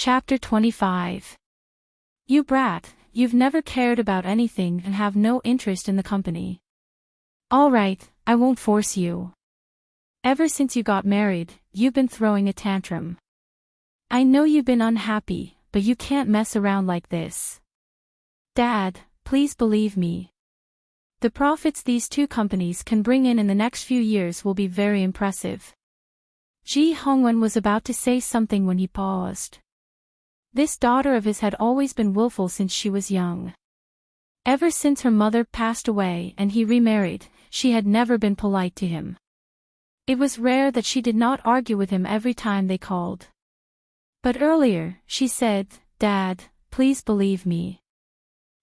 Chapter 25. You brat, you've never cared about anything and have no interest in the company. All right, I won't force you. Ever since you got married, you've been throwing a tantrum. I know you've been unhappy, but you can't mess around like this. Dad, please believe me. The profits these two companies can bring in the next few years will be very impressive. Ji Hongwen was about to say something when he paused. This daughter of his had always been willful since she was young. Ever since her mother passed away and he remarried, she had never been polite to him. It was rare that she did not argue with him every time they called. But earlier, she said, "Dad, please believe me."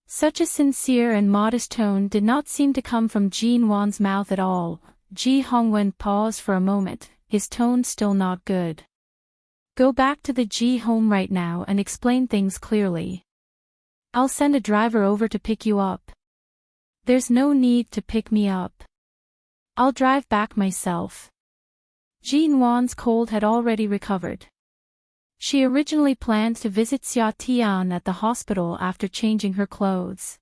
Such a sincere and modest tone did not seem to come from Jin Wan's mouth at all. Ji Hongwen paused for a moment, his tone still not good. Go back to the Ji home right now and explain things clearly. I'll send a driver over to pick you up. There's no need to pick me up. I'll drive back myself. Jin Wan's cold had already recovered. She originally planned to visit Xia Tian at the hospital after changing her clothes.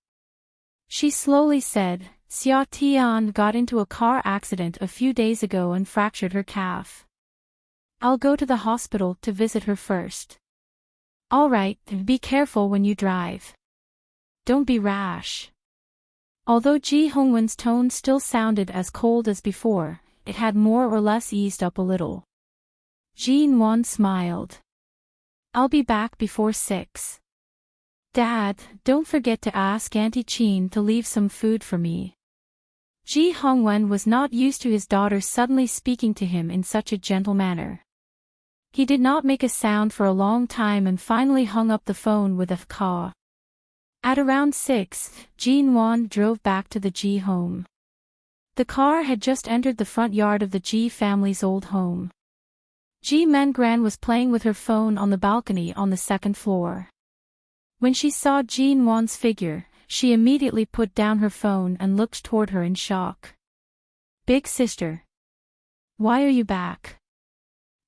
She slowly said, Xia Tian got into a car accident a few days ago and fractured her calf. I'll go to the hospital to visit her first. All right, be careful when you drive. Don't be rash. Although Ji Hongwen's tone still sounded as cold as before, it had more or less eased up a little. Jin Wan smiled. I'll be back before 6. Dad, don't forget to ask Auntie Qin to leave some food for me. Ji Hongwen was not used to his daughter suddenly speaking to him in such a gentle manner. He did not make a sound for a long time and finally hung up the phone with a caw. At around 6, Jin Wan drove back to the Ji home. The car had just entered the front yard of the Ji family's old home. Ji Mengran was playing with her phone on the balcony on the second floor. When she saw Jin Wan's figure, she immediately put down her phone and looked toward her in shock. Big sister. Why are you back?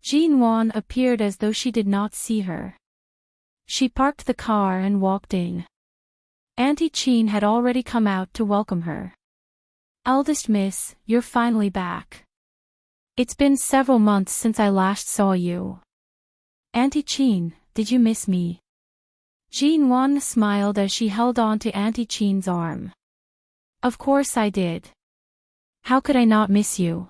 Jin Wan appeared as though she did not see her. She parked the car and walked in. Auntie Qin had already come out to welcome her. Eldest miss, you're finally back. It's been several months since I last saw you. Auntie Qin, did you miss me? Jin Wan smiled as she held on to Auntie Qin's arm. Of course I did. How could I not miss you?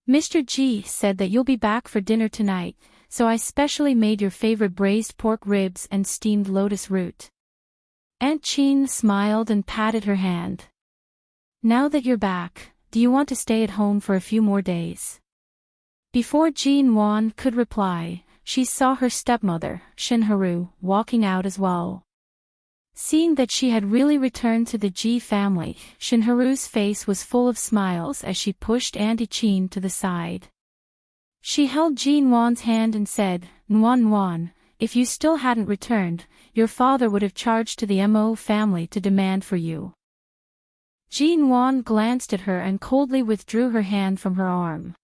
Mr. Ji said that you'll be back for dinner tonight, so I specially made your favorite braised pork ribs and steamed lotus root. Aunt Qin smiled and patted her hand. Now that you're back, do you want to stay at home for a few more days? Before Jin Wan could reply, she saw her stepmother, Shinharu, walking out as well. Seeing that she had really returned to the Ji family, Shinharu's face was full of smiles as she pushed Auntie Qin to the side. She held Jin Wan's hand and said, Nwan, if you still hadn't returned, your father would have charged to the Mo family to demand for you. Jin Wan glanced at her and coldly withdrew her hand from her arm.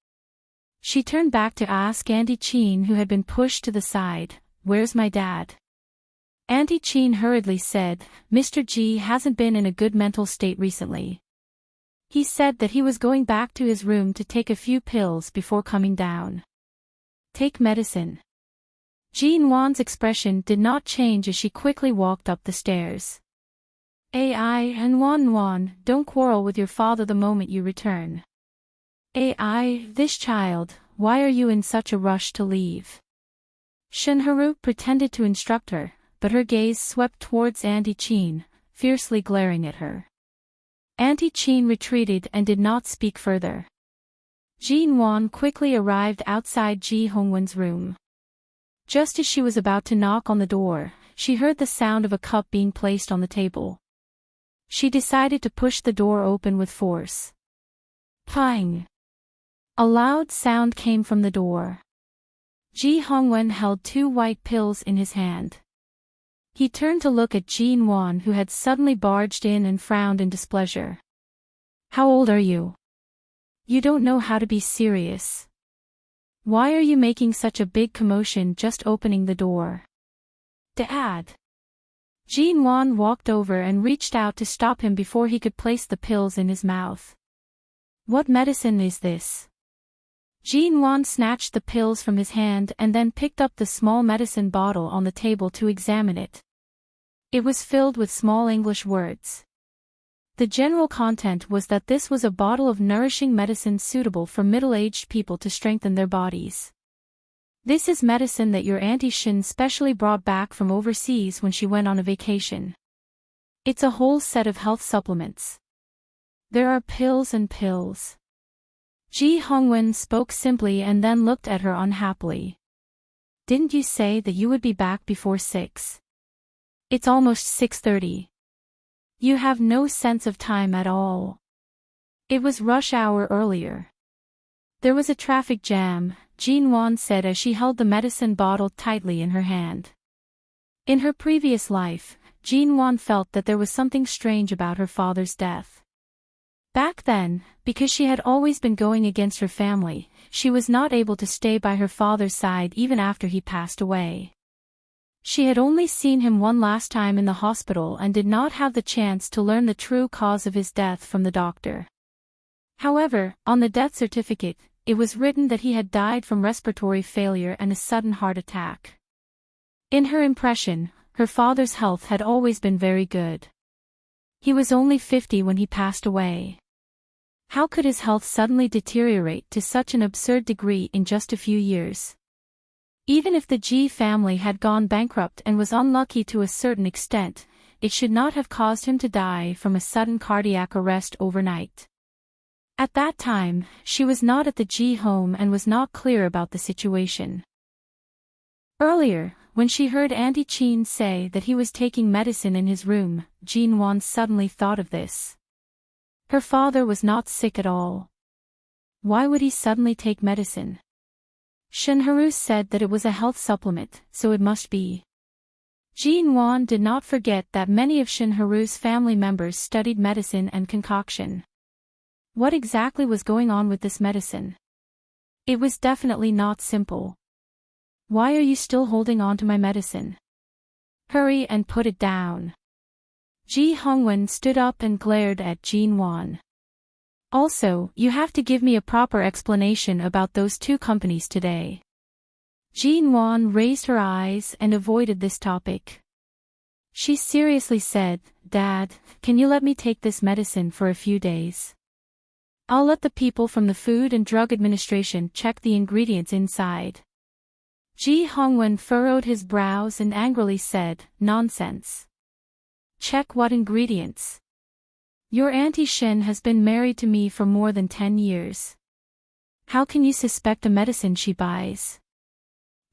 She turned back to ask Auntie Qin, who had been pushed to the side, where's my dad? Auntie Qin hurriedly said, Mr. Ji hasn't been in a good mental state recently. He said that he was going back to his room to take a few pills before coming down. Take medicine. Jin Wan's expression did not change as she quickly walked up the stairs. Ai and Wan, don't quarrel with your father the moment you return. Ai, this child, why are you in such a rush to leave? Shinharu pretended to instruct her, but her gaze swept towards Auntie Qin, fiercely glaring at her. Auntie Qin retreated and did not speak further. Jin Wan quickly arrived outside Ji Hongwen's room. Just as she was about to knock on the door, she heard the sound of a cup being placed on the table. She decided to push the door open with force. Pang! A loud sound came from the door. Ji Hongwen held 2 white pills in his hand. He turned to look at Jin Wan, who had suddenly barged in, and frowned in displeasure. How old are you? You don't know how to be serious. Why are you making such a big commotion just opening the door? Dad! Jin-won walked over and reached out to stop him before he could place the pills in his mouth. What medicine is this? Jin-won snatched the pills from his hand and then picked up the small medicine bottle on the table to examine it. It was filled with small English words. The general content was that this was a bottle of nourishing medicine suitable for middle-aged people to strengthen their bodies. This is medicine that your Auntie Shin specially brought back from overseas when she went on a vacation. It's a whole set of health supplements. There are pills and pills. Ji Hongwen spoke simply and then looked at her unhappily. Didn't you say that you would be back before 6? It's almost 6:30. You have no sense of time at all. It was rush hour earlier. There was a traffic jam, Jin-won said as she held the medicine bottle tightly in her hand. In her previous life, Jin-won felt that there was something strange about her father's death. Back then, because she had always been going against her family, she was not able to stay by her father's side even after he passed away. She had only seen him one last time in the hospital and did not have the chance to learn the true cause of his death from the doctor. However, on the death certificate, it was written that he had died from respiratory failure and a sudden heart attack. In her impression, her father's health had always been very good. He was only 50 when he passed away. How could his health suddenly deteriorate to such an absurd degree in just a few years? Even if the Ji family had gone bankrupt and was unlucky to a certain extent, it should not have caused him to die from a sudden cardiac arrest overnight. At that time, she was not at the Ji home and was not clear about the situation. Earlier, when she heard Auntie Chin say that he was taking medicine in his room, Jin-won suddenly thought of this. Her father was not sick at all. Why would he suddenly take medicine? Shinharu said that it was a health supplement, so it must be. Jin-won did not forget that many of Shinharu's family members studied medicine and concoction. What exactly was going on with this medicine? It was definitely not simple. Why are you still holding on to my medicine? Hurry and put it down. Ji Hongwen stood up and glared at Jin-won. Also, you have to give me a proper explanation about those two companies today. Jin-won raised her eyes and avoided this topic. She seriously said, Dad, can you let me take this medicine for a few days? I'll let the people from the Food and Drug Administration check the ingredients inside. Ji Hongwen furrowed his brows and angrily said, Nonsense. Check what ingredients? Your Auntie Shin has been married to me for more than 10 years. How can you suspect a medicine she buys?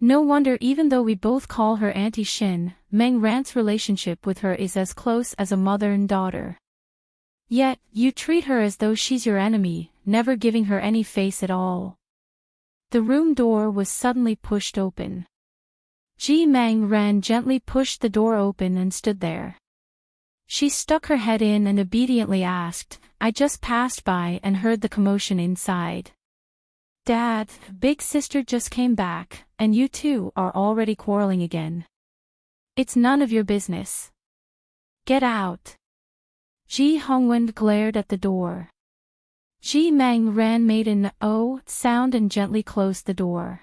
No wonder even though we both call her Auntie Shin, Meng Rant's relationship with her is as close as a mother and daughter. Yet, you treat her as though she's your enemy, never giving her any face at all. The room door was suddenly pushed open. Ji Meng Ran gently pushed the door open and stood there. She stuck her head in and obediently asked, I just passed by and heard the commotion inside. Dad, big sister just came back, and you two are already quarreling again. It's none of your business. Get out. Ji Hongwen glared at the door. Ji Meng Ran made an "oh" sound and gently closed the door.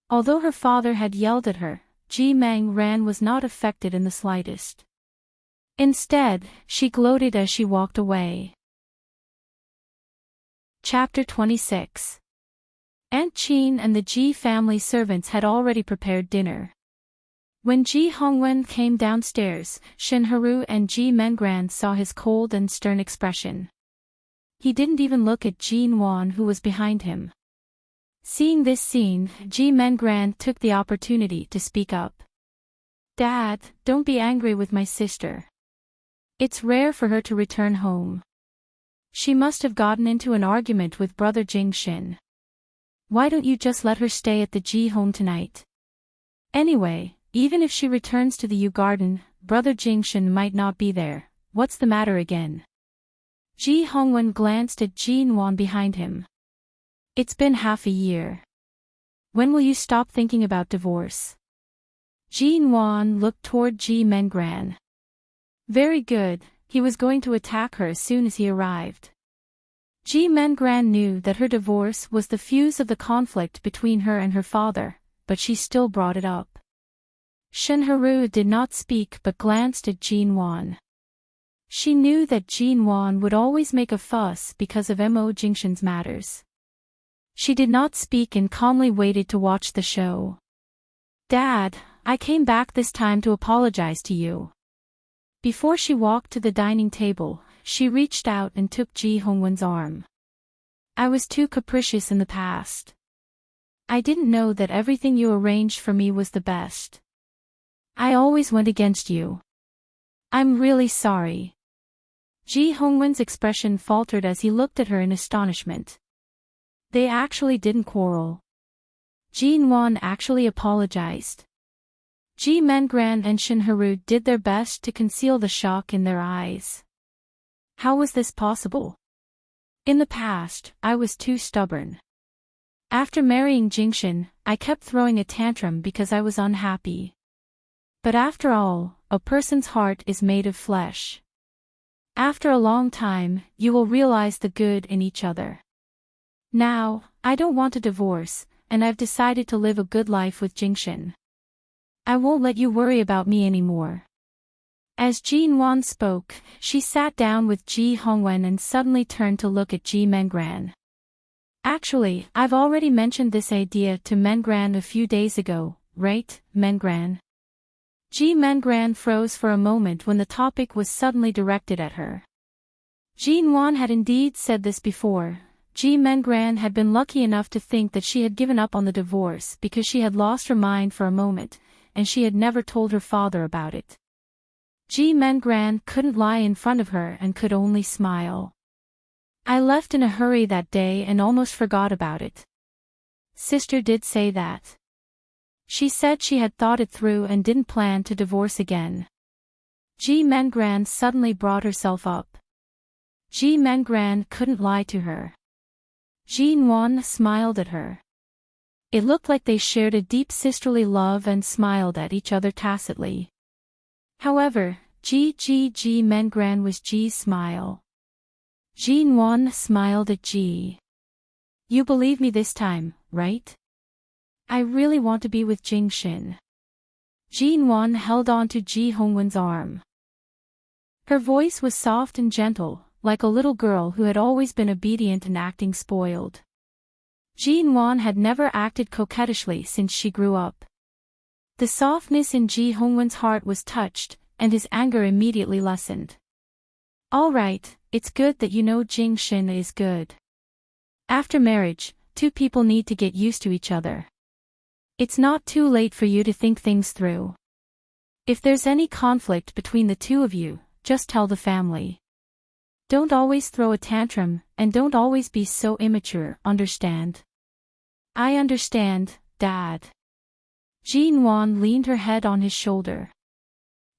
Although her father had yelled at her, Ji Meng Ran was not affected in the slightest. Instead, she gloated as she walked away. Chapter 26. Aunt Chin and the Ji family servants had already prepared dinner. When Ji Hongwen came downstairs, Shinharu and Ji Mengran saw his cold and stern expression. He didn't even look at Jin-won who was behind him. Seeing this scene, Ji Mengran took the opportunity to speak up. Dad, don't be angry with my sister. It's rare for her to return home. She must have gotten into an argument with brother Jingshin. Why don't you just let her stay at the Ji home tonight? Anyway, even if she returns to the Yu garden, brother Jingshin might not be there. What's the matter again? Ji Hongwen glanced at Jin-won behind him. It's been half a year. When will you stop thinking about divorce? Jin Wan looked toward Ji Mengran. Very good, he was going to attack her as soon as he arrived. Ji Mengran knew that her divorce was the fuse of the conflict between her and her father, but she still brought it up. Shinharu did not speak but glanced at Jin Wan. She knew that Jin Wan would always make a fuss because of Mo Jingshan's matters. She did not speak and calmly waited to watch the show. Dad, I came back this time to apologize to you. Before she walked to the dining table, she reached out and took Ji Hongwon's arm. I was too capricious in the past. I didn't know that everything you arranged for me was the best. I always went against you. I'm really sorry. Ji Hongwon's expression faltered as he looked at her in astonishment. They actually didn't quarrel. Jin Wan actually apologized. Ji Mengran and Shinharu did their best to conceal the shock in their eyes. How was this possible? In the past, I was too stubborn. After marrying Jingshan, I kept throwing a tantrum because I was unhappy. But after all, a person's heart is made of flesh. After a long time, you will realize the good in each other. Now, I don't want a divorce, and I've decided to live a good life with Jingshan. I won't let you worry about me anymore. As Jin Wan spoke, she sat down with Ji Hongwen and suddenly turned to look at Ji Mengran. Actually, I've already mentioned this idea to Mengran a few days ago, right, Mengran? Ji Mengran froze for a moment when the topic was suddenly directed at her. Jin Wan had indeed said this before. Ji Mengran had been lucky enough to think that she had given up on the divorce because she had lost her mind for a moment, and she had never told her father about it. Ji Mengran couldn't lie in front of her and could only smile. I left in a hurry that day and almost forgot about it. Sister did say that. She said she had thought it through and didn't plan to divorce again. Ji Mengran suddenly brought herself up. Ji Mengran couldn't lie to her. Jin Wan smiled at her. It looked like they shared a deep sisterly love and smiled at each other tacitly. However, Ji Mengran was Ji's smile. Jin Wan smiled at Ji. You believe me this time, right? I really want to be with Jingshan. Jin Wan held on to Ji Hongwen's arm. Her voice was soft and gentle, like a little girl who had always been obedient and acting spoiled. Jin Wan had never acted coquettishly since she grew up. The softness in Ji Hongwen's heart was touched, and his anger immediately lessened. All right, it's good that you know Jingshan is good. After marriage, two people need to get used to each other. It's not too late for you to think things through. If there's any conflict between the two of you, just tell the family. Don't always throw a tantrum, and don't always be so immature, understand? I understand, Dad. Jin Wan leaned her head on his shoulder.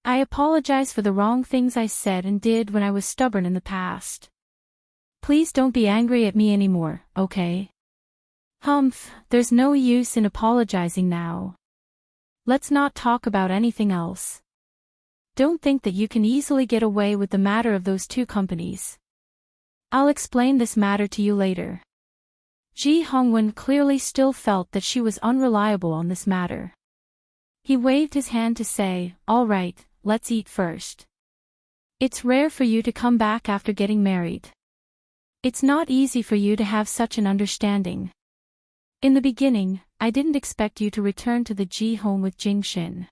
I apologize for the wrong things I said and did when I was stubborn in the past. Please don't be angry at me anymore, okay? Humph, there's no use in apologizing now. Let's not talk about anything else. Don't think that you can easily get away with the matter of those two companies. I'll explain this matter to you later. Ji Hongwen clearly still felt that she was unreliable on this matter. He waved his hand to say, all right, let's eat first. It's rare for you to come back after getting married. It's not easy for you to have such an understanding. In the beginning, I didn't expect you to return to the Ji home with Jingshan.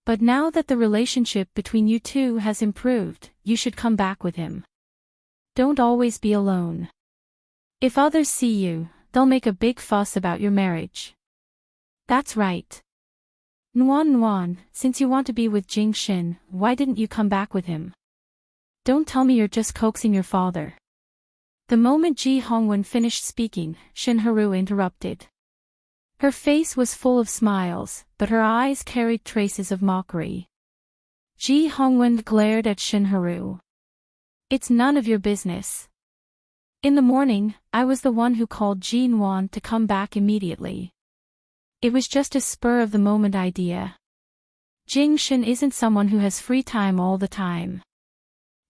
But now that the relationship between you two has improved, you should come back with him. Don't always be alone. If others see you, they'll make a big fuss about your marriage. That's right. Nuan, since you want to be with Jingshan, why didn't you come back with him? Don't tell me you're just coaxing your father. The moment Ji Hongwen finished speaking, Shinharu interrupted. Her face was full of smiles, but her eyes carried traces of mockery. Ji Hongwen glared at Shinharu. It's none of your business. In the morning, I was the one who called Jin Wan to come back immediately. It was just a spur-of-the-moment idea. Jing Shin isn't someone who has free time all the time.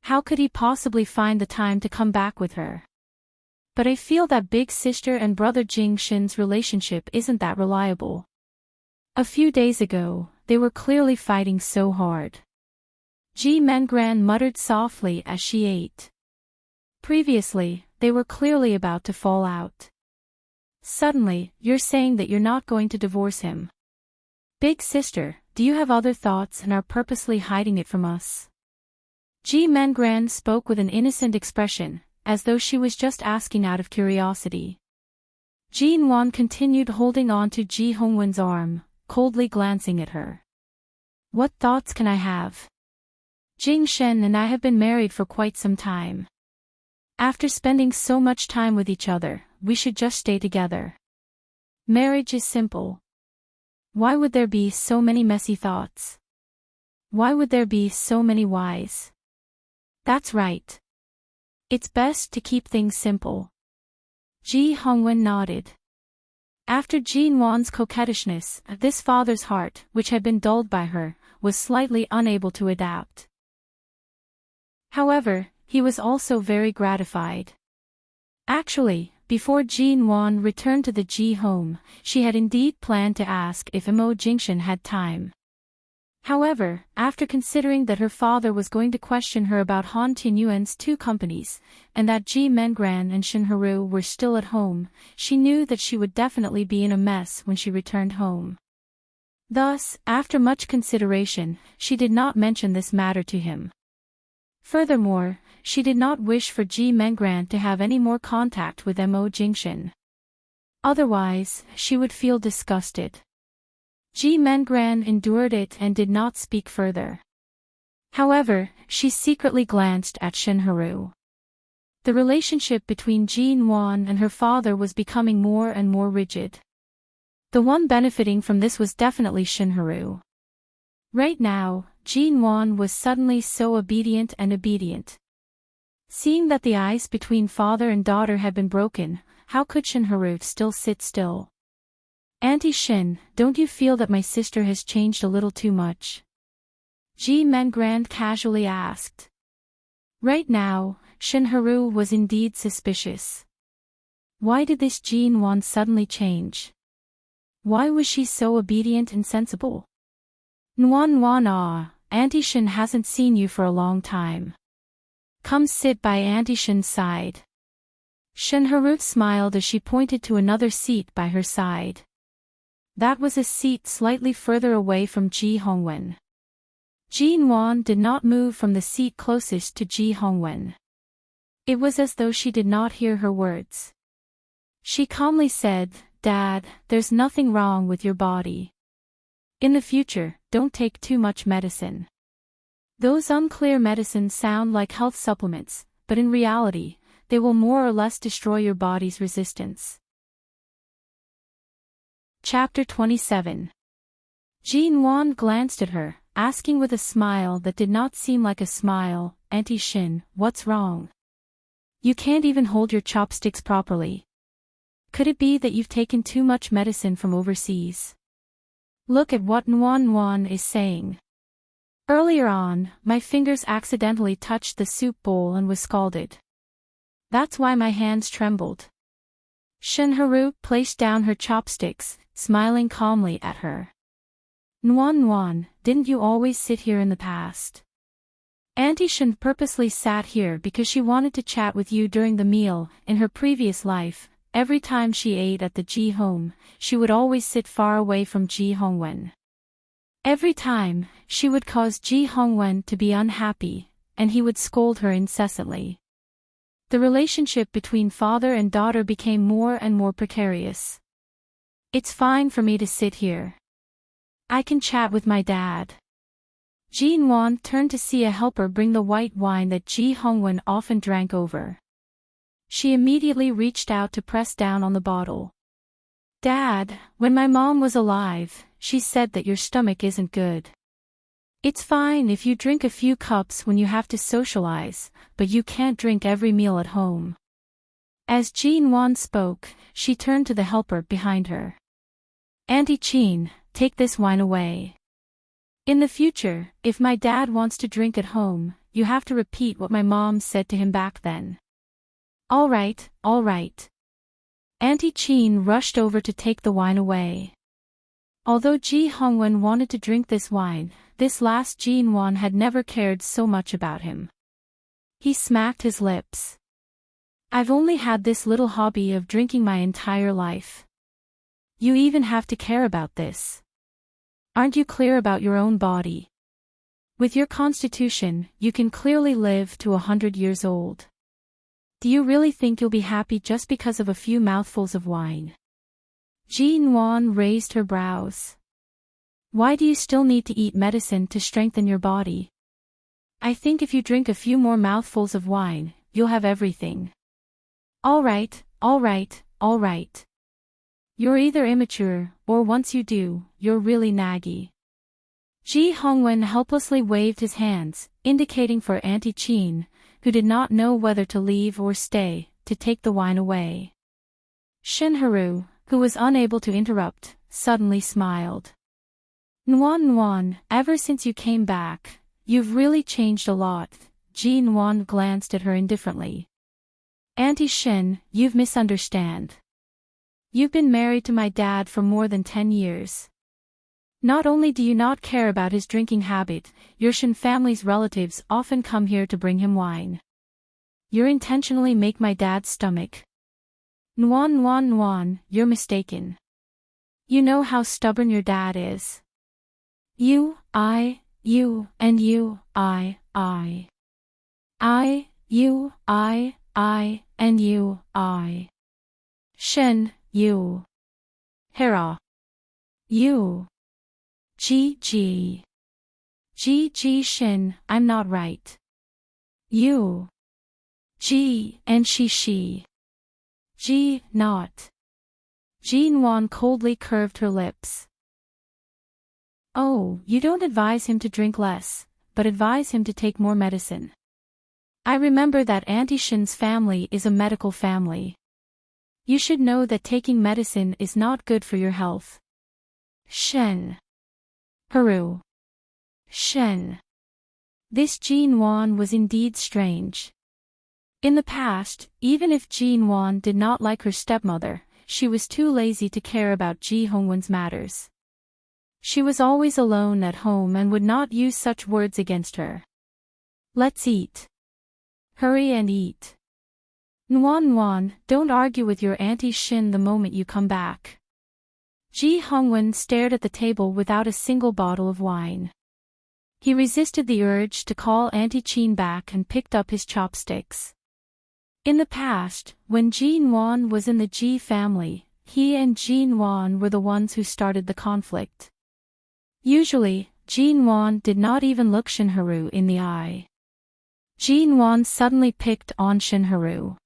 How could he possibly find the time to come back with her? But I feel that big sister and brother Jing Shin's relationship isn't that reliable. A few days ago, they were clearly fighting so hard. Ji Mengran muttered softly as she ate. Previously, they were clearly about to fall out. Suddenly, you're saying that you're not going to divorce him. Big sister, do you have other thoughts and are purposely hiding it from us? Ji Mengran spoke with an innocent expression, as though she was just asking out of curiosity. Jin Wan continued holding on to Ji Hongwen's arm, coldly glancing at her. What thoughts can I have? Jing Shen and I have been married for quite some time. After spending so much time with each other, we should just stay together. Marriage is simple. Why would there be so many messy thoughts? Why would there be so many whys? That's right. It's best to keep things simple. Ji Hongwen nodded. After Jin Wan's coquettishness, this father's heart, which had been dulled by her, was slightly unable to adapt. However, he was also very gratified. Actually, before Jin Wan returned to the Ji home, she had indeed planned to ask if Imo Jingshan had time. However, after considering that her father was going to question her about Han Tianyuan's two companies, and that Ji Mengran and Shin Haru were still at home, she knew that she would definitely be in a mess when she returned home. Thus, after much consideration, she did not mention this matter to him. Furthermore, she did not wish for Ji Mengran to have any more contact with Mo Jingshan. Otherwise, she would feel disgusted. Ji Mengran endured it and did not speak further. However, she secretly glanced at Shin Haru. The relationship between Jin Wan and her father was becoming more and more rigid. The one benefiting from this was definitely Shin Haru. Right now, Jin Wan was suddenly so obedient and obedient. Seeing that the ice between father and daughter had been broken, how could Shin Haru still sit still? Auntie Shin, don't you feel that my sister has changed a little too much? Ji Mengran casually asked. Right now, Shin Haru was indeed suspicious. Why did this Jin Wan suddenly change? Why was she so obedient and sensible? Nuan, Auntie Shin hasn't seen you for a long time. Come sit by Auntie Shin's side. Shin Haru smiled as she pointed to another seat by her side. That was a seat slightly further away from Ji Hongwen. Jin Wan did not move from the seat closest to Ji Hongwen. It was as though she did not hear her words. She calmly said, Dad, there's nothing wrong with your body. In the future, don't take too much medicine. Those unclear medicines sound like health supplements, but in reality, they will more or less destroy your body's resistance. Chapter 27. Jin Wan glanced at her, asking with a smile that did not seem like a smile, Auntie Shin, what's wrong? You can't even hold your chopsticks properly. Could it be that you've taken too much medicine from overseas? Look at what Nuan is saying. Earlier on, my fingers accidentally touched the soup bowl and was scalded. That's why my hands trembled. Shin Haru placed down her chopsticks, smiling calmly at her. Nuan, didn't you always sit here in the past? Auntie Shin purposely sat here because she wanted to chat with you during the meal. In her previous life, every time she ate at the Ji home, she would always sit far away from Ji Hongwen. Every time, she would cause Ji Hongwen to be unhappy, and he would scold her incessantly. The relationship between father and daughter became more and more precarious. It's fine for me to sit here. I can chat with my dad. Jin Wan turned to see a helper bring the white wine that Ji Hongwen often drank over. She immediately reached out to press down on the bottle. Dad, when my mom was alive, she said that your stomach isn't good. It's fine if you drink a few cups when you have to socialize, but you can't drink every meal at home. As Jin Wan spoke, she turned to the helper behind her. Auntie Chin, take this wine away. In the future, if my dad wants to drink at home, you have to repeat what my mom said to him back then. All right, all right. Auntie Chin rushed over to take the wine away. Although Ji Hongwen wanted to drink this wine, this last Jin Wan had never cared so much about him. He smacked his lips. I've only had this little hobby of drinking my entire life. You even have to care about this. Aren't you clear about your own body? With your constitution, you can clearly live to 100 years old. Do you really think you'll be happy just because of a few mouthfuls of wine? Jin Wan raised her brows. Why do you still need to eat medicine to strengthen your body? I think if you drink a few more mouthfuls of wine, you'll have everything. All right, all right, all right. You're either immature, or once you do, you're really naggy. Ji Hongwen helplessly waved his hands, indicating for Auntie Chin, who did not know whether to leave or stay, to take the wine away. Shinharu, who was unable to interrupt, suddenly smiled. Nuan, ever since you came back, you've really changed a lot. Jin Wan glanced at her indifferently. Auntie Shin, you've misunderstood. You've been married to my dad for more than 10 years. Not only do you not care about his drinking habit, your Shin family's relatives often come here to bring him wine. You intentionally make my dad's stomach. Nuan, you're mistaken. You know how stubborn your dad is. You, and you, and you, Shin, you. Hera. You. G. Shin, I'm not right. You. G, and she. G, not. Jin Wan coldly curved her lips. Oh, you don't advise him to drink less, but advise him to take more medicine. I remember that Auntie Shin's family is a medical family. You should know that taking medicine is not good for your health. Shen. Haru. Shen. This Jin Wan was indeed strange. In the past, even if Jin Wan did not like her stepmother, she was too lazy to care about Ji Hongwen's matters. She was always alone at home and would not use such words against her. Let's eat. Hurry and eat. Nuan, don't argue with your Auntie Shin the moment you come back. Ji Hongwen stared at the table without a single bottle of wine. He resisted the urge to call Auntie Chin back and picked up his chopsticks. In the past, when Jin Wan was in the Ji family, he and Jin Wan were the ones who started the conflict. Usually, Jin Wan did not even look Shinharu in the eye. Jin Wan suddenly picked on Shinharu.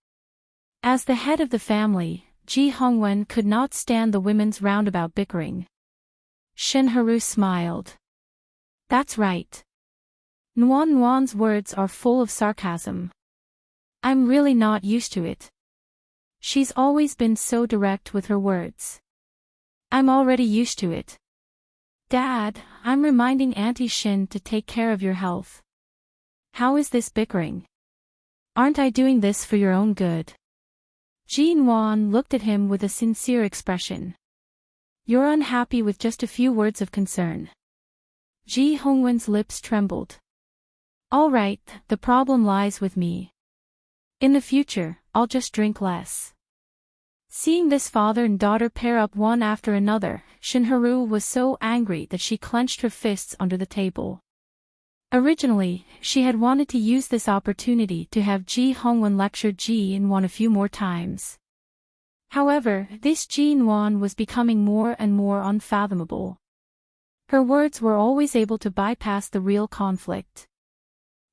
As the head of the family, Ji Hongwen could not stand the women's roundabout bickering. Shinharu smiled. That's right. Nuan's words are full of sarcasm. I'm really not used to it. She's always been so direct with her words. I'm already used to it. Dad, I'm reminding Auntie Shin to take care of your health. How is this bickering? Aren't I doing this for your own good? Jin Wan looked at him with a sincere expression. You're unhappy with just a few words of concern. Ji Hongwen's lips trembled. All right, the problem lies with me. In the future, I'll just drink less. Seeing this father and daughter pair up one after another, Shinharu was so angry that she clenched her fists under the table. Originally, she had wanted to use this opportunity to have Ji Hongwen lecture Jin Wan a few more times. However, this Jin Wan was becoming more and more unfathomable. Her words were always able to bypass the real conflict.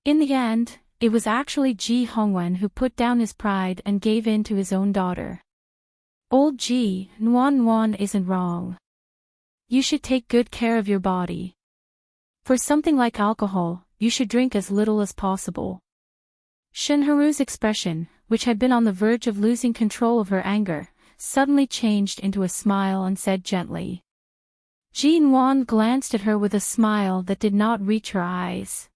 In the end, it was actually Ji Hongwen who put down his pride and gave in to his own daughter. Old Ji, Nuan isn't wrong. You should take good care of your body. For something like alcohol, you should drink as little as possible. Shinharu's expression, which had been on the verge of losing control of her anger, suddenly changed into a smile and said gently. Jean Wan glanced at her with a smile that did not reach her eyes.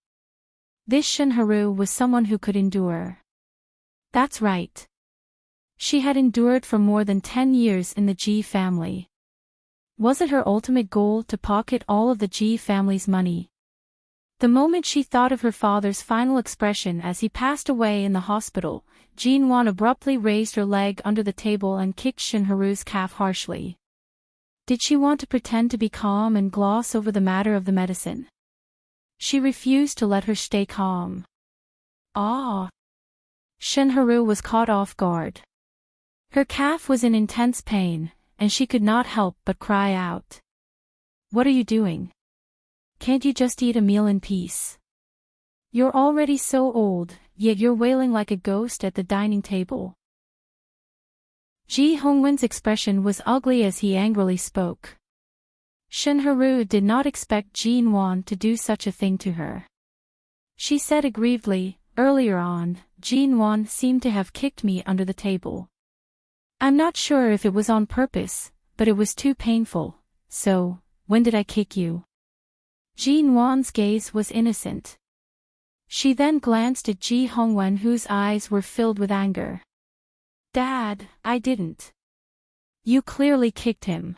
This Shinharu was someone who could endure. That's right. She had endured for more than 10 years in the Ji family. Was it her ultimate goal to pocket all of the Ji family's money? The moment she thought of her father's final expression as he passed away in the hospital, Jean Wan abruptly raised her leg under the table and kicked Shinharu's calf harshly. Did she want to pretend to be calm and gloss over the matter of the medicine? She refused to let her stay calm. Ah! Shinharu was caught off guard. Her calf was in intense pain, and she could not help but cry out. What are you doing? Can't you just eat a meal in peace? You're already so old, yet you're wailing like a ghost at the dining table. Ji Hongwen's expression was ugly as he angrily spoke. Shinharu did not expect Jean Wan to do such a thing to her. She said aggrievedly, earlier on, Jean Wan seemed to have kicked me under the table. I'm not sure if it was on purpose, but it was too painful, so, when did I kick you? Jean Wan's gaze was innocent. She then glanced at Ji Hongwen whose eyes were filled with anger. Dad, I didn't. You clearly kicked him.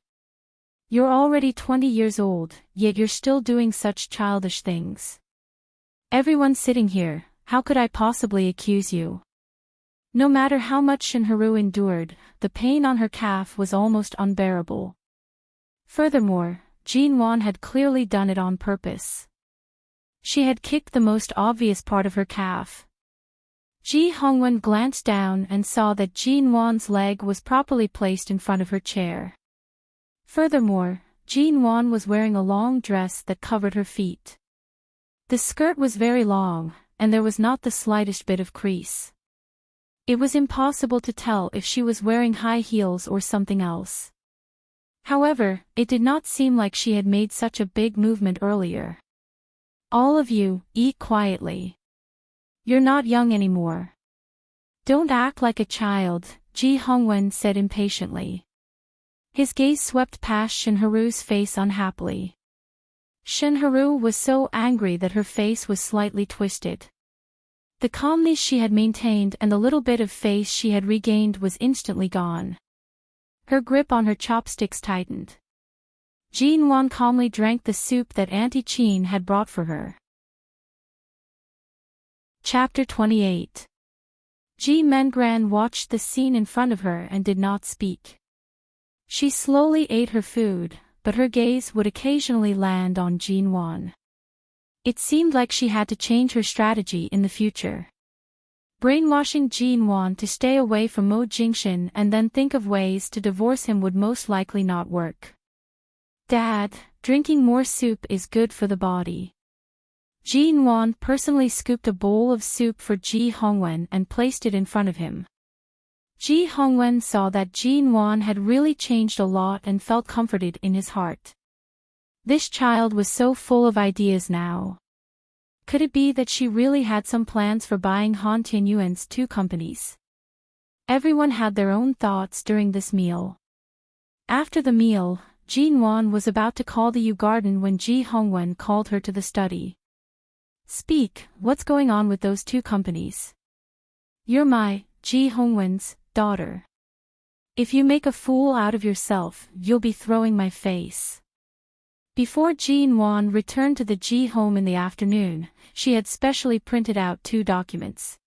You're already 20 years old, yet you're still doing such childish things. Everyone sitting here, how could I possibly accuse you? No matter how much Shinharu endured, the pain on her calf was almost unbearable. Furthermore, Jean Wan had clearly done it on purpose. She had kicked the most obvious part of her calf. Ji Hongwen glanced down and saw that Jean Wan's leg was properly placed in front of her chair. Furthermore, Jean Wan was wearing a long dress that covered her feet. The skirt was very long, and there was not the slightest bit of crease. It was impossible to tell if she was wearing high heels or something else. However, it did not seem like she had made such a big movement earlier. All of you, eat quietly. You're not young anymore. Don't act like a child, Ji Hongwen said impatiently. His gaze swept past Shinharu's face unhappily. Shinharu was so angry that her face was slightly twisted. The calmness she had maintained and the little bit of face she had regained was instantly gone. Her grip on her chopsticks tightened. Jean Wan calmly drank the soup that Auntie Chin had brought for her. Chapter 28. Ji Mengran watched the scene in front of her and did not speak. She slowly ate her food, but her gaze would occasionally land on Jean Wan. It seemed like she had to change her strategy in the future. Brainwashing Jean Wan to stay away from Mo Jingshan and then think of ways to divorce him would most likely not work. Dad, drinking more soup is good for the body. Jean Wan personally scooped a bowl of soup for Ji Hongwen and placed it in front of him. Ji Hongwen saw that Jean Wan had really changed a lot and felt comforted in his heart. This child was so full of ideas now. Could it be that she really had some plans for buying Han Tianyuan's two companies? Everyone had their own thoughts during this meal. After the meal, Jean Wan was about to call the Yu Garden when Ji Hongwen called her to the study. Speak, what's going on with those two companies? You're my, Ji Hongwen's, daughter. If you make a fool out of yourself, you'll be throwing my face. Before Jean Wan returned to the Ji home in the afternoon, she had specially printed out 2 documents.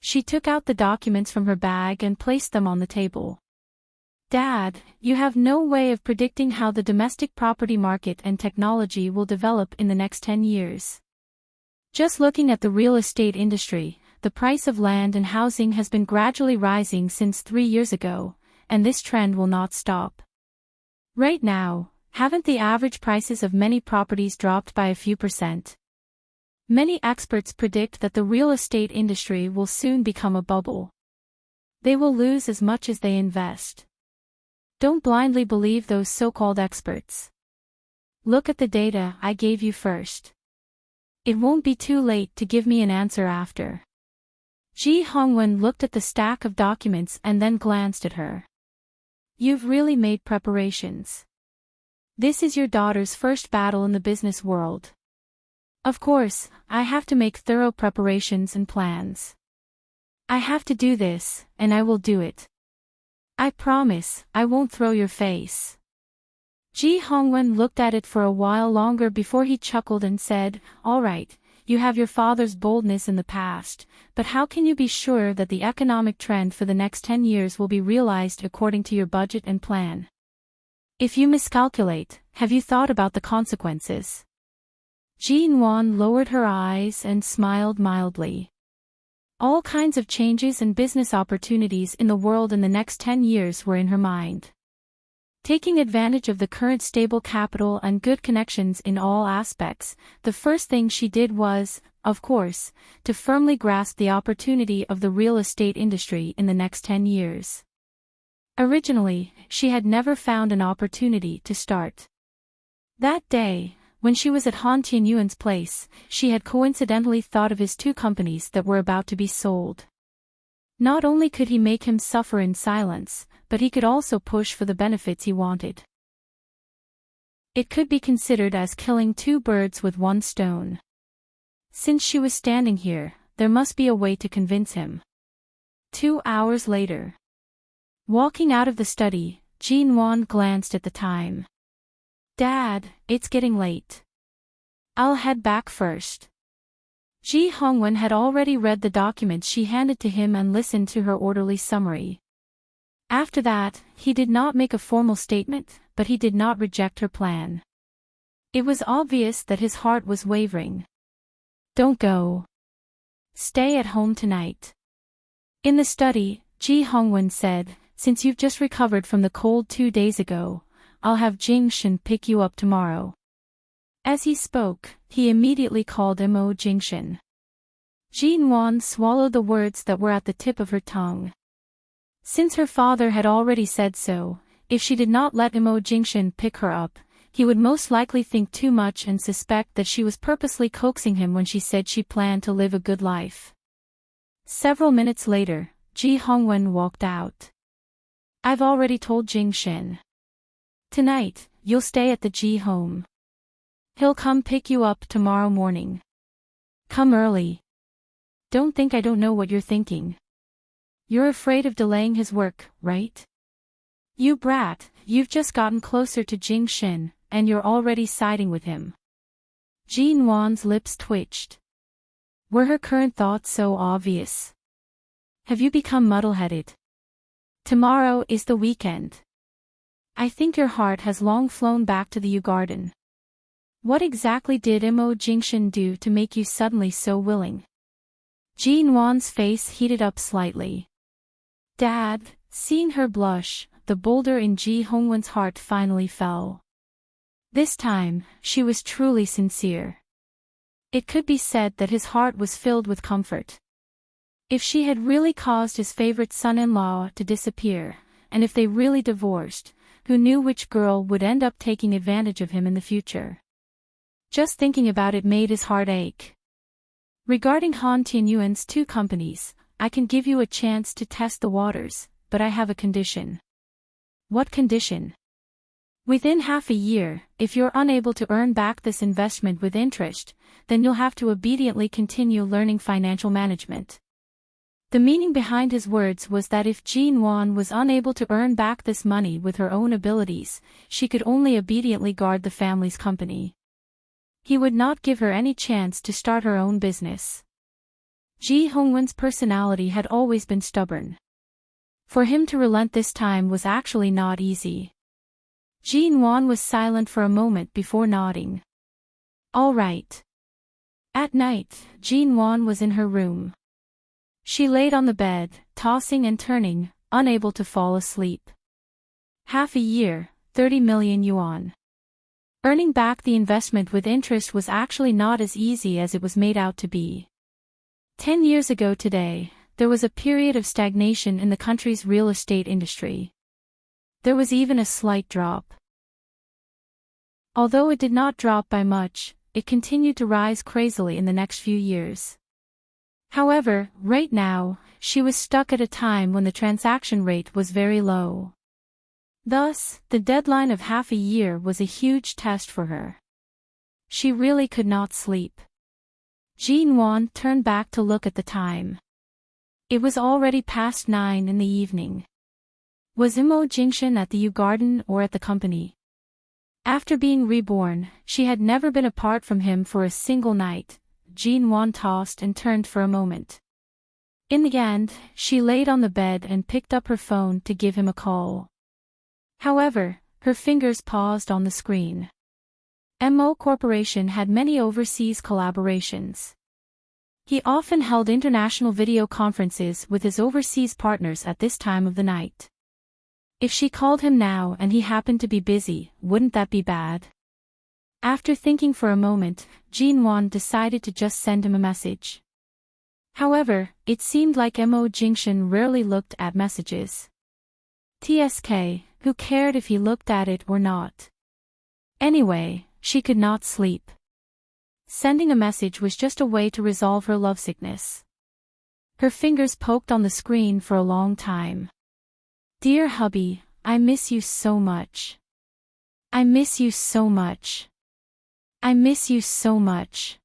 She took out the documents from her bag and placed them on the table. Dad, you have no way of predicting how the domestic property market and technology will develop in the next 10 years. Just looking at the real estate industry, the price of land and housing has been gradually rising since 3 years ago, and this trend will not stop. Right now, haven't the average prices of many properties dropped by a few %? Many experts predict that the real estate industry will soon become a bubble. They will lose as much as they invest. Don't blindly believe those so-called experts. Look at the data I gave you first. It won't be too late to give me an answer after. Ji Hongwen looked at the stack of documents and then glanced at her. You've really made preparations. This is your daughter's first battle in the business world. Of course, I have to make thorough preparations and plans. I have to do this, and I will do it. I promise, I won't throw your face. Ji Hongwen looked at it for a while longer before he chuckled and said, "All right, you have your father's boldness in the past, but how can you be sure that the economic trend for the next 10 years will be realized according to your budget and plan? If you miscalculate, have you thought about the consequences?" Jean Wan lowered her eyes and smiled mildly. All kinds of changes and business opportunities in the world in the next 10 years were in her mind. Taking advantage of the current stable capital and good connections in all aspects, the first thing she did was, of course, to firmly grasp the opportunity of the real estate industry in the next 10 years. Originally, she had never found an opportunity to start. That day, when she was at Han Tianyuan's place, she had coincidentally thought of his 2 companies that were about to be sold. Not only could he make him suffer in silence, but he could also push for the benefits he wanted. It could be considered as killing 2 birds with 1 stone. Since she was standing here, there must be a way to convince him. 2 hours later. Walking out of the study, Jean Wan glanced at the time. "Dad, it's getting late. I'll head back first." Ji Hongwen had already read the documents she handed to him and listened to her orderly summary. After that, he did not make a formal statement, but he did not reject her plan. It was obvious that his heart was wavering. "Don't go. Stay at home tonight." In the study, Ji Hongwen said, "Since you've just recovered from the cold 2 days ago, I'll have Jing Shen pick you up tomorrow." As he spoke, he immediately called Mo Jingshen. Jean Wan swallowed the words that were at the tip of her tongue. Since her father had already said so, if she did not let Mo Jingshen pick her up, he would most likely think too much and suspect that she was purposely coaxing him when she said she planned to live a good life. Several minutes later, Ji Hongwen walked out. "I've already told Jingshen. Tonight, you'll stay at the Ji home. He'll come pick you up tomorrow morning. Come early. Don't think I don't know what you're thinking. You're afraid of delaying his work, right? You brat, you've just gotten closer to Jing Shen, and you're already siding with him." Jean Wan's lips twitched. Were her current thoughts so obvious? Have you become muddle-headed? Tomorrow is the weekend. I think your heart has long flown back to the Yew Garden. What exactly did Mo Jingshen do to make you suddenly so willing? Jean Wan's face heated up slightly. "Dad," seeing her blush, the boulder in Ji Hongwen's heart finally fell. This time, she was truly sincere. It could be said that his heart was filled with comfort. If she had really caused his favorite son-in-law to disappear, and if they really divorced, who knew which girl would end up taking advantage of him in the future? Just thinking about it made his heart ache. "Regarding Han Tianyuan's 2 companies, I can give you a chance to test the waters, but I have a condition." "What condition?" "Within half a year, if you're unable to earn back this investment with interest, then you'll have to obediently continue learning financial management." The meaning behind his words was that if Jean Wan was unable to earn back this money with her own abilities, she could only obediently guard the family's company. He would not give her any chance to start her own business. Ji Hongwen's personality had always been stubborn. For him to relent this time was actually not easy. Jean Wan was silent for a moment before nodding. "All right." At night, Jean Wan was in her room. She laid on the bed, tossing and turning, unable to fall asleep. Half a year, 30 million yuan. Earning back the investment with interest was actually not as easy as it was made out to be. 10 years ago today, there was a period of stagnation in the country's real estate industry. There was even a slight drop. Although it did not drop by much, it continued to rise crazily in the next few years. However, right now, she was stuck at a time when the transaction rate was very low. Thus, the deadline of half a year was a huge test for her. She really could not sleep. Jinwon turned back to look at the time. It was already past 9 in the evening. Was Imo Jingshin at the Yew Garden or at the company? After being reborn, she had never been apart from him for a single night. Jinwon tossed and turned for a moment. In the end, she laid on the bed and picked up her phone to give him a call. However, her fingers paused on the screen. MO Corporation had many overseas collaborations. He often held international video conferences with his overseas partners at this time of the night. If she called him now and he happened to be busy, wouldn't that be bad? After thinking for a moment, Jinwon decided to just send him a message. However, it seemed like Mo Jingshin rarely looked at messages. TSK, who cared if he looked at it or not? Anyway, she could not sleep. Sending a message was just a way to resolve her lovesickness. Her fingers poked on the screen for a long time. Dear hubby, I miss you so much. I miss you so much. I miss you so much.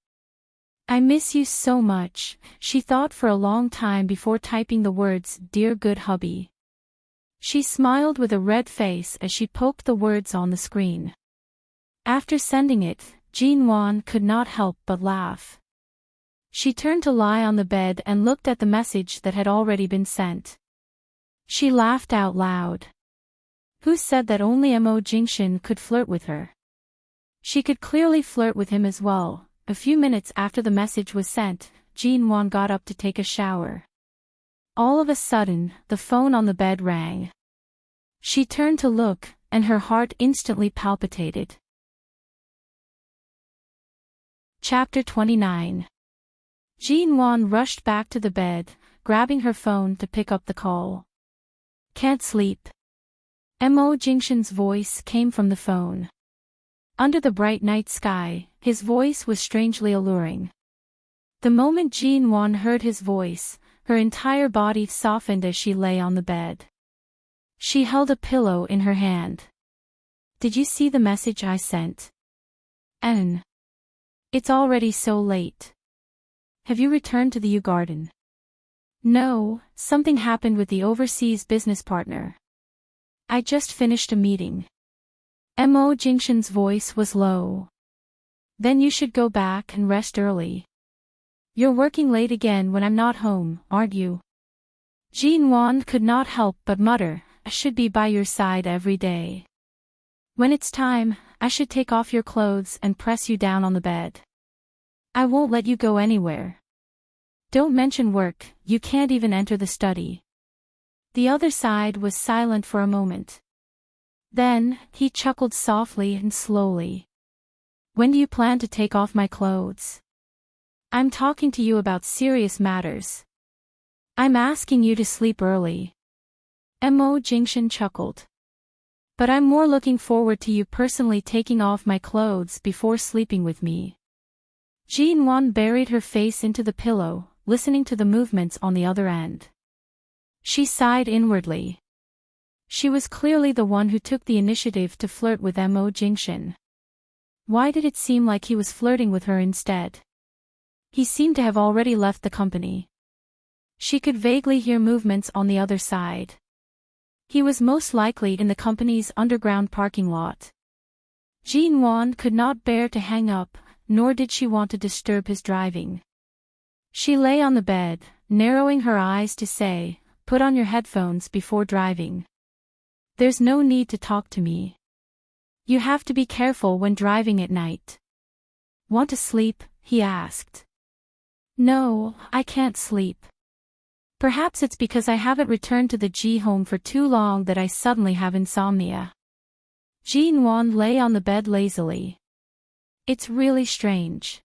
I miss you so much, she thought for a long time before typing the words, Dear good hubby. She smiled with a red face as she poked the words on the screen. After sending it, Jinwon could not help but laugh. She turned to lie on the bed and looked at the message that had already been sent. She laughed out loud. Who said that only Mo Jingshin could flirt with her? She could clearly flirt with him as well. A few minutes after the message was sent, Jinwon got up to take a shower. All of a sudden, the phone on the bed rang. She turned to look, and her heart instantly palpitated. Chapter 29. Jinwon rushed back to the bed, grabbing her phone to pick up the call. Can't sleep. Mo Jingshin's voice came from the phone. Under the bright night sky, his voice was strangely alluring. The moment Jinwon heard his voice, her entire body softened as she lay on the bed. She held a pillow in her hand. Did you see the message I sent? It's already so late. Have you returned to the Yew Garden? No, something happened with the overseas business partner. I just finished a meeting. Mo Jingshin's voice was low. Then you should go back and rest early. You're working late again when I'm not home, aren't you? Jinwon could not help but mutter, I should be by your side every day. When it's time, I should take off your clothes and press you down on the bed. I won't let you go anywhere. Don't mention work, you can't even enter the study. The other side was silent for a moment. Then, he chuckled softly and slowly. When do you plan to take off my clothes? I'm talking to you about serious matters. I'm asking you to sleep early. Mo Jingshin chuckled. But I'm more looking forward to you personally taking off my clothes before sleeping with me. Jinwon buried her face into the pillow, listening to the movements on the other end. She sighed inwardly. She was clearly the one who took the initiative to flirt with Mo Jingshin. Why did it seem like he was flirting with her instead? He seemed to have already left the company. She could vaguely hear movements on the other side. He was most likely in the company's underground parking lot. Jinwon could not bear to hang up, nor did she want to disturb his driving. She lay on the bed, narrowing her eyes to say, Put on your headphones before driving. There's no need to talk to me. You have to be careful when driving at night. Want to sleep? He asked. No, I can't sleep. Perhaps it's because I haven't returned to the G home for too long that I suddenly have insomnia. Jinwon lay on the bed lazily. It's really strange.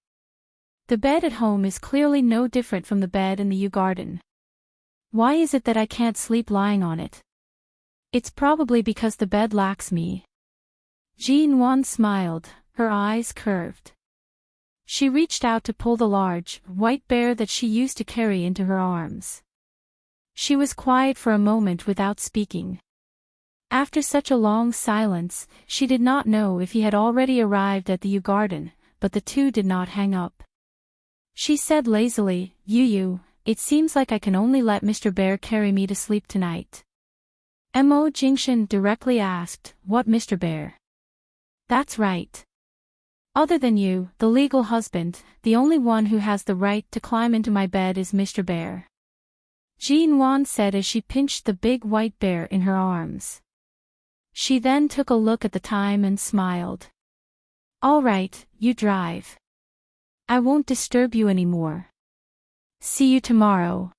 The bed at home is clearly no different from the bed in the Yew Garden. Why is it that I can't sleep lying on it? It's probably because the bed lacks me. Jinwon smiled, her eyes curved. She reached out to pull the large, white bear that she used to carry into her arms. She was quiet for a moment without speaking. After such a long silence, she did not know if he had already arrived at the Yew Garden, but the two did not hang up. She said lazily, You, it seems like I can only let Mr. Bear carry me to sleep tonight. Mo Jingshan directly asked, What Mr. Bear? That's right. Other than you, the legal husband, the only one who has the right to climb into my bed is Mr. Bear. Jean Wan said as she pinched the big white bear in her arms. She then took a look at the time and smiled. All right, you drive. I won't disturb you anymore. See you tomorrow.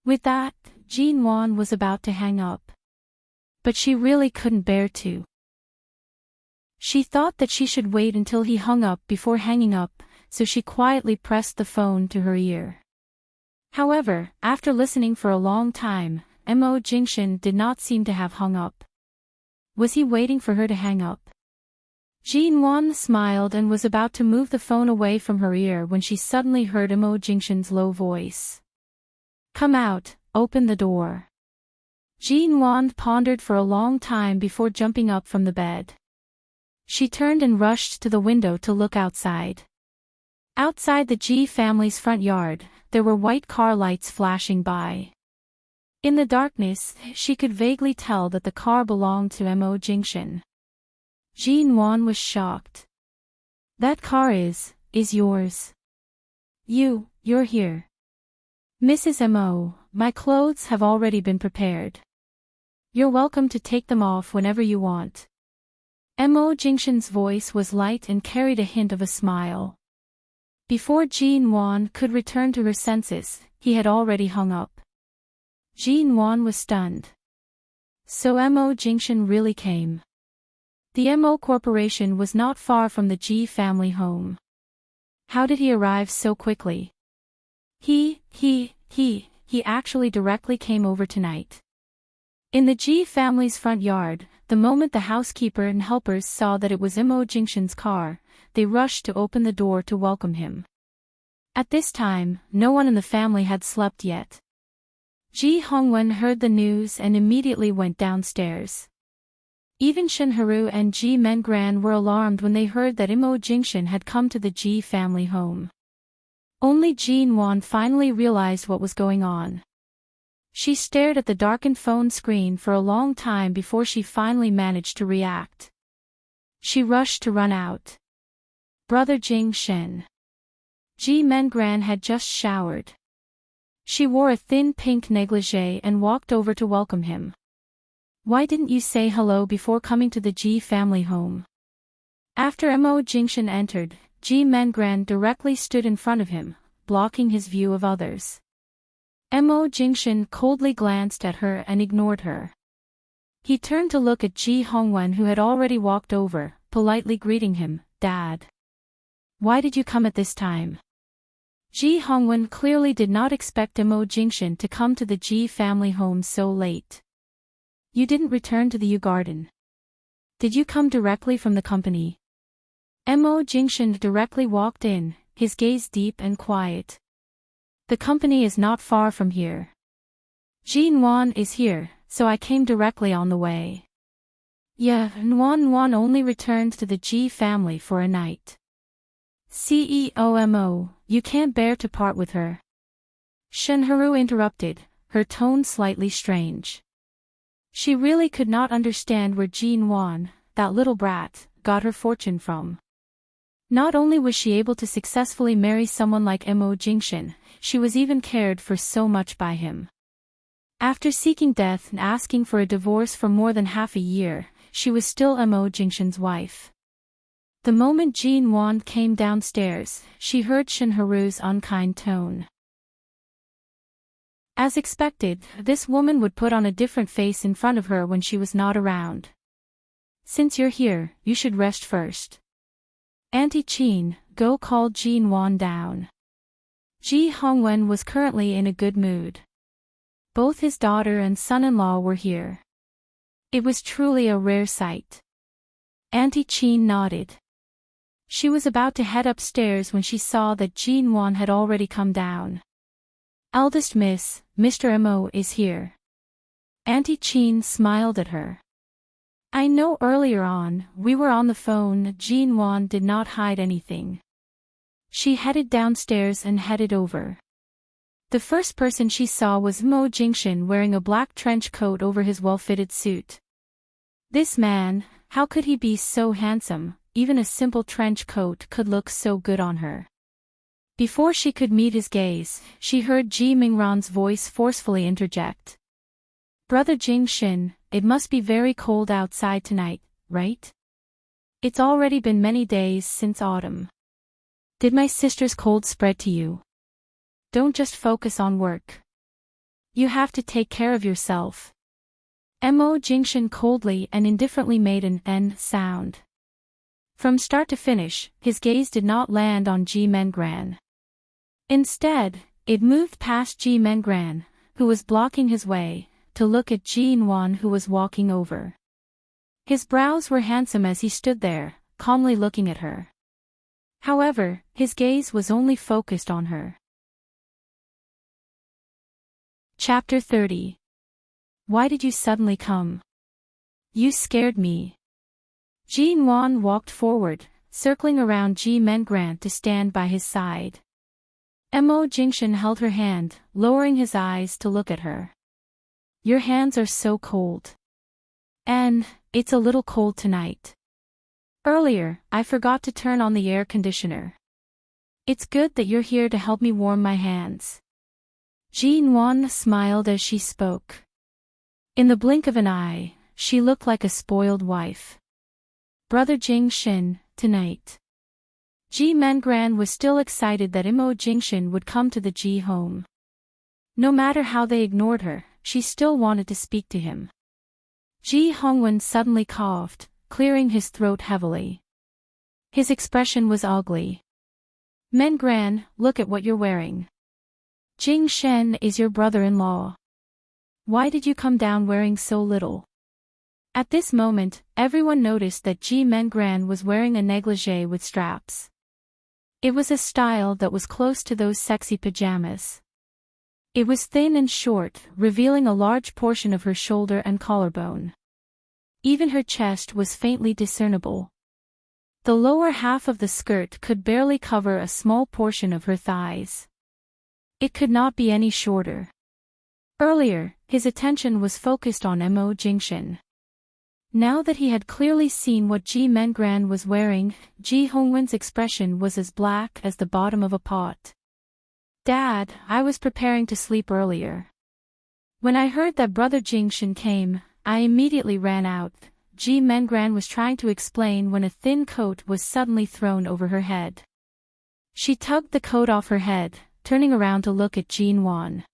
With that, Jean Wan was about to hang up. But she really couldn't bear to. She thought that she should wait until he hung up before hanging up, so she quietly pressed the phone to her ear. However, after listening for a long time, Mo Jingshan did not seem to have hung up. Was he waiting for her to hang up? Jean Wan smiled and was about to move the phone away from her ear when she suddenly heard Mo Jingshan's low voice. Come out, open the door. Jean Wan pondered for a long time before jumping up from the bed. She turned and rushed to the window to look outside. Outside the Ji family's front yard, there were white car lights flashing by. In the darkness, she could vaguely tell that the car belonged to Mo Jingshan. Jean Wan was shocked. That car is yours. You're here. Mrs. Mo, my clothes have already been prepared. You're welcome to take them off whenever you want. Mo Jingshan's voice was light and carried a hint of a smile. Before Jean Wan could return to her senses, he had already hung up. Jean Wan was stunned. So Mo Jingshan really came. The Mo Corporation was not far from the Ji family home. How did he arrive so quickly? He actually directly came over tonight. In the Ji family's front yard, the moment the housekeeper and helpers saw that it was Mo Jingshan's car, they rushed to open the door to welcome him. At this time, no one in the family had slept yet. Ji Hongwen heard the news and immediately went downstairs. Even Shenharu and Ji Mengran were alarmed when they heard that Mo Jingshan had come to the Ji family home. Only Jean Wan finally realized what was going on. She stared at the darkened phone screen for a long time before she finally managed to react. She rushed to run out. Brother Jing Shen. Ji Mengran had just showered. She wore a thin pink negligee and walked over to welcome him. Why didn't you say hello before coming to the Ji family home? After Mo Jingshan entered, Ji Mengran directly stood in front of him, blocking his view of others. Mo Jingshan coldly glanced at her and ignored her. He turned to look at Ji Hongwen, who had already walked over, politely greeting him, Dad. Why did you come at this time? Ji Hongwen clearly did not expect Mo Jingshan to come to the Ji family home so late. You didn't return to the Yew Garden. Did you come directly from the company? Mo Jingshan directly walked in, his gaze deep and quiet. The company is not far from here. Jean Wan is here, so I came directly on the way. Yeah, Wan only returned to the Ji family for a night. CEO Mo, you can't bear to part with her. Shenharu interrupted, her tone slightly strange. She really could not understand where Jean Wan, that little brat, got her fortune from. Not only was she able to successfully marry someone like Mo Jingshan, she was even cared for so much by him. After seeking death and asking for a divorce for more than half a year, she was still Mo Jingshan's wife. The moment Jean Wan came downstairs, she heard Shenharu's unkind tone. As expected, this woman would put on a different face in front of her when she was not around. Since you're here, you should rest first. Auntie Qin, go call Jean Wan down. Ji Hongwen was currently in a good mood. Both his daughter and son-in-law were here. It was truly a rare sight. Auntie Qin nodded. She was about to head upstairs when she saw that Jean Wan had already come down. Eldest Miss, Mr. Mo is here. Auntie Qin smiled at her. I know earlier on, we were on the phone. Jean Wan did not hide anything. She headed downstairs and headed over. The first person she saw was Mo Jingshin wearing a black trench coat over his well-fitted suit. This man, how could he be so handsome? Even a simple trench coat could look so good on her. Before she could meet his gaze, she heard Ji Mingran's voice forcefully interject. Brother Jingshin, it must be very cold outside tonight, right? It's already been many days since autumn. Did my sister's cold spread to you? Don't just focus on work. You have to take care of yourself. Mo Jingshin coldly and indifferently made an N sound. From start to finish, his gaze did not land on Ji Mengran. Instead, it moved past Ji Mengran, who was blocking his way, to look at Jean Wan who was walking over. His brows were handsome as he stood there, calmly looking at her. However, his gaze was only focused on her. Chapter 30. Why did you suddenly come? You scared me. Jean Wan walked forward, circling around Ji Mengran to stand by his side. Mo Jingshin held her hand, lowering his eyes to look at her. Your hands are so cold. And, it's a little cold tonight. Earlier, I forgot to turn on the air conditioner. It's good that you're here to help me warm my hands. Jean Wan smiled as she spoke. In the blink of an eye, she looked like a spoiled wife. Brother Jingshin, tonight. Ji Mengran was still excited that Mo Jingshin would come to the Ji home. No matter how they ignored her, she still wanted to speak to him. Ji Hongwen suddenly coughed, clearing his throat heavily. His expression was ugly. Mengran, look at what you're wearing. Jing Shen is your brother-in-law. Why did you come down wearing so little? At this moment, everyone noticed that Ji Mengran was wearing a negligee with straps. It was a style that was close to those sexy pajamas. It was thin and short, revealing a large portion of her shoulder and collarbone. Even her chest was faintly discernible. The lower half of the skirt could barely cover a small portion of her thighs. It could not be any shorter. Earlier, his attention was focused on Mo Jingshin. Now that he had clearly seen what Ji Mengran was wearing, Ji Hongwen's expression was as black as the bottom of a pot. Dad, I was preparing to sleep earlier. When I heard that Brother Jingshin came, I immediately ran out. Ji Mengran was trying to explain when a thin coat was suddenly thrown over her head. She tugged the coat off her head, turning around to look at Jean Wan.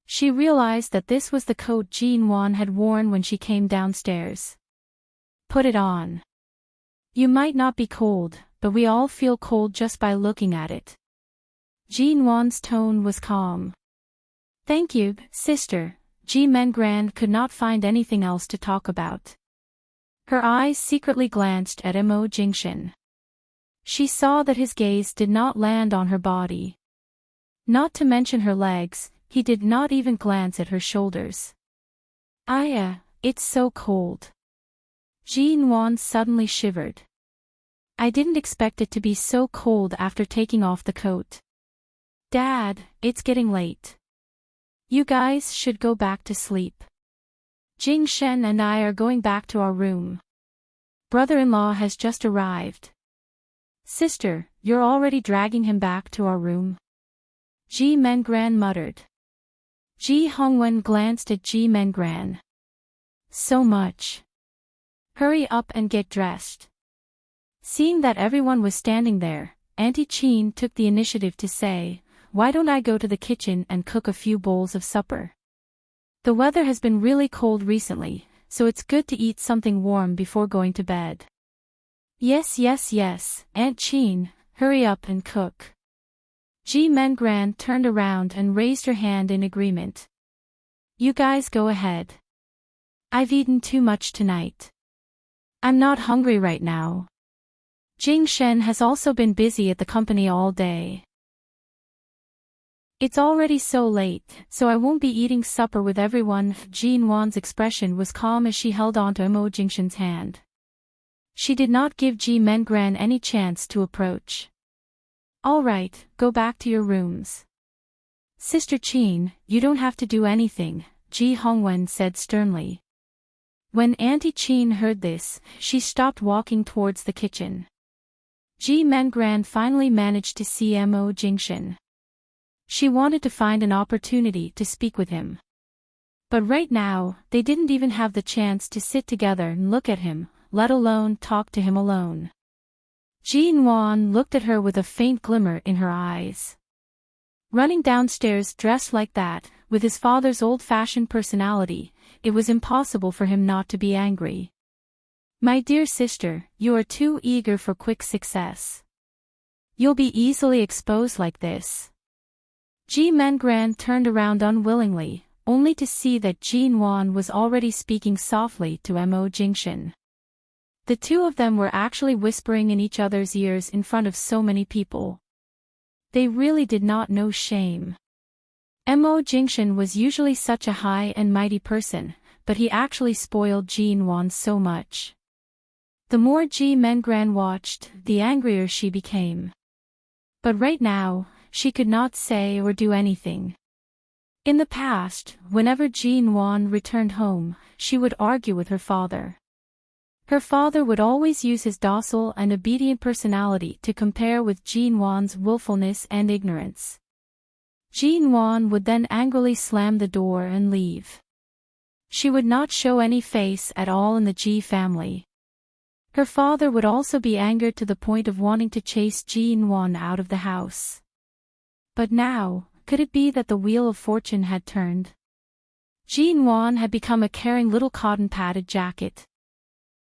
She realized that this was the coat Jean Wan had worn when she came downstairs. Put it on. You might not be cold, but we all feel cold just by looking at it. Jean Wan's tone was calm. Thank you, sister. Ji Mengran could not find anything else to talk about. Her eyes secretly glanced at Mo Jingshin. She saw that his gaze did not land on her body. Not to mention her legs, he did not even glance at her shoulders. It's so cold. Jean Wan suddenly shivered. I didn't expect it to be so cold after taking off the coat. Dad, it's getting late. You guys should go back to sleep. Jing Shen and I are going back to our room. Brother-in-law has just arrived. Sister, you're already dragging him back to our room? Ji Mengran muttered. Ji Hongwen glanced at Ji Mengran. So much. Hurry up and get dressed. Seeing that everyone was standing there, Auntie Chin took the initiative to say, why don't I go to the kitchen and cook a few bowls of supper? The weather has been really cold recently, so it's good to eat something warm before going to bed. Yes, Aunt Chin, hurry up and cook. Ji Mengran turned around and raised her hand in agreement. You guys go ahead. I've eaten too much tonight. I'm not hungry right now. Jing Shen has also been busy at the company all day. It's already so late, so I won't be eating supper with everyone. Jean Wan's expression was calm as she held onto Emo Jingshin's hand. She did not give Ji Mengran any chance to approach. All right, go back to your rooms. Sister Qin, you don't have to do anything, Ji Hongwen said sternly. When Auntie Qin heard this, she stopped walking towards the kitchen. Ji Mengran finally managed to see Emo Jingshin. She wanted to find an opportunity to speak with him. But right now, they didn't even have the chance to sit together and look at him, let alone talk to him alone. Jean Wan looked at her with a faint glimmer in her eyes. Running downstairs dressed like that, with his father's old-fashioned personality, it was impossible for him not to be angry. My dear sister, you are too eager for quick success. You'll be easily exposed like this. Ji Mengran turned around unwillingly, only to see that Jean Wan was already speaking softly to Emo Jingshin. The two of them were actually whispering in each other's ears in front of so many people. They really did not know shame. Emo Jingshin was usually such a high and mighty person, but he actually spoiled Jean Wan so much. The more Ji Mengran watched, the angrier she became. But right now, she could not say or do anything. In the past, whenever Jean Wan returned home, she would argue with her father. Her father would always use his docile and obedient personality to compare with Jean Wan's willfulness and ignorance. Jean Wan would then angrily slam the door and leave. She would not show any face at all in the Ji family. Her father would also be angered to the point of wanting to chase Jean Wan out of the house. But now, could it be that the wheel of fortune had turned? Jean Wan had become a caring little cotton-padded jacket.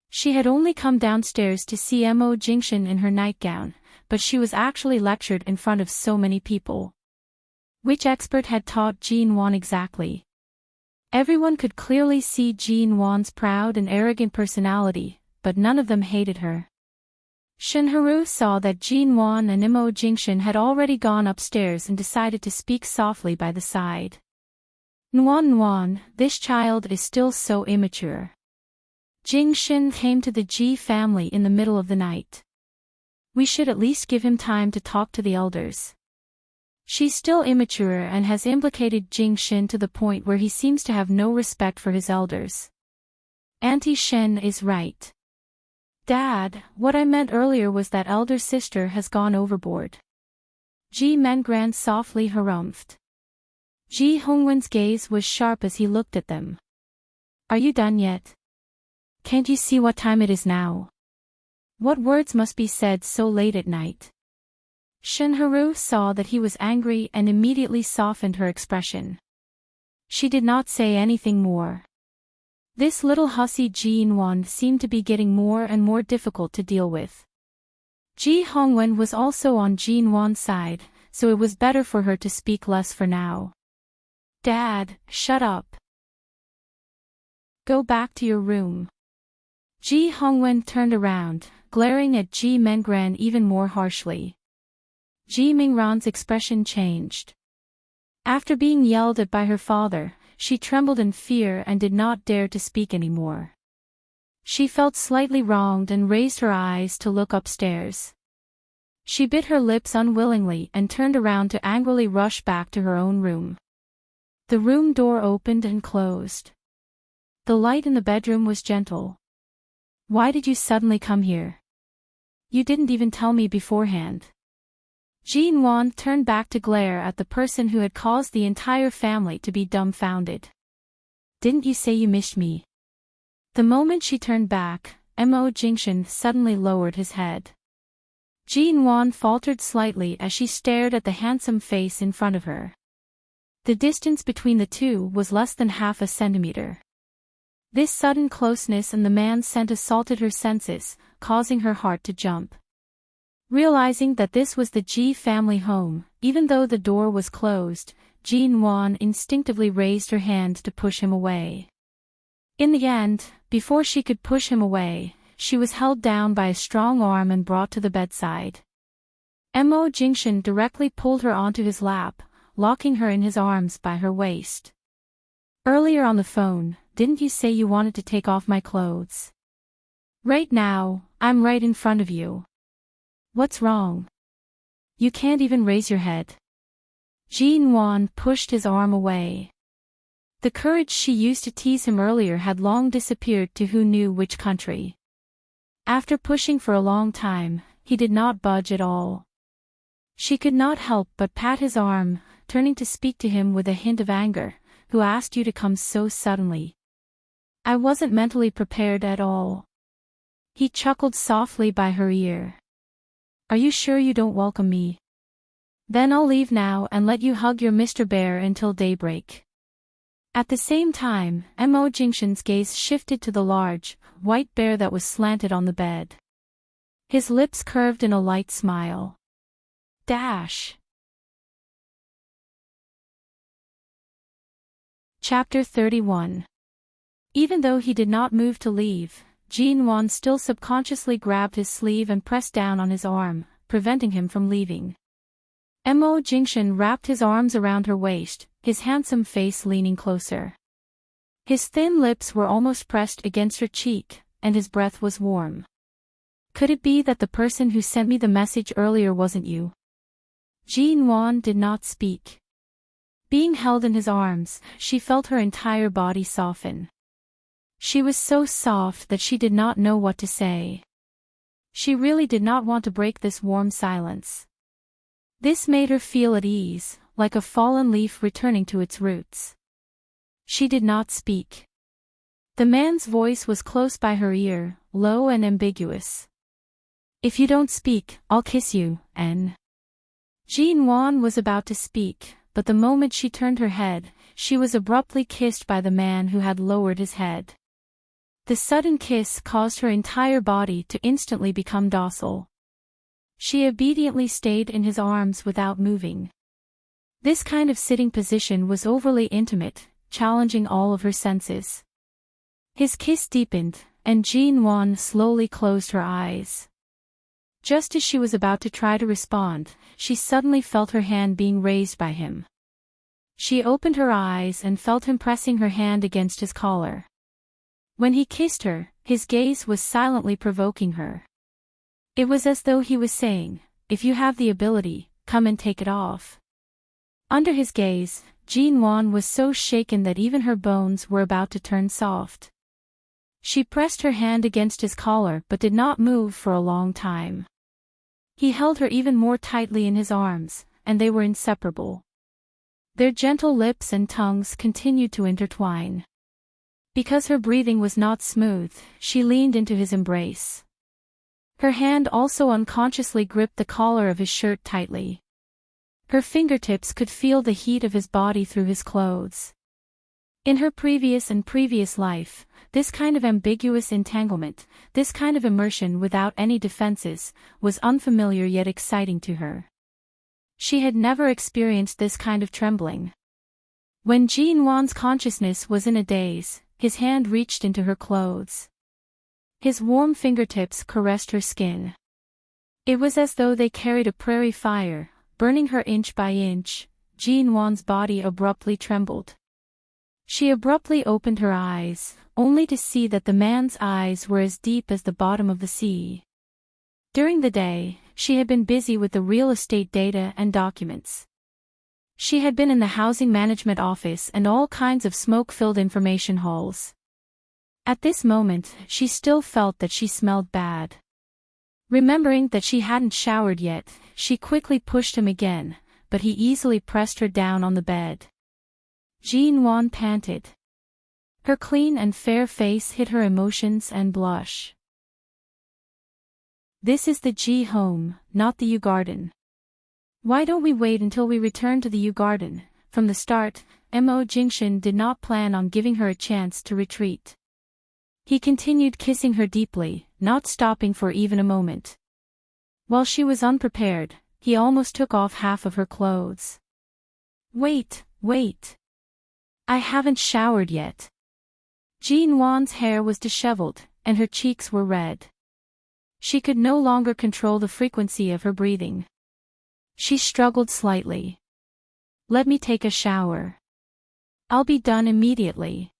She had only come downstairs to see Emo Jingshin in her nightgown, but she was actually lectured in front of so many people. Which expert had taught Jean Wan exactly? Everyone could clearly see Jean Wan's proud and arrogant personality, but none of them hated her. Shinharu saw that Jean Wan and Emo Jingshin had already gone upstairs and decided to speak softly by the side. Nuan, this child is still so immature. Jingshin came to the Ji family in the middle of the night. We should at least give him time to talk to the elders. She's still immature and has implicated Jingshin to the point where he seems to have no respect for his elders. Auntie Shen is right. Dad, what I meant earlier was that elder sister has gone overboard. Ji Mengran softly harumphed. Ji Hongwen's gaze was sharp as he looked at them. Are you done yet? Can't you see what time it is now? What words must be said so late at night? Shinharu saw that he was angry and immediately softened her expression. She did not say anything more. This little hussy Jean Wan seemed to be getting more and more difficult to deal with. Ji Hongwen was also on Jean Wan's side, so it was better for her to speak less for now. Dad, shut up. Go back to your room. Ji Hongwen turned around, glaring at Ji Mengran even more harshly. Ji Mingran's expression changed. After being yelled at by her father, she trembled in fear and did not dare to speak anymore. She felt slightly wronged and raised her eyes to look upstairs. She bit her lips unwillingly and turned around to angrily rush back to her own room. The room door opened and closed. The light in the bedroom was gentle. Why did you suddenly come here? You didn't even tell me beforehand. Jean Wan turned back to glare at the person who had caused the entire family to be dumbfounded. Didn't you say you missed me? The moment she turned back, Emo Jingshin suddenly lowered his head. Jean Wan faltered slightly as she stared at the handsome face in front of her. The distance between the two was less than half a centimeter. This sudden closeness and the man's scent assaulted her senses, causing her heart to jump. Realizing that this was the Ji family home, even though the door was closed, Jean Wan instinctively raised her hand to push him away. In the end, before she could push him away, she was held down by a strong arm and brought to the bedside. Emo Jingshin directly pulled her onto his lap, locking her in his arms by her waist. "Earlier on the phone, didn't you say you wanted to take off my clothes? Right now, I'm right in front of you. What's wrong? You can't even raise your head." Ji-won pushed his arm away. The courage she used to tease him earlier had long disappeared to who knew which country. After pushing for a long time, he did not budge at all. She could not help but pat his arm, turning to speak to him with a hint of anger. "Who asked you to come so suddenly? I wasn't mentally prepared at all." He chuckled softly by her ear. "Are you sure you don't welcome me? Then I'll leave now and let you hug your Mr. Bear until daybreak." At the same time, Mo Jingshan's gaze shifted to the large, white bear that was slanted on the bed. His lips curved in a light smile. Dash. Chapter 31. Even though he did not move to leave, Ji-won still subconsciously grabbed his sleeve and pressed down on his arm, preventing him from leaving. Mo Jingshan wrapped his arms around her waist, his handsome face leaning closer. His thin lips were almost pressed against her cheek, and his breath was warm. "Could it be that the person who sent me the message earlier wasn't you?" Ji-won did not speak. Being held in his arms, she felt her entire body soften. She was so soft that she did not know what to say. She really did not want to break this warm silence. This made her feel at ease, like a fallen leaf returning to its roots. She did not speak. The man's voice was close by her ear, low and ambiguous. "If you don't speak, I'll kiss you, N." Ji-won was about to speak, but the moment she turned her head, she was abruptly kissed by the man who had lowered his head. The sudden kiss caused her entire body to instantly become docile. She obediently stayed in his arms without moving. This kind of sitting position was overly intimate, challenging all of her senses. His kiss deepened, and Ji-won slowly closed her eyes. Just as she was about to try to respond, she suddenly felt her hand being raised by him. She opened her eyes and felt him pressing her hand against his collar. When he kissed her, his gaze was silently provoking her. It was as though he was saying, "If you have the ability, come and take it off." Under his gaze, Ji-won was so shaken that even her bones were about to turn soft. She pressed her hand against his collar but did not move for a long time. He held her even more tightly in his arms, and they were inseparable. Their gentle lips and tongues continued to intertwine. Because her breathing was not smooth, she leaned into his embrace. Her hand also unconsciously gripped the collar of his shirt tightly. Her fingertips could feel the heat of his body through his clothes. In her previous life, this kind of ambiguous entanglement, this kind of immersion without any defenses, was unfamiliar yet exciting to her. She had never experienced this kind of trembling. When Ji-won's consciousness was in a daze, his hand reached into her clothes. His warm fingertips caressed her skin. It was as though they carried a prairie fire, burning her inch by inch. Ji-won's body abruptly trembled. She abruptly opened her eyes, only to see that the man's eyes were as deep as the bottom of the sea. During the day, she had been busy with the real estate data and documents. She had been in the housing management office and all kinds of smoke-filled information halls. At this moment, she still felt that she smelled bad. Remembering that she hadn't showered yet, she quickly pushed him again, but he easily pressed her down on the bed. Ji-won panted. Her clean and fair face hid her emotions and blush. "This is the G home, not the U garden. Why don't we wait until we return to the U garden?" From the start, Mo Jingshan did not plan on giving her a chance to retreat. He continued kissing her deeply, not stopping for even a moment. While she was unprepared, he almost took off half of her clothes. Wait. I haven't showered yet." Ji-won's hair was disheveled, and her cheeks were red. She could no longer control the frequency of her breathing. She struggled slightly. Let me take a shower. I'll be done immediately.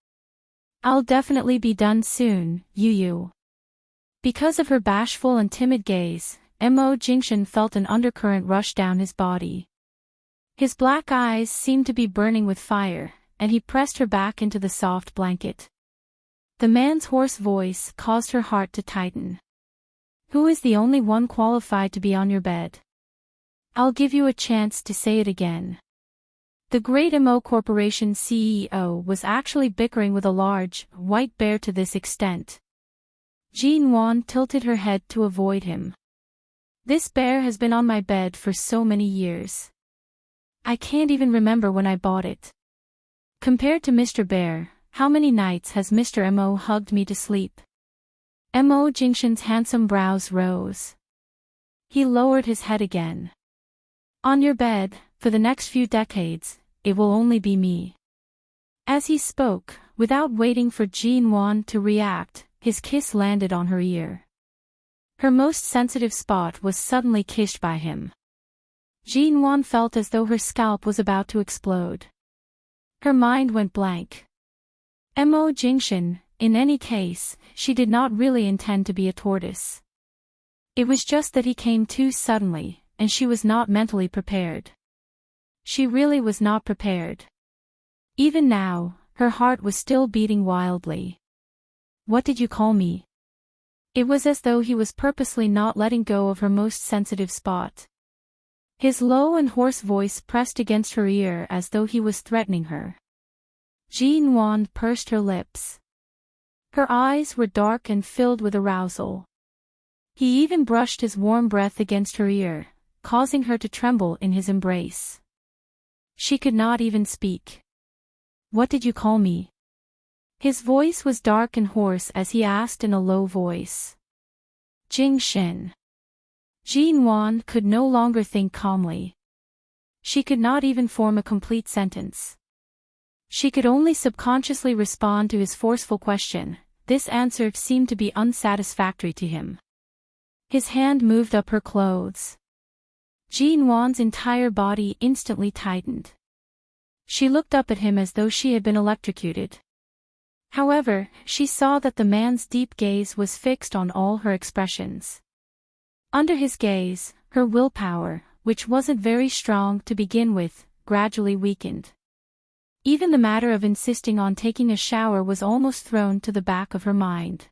I'll definitely be done soon, Yu. Because of her bashful and timid gaze, Mo Jingshan felt an undercurrent rush down his body. His black eyes seemed to be burning with fire, and he pressed her back into the soft blanket. The man's hoarse voice caused her heart to tighten. Who is the only one qualified to be on your bed? I'll give you a chance to say it again. The great Mo Corporation CEO was actually bickering with a large, white bear to this extent. Jean Wan tilted her head to avoid him. This bear has been on my bed for so many years. I can't even remember when I bought it. Compared to Mr. Bear, how many nights has Mr. Mo hugged me to sleep? Mo Jingshan's handsome brows rose. He lowered his head again. On your bed, for the next few decades, it will only be me. As he spoke, without waiting for Jean Wan to react, his kiss landed on her ear. Her most sensitive spot was suddenly kissed by him. Jean Wan felt as though her scalp was about to explode. Her mind went blank. Mo Jingshan, in any case, she did not really intend to be a tortoise. It was just that he came too suddenly, and she was not mentally prepared. She really was not prepared. Even now, her heart was still beating wildly. What did you call me? It was as though he was purposely not letting go of her most sensitive spot. His low and hoarse voice pressed against her ear as though he was threatening her. Jean Wan pursed her lips. Her eyes were dark and filled with arousal. He even brushed his warm breath against her ear, causing her to tremble in his embrace. She could not even speak. What did you call me? His voice was dark and hoarse as he asked in a low voice. Jingshan. Jean Wan could no longer think calmly. She could not even form a complete sentence. She could only subconsciously respond to his forceful question. This answer seemed to be unsatisfactory to him. His hand moved up her clothes. Jean Wan's entire body instantly tightened. She looked up at him as though she had been electrocuted. However, she saw that the man's deep gaze was fixed on all her expressions. Under his gaze, her willpower, which wasn't very strong to begin with, gradually weakened. Even the matter of insisting on taking a shower was almost thrown to the back of her mind.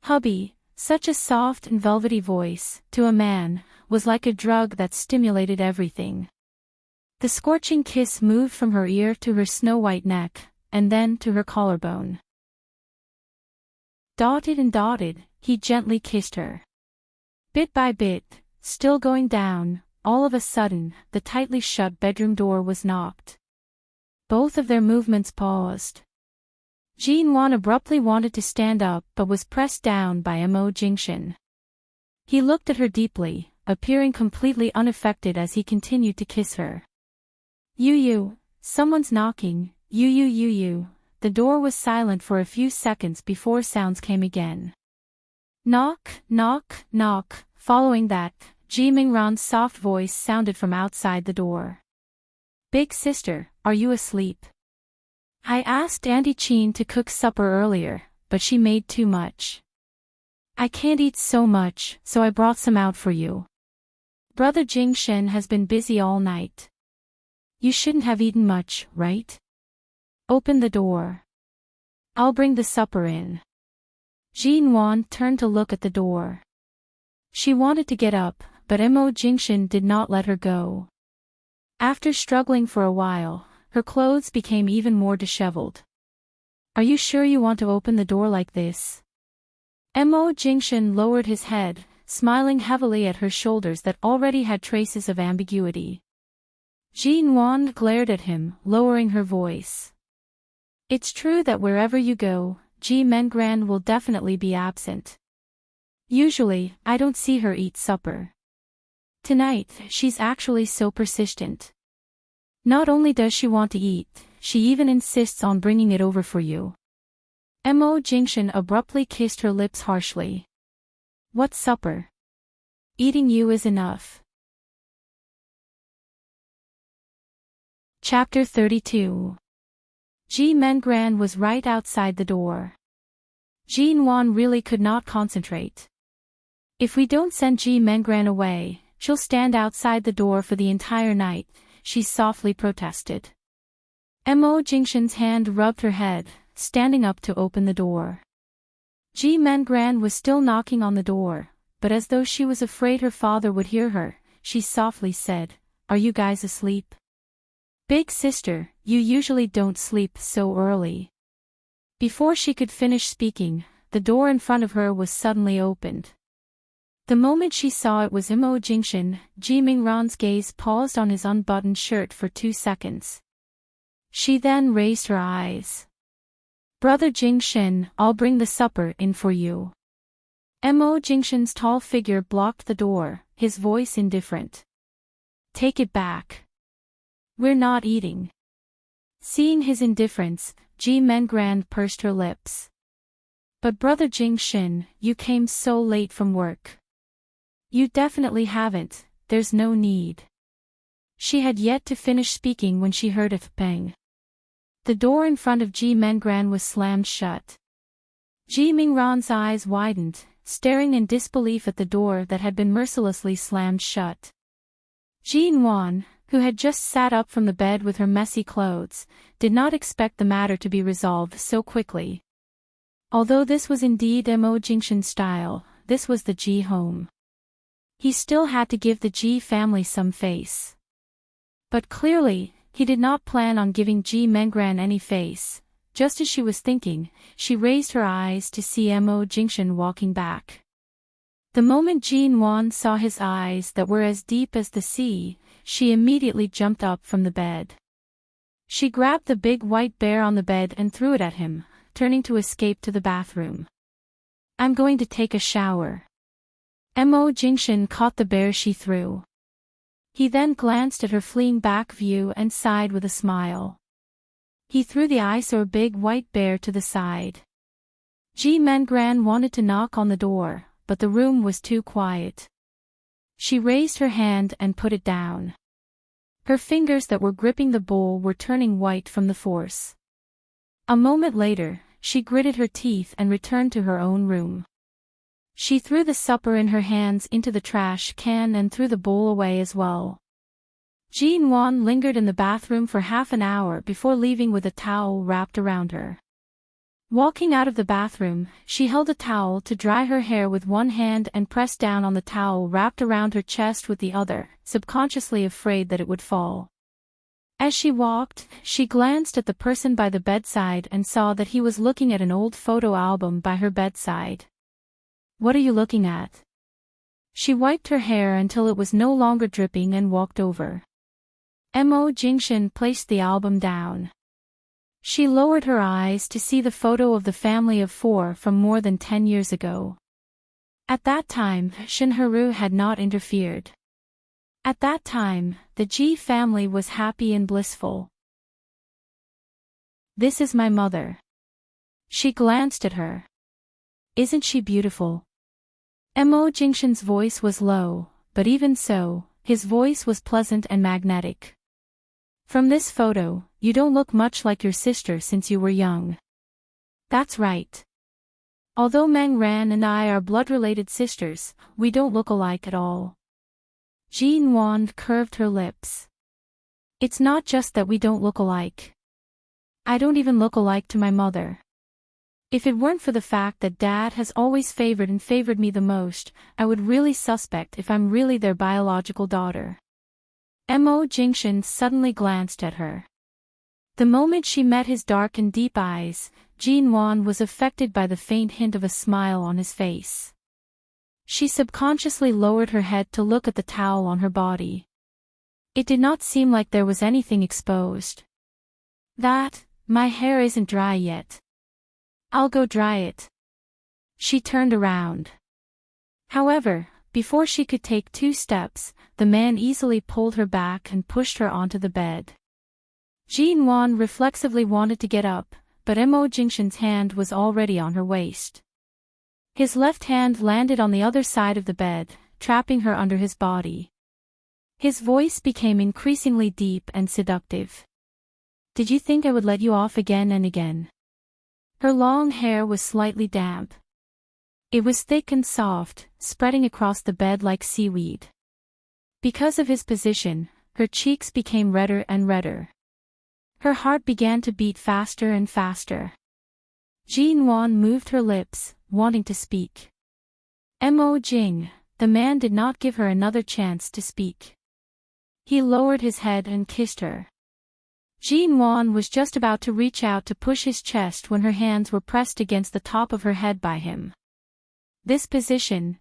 Hubby, such a soft and velvety voice, to a man, was like a drug that stimulated everything. The scorching kiss moved from her ear to her snow-white neck, and then to her collarbone. Dotted and dotted, he gently kissed her. Bit by bit, still going down, all of a sudden, the tightly shut bedroom door was knocked. Both of their movements paused. Jean Wan abruptly wanted to stand up but was pressed down by Mo Jingshan. He looked at her deeply, appearing completely unaffected as he continued to kiss her. Yu, someone's knocking, Yu. The door was silent for a few seconds before sounds came again. Knock, knock, knock. Following that, Ji Mingran's soft voice sounded from outside the door. Big sister, are you asleep? I asked Auntie Chin to cook supper earlier, but she made too much. I can't eat so much, so I brought some out for you. Brother Jingshan has been busy all night. You shouldn't have eaten much, right? Open the door. I'll bring the supper in. Jean Wan turned to look at the door. She wanted to get up, but Mo Jingshan did not let her go. After struggling for a while, her clothes became even more disheveled. Are you sure you want to open the door like this? Mo Jingshan lowered his head, smiling heavily at her shoulders that already had traces of ambiguity. Jean Wan glared at him, lowering her voice. It's true that wherever you go, Ji Mengran will definitely be absent. Usually, I don't see her eat supper. Tonight, she's actually so persistent. Not only does she want to eat, she even insists on bringing it over for you. Mo Jingshan abruptly kissed her lips harshly. What supper? Eating you is enough. Chapter 32. Ji Mengran was right outside the door. Jin Wan really could not concentrate. If we don't send Ji Mengran away, she'll stand outside the door for the entire night, she softly protested. Mo Jingshan's hand rubbed her head, standing up to open the door. Ji Mengran was still knocking on the door, but as though she was afraid her father would hear her, she softly said, "Are you guys asleep?" "Big sister, you usually don't sleep so early." Before she could finish speaking, the door in front of her was suddenly opened. The moment she saw it was Mo Jingshan, Ji Mingran's gaze paused on his unbuttoned shirt for 2 seconds. She then raised her eyes. "Brother Jingshan, I'll bring the supper in for you." Mo Jingshan's tall figure blocked the door, his voice indifferent. "Take it back. We're not eating." Seeing his indifference, Ji Mengran pursed her lips. "But brother Jingshan, you came so late from work." "You definitely haven't, there's no need." She had yet to finish speaking when she heard a bang. The door in front of Ji Mengran was slammed shut. Ji Mingran's eyes widened, staring in disbelief at the door that had been mercilessly slammed shut. Jin Wan, who had just sat up from the bed with her messy clothes, did not expect the matter to be resolved so quickly. Although this was indeed Mo Jingshan's style, this was the Ji home. He still had to give the Ji family some face. But clearly, he did not plan on giving Ji Mengran any face. Just as she was thinking, she raised her eyes to see Mo Jingshan walking back. The moment Jin Wan saw his eyes that were as deep as the sea, she immediately jumped up from the bed. She grabbed the big white bear on the bed and threw it at him, turning to escape to the bathroom. "I'm going to take a shower." Mo Jingshan caught the bear she threw. He then glanced at her fleeing back view and sighed with a smile. He threw the eyesore big white bear to the side. Ji Mengran wanted to knock on the door, but the room was too quiet. She raised her hand and put it down. Her fingers that were gripping the bowl were turning white from the force. A moment later, she gritted her teeth and returned to her own room. She threw the supper in her hands into the trash can and threw the bowl away as well. Jin Wan lingered in the bathroom for half an hour before leaving with a towel wrapped around her. Walking out of the bathroom, she held a towel to dry her hair with one hand and pressed down on the towel wrapped around her chest with the other, subconsciously afraid that it would fall. As she walked, she glanced at the person by the bedside and saw that he was looking at an old photo album by her bedside. "What are you looking at?" She wiped her hair until it was no longer dripping and walked over. Mo Jingshan placed the album down. She lowered her eyes to see the photo of the family of 4 from more than 10 years ago. At that time, Shinharu had not interfered. At that time, the Ji family was happy and blissful. "This is my mother." She glanced at her. "Isn't she beautiful?" Mo Jingshan's voice was low, but even so, his voice was pleasant and magnetic. "From this photo, you don't look much like your sister since you were young." "That's right. Although Meng Ran and I are blood-related sisters, we don't look alike at all." Jin Wan curved her lips. "It's not just that we don't look alike. I don't even look alike to my mother. If it weren't for the fact that Dad has always favored me the most, I would really suspect if I'm really their biological daughter." Mo Jingshan suddenly glanced at her. The moment she met his dark and deep eyes, Jin Wan was affected by the faint hint of a smile on his face. She subconsciously lowered her head to look at the towel on her body. It did not seem like there was anything exposed. My hair isn't dry yet. I'll go dry it." She turned around. However, before she could take 2 steps, the man easily pulled her back and pushed her onto the bed. Jin Wan reflexively wanted to get up, but Mo Jingshan's hand was already on her waist. His left hand landed on the other side of the bed, trapping her under his body. His voice became increasingly deep and seductive. Did you think I would let you off again and again? Her long hair was slightly damp. It was thick and soft, spreading across the bed like seaweed. Because of his position, her cheeks became redder and redder. Her heart began to beat faster and faster. Jin-won moved her lips, wanting to speak. Mo Jing, the man did not give her another chance to speak. He lowered his head and kissed her. Jin-won was just about to reach out to push his chest when her hands were pressed against the top of her head by him. This position.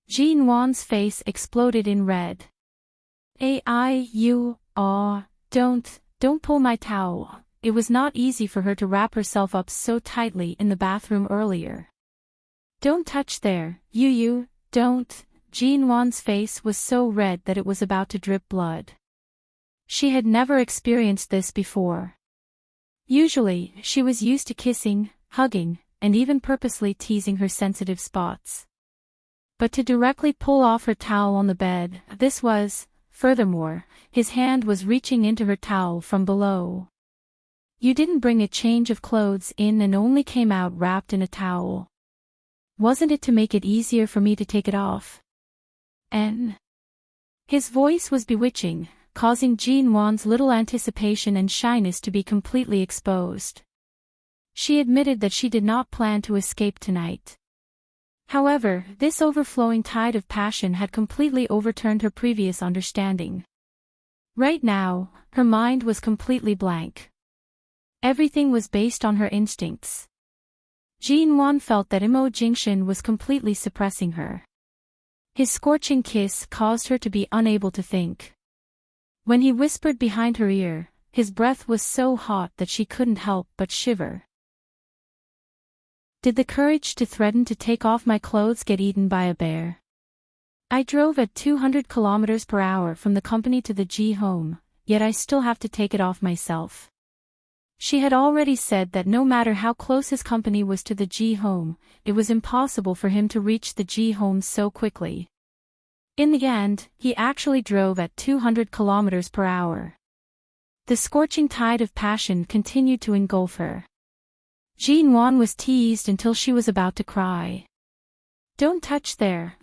Jin-won's face exploded in red. Don't pull my towel. It was not easy for her to wrap herself up so tightly in the bathroom earlier. Don't touch there, don't. Jin-won's face was so red that it was about to drip blood. She had never experienced this before. Usually, she was used to kissing, hugging, and even purposely teasing her sensitive spots. But to directly pull off her towel on the bed, this was, furthermore, his hand was reaching into her towel from below. You didn't bring a change of clothes in and only came out wrapped in a towel. Wasn't it to make it easier for me to take it off? His voice was bewitching, causing Jin-won's little anticipation and shyness to be completely exposed. She admitted that she did not plan to escape tonight. However, this overflowing tide of passion had completely overturned her previous understanding. Right now, her mind was completely blank. Everything was based on her instincts. Jin-won felt that Mo Jingshin was completely suppressing her. His scorching kiss caused her to be unable to think. When he whispered behind her ear, his breath was so hot that she couldn't help but shiver. Did the courage to threaten to take off my clothes get eaten by a bear? I drove at 200 kilometers per hour from the company to the G home, yet I still have to take it off myself. She had already said that no matter how close his company was to the G home, it was impossible for him to reach the G home so quickly. In the end, he actually drove at 200 kilometers per hour. The scorching tide of passion continued to engulf her. Jin-won was teased until she was about to cry. Don't touch there,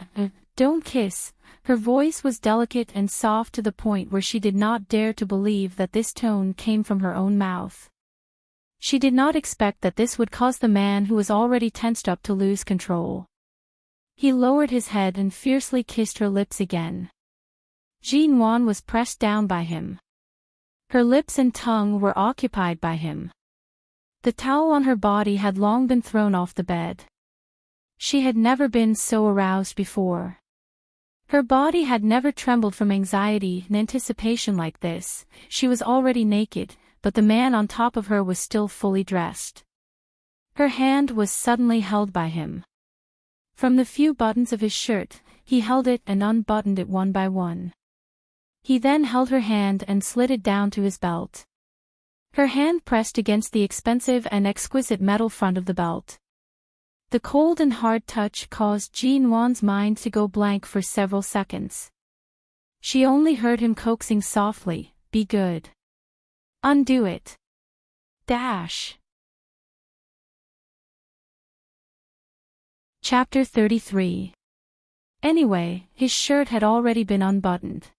don't kiss. Her voice was delicate and soft to the point where she did not dare to believe that this tone came from her own mouth. She did not expect that this would cause the man who was already tensed up to lose control. He lowered his head and fiercely kissed her lips again. Jin-won was pressed down by him. Her lips and tongue were occupied by him. The towel on her body had long been thrown off the bed. She had never been so aroused before. Her body had never trembled from anxiety and anticipation like this. She was already naked, but the man on top of her was still fully dressed. Her hand was suddenly held by him. From the few buttons of his shirt, he held it and unbuttoned it one by one. He then held her hand and slid it down to his belt. Her hand pressed against the expensive and exquisite metal front of the belt. The cold and hard touch caused Jin-won's mind to go blank for several seconds. She only heard him coaxing softly, "Be good. Undo it. Dash." Chapter 33. Anyway, his shirt had already been unbuttoned.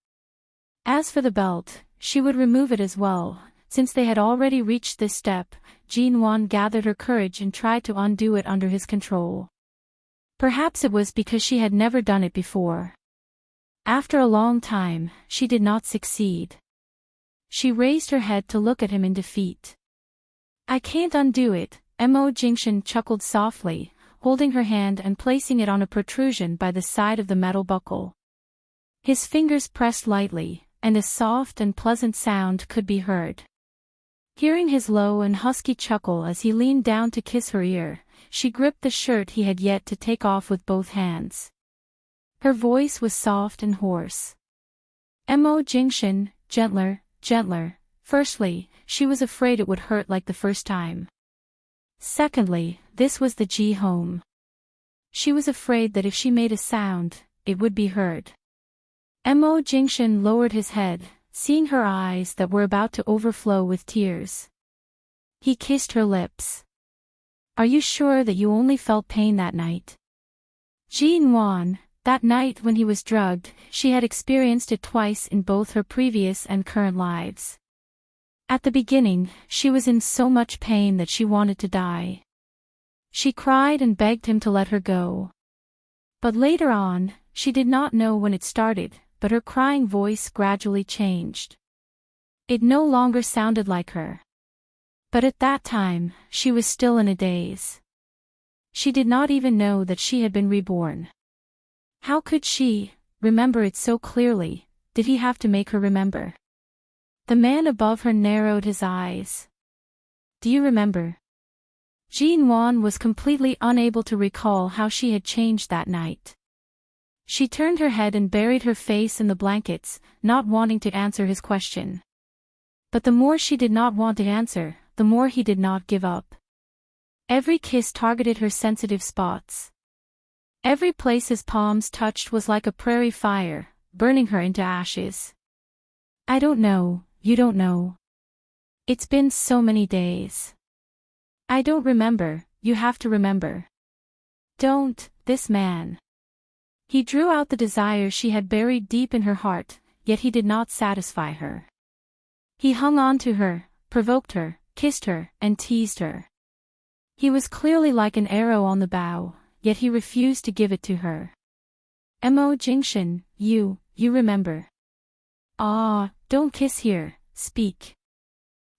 As for the belt, she would remove it as well. Since they had already reached this step, Jin-won gathered her courage and tried to undo it under his control. Perhaps it was because she had never done it before. After a long time, she did not succeed. She raised her head to look at him in defeat. "I can't undo it," Mo Jingshin chuckled softly, holding her hand and placing it on a protrusion by the side of the metal buckle. His fingers pressed lightly, and a soft and pleasant sound could be heard. Hearing his low and husky chuckle as he leaned down to kiss her ear, she gripped the shirt he had yet to take off with both hands. Her voice was soft and hoarse. Mo Jingshin, gentler, gentler. Firstly, she was afraid it would hurt like the first time. Secondly, this was the G home. She was afraid that if she made a sound, it would be heard. Mo Jingshin lowered his head, seeing her eyes that were about to overflow with tears. He kissed her lips. Are you sure that you only felt pain that night? Ji-in-won, that night when he was drugged, she had experienced it twice in both her previous and current lives. At the beginning, she was in so much pain that she wanted to die. She cried and begged him to let her go. But later on, she did not know when it started, but her crying voice gradually changed. It no longer sounded like her. But at that time, she was still in a daze. She did not even know that she had been reborn. How could she remember it so clearly? Did he have to make her remember? The man above her narrowed his eyes. Do you remember? Ji-in-won was completely unable to recall how she had changed that night. She turned her head and buried her face in the blankets, not wanting to answer his question. But the more she did not want to answer, the more he did not give up. Every kiss targeted her sensitive spots. Every place his palms touched was like a prairie fire, burning her into ashes. I don't know, you don't know. It's been so many days. I don't remember, you have to remember. Don't, this man. He drew out the desire she had buried deep in her heart, yet he did not satisfy her. He hung on to her, provoked her, kissed her, and teased her. He was clearly like an arrow on the bow, yet he refused to give it to her. Mo Jingshin, you remember. Ah, don't kiss here, speak.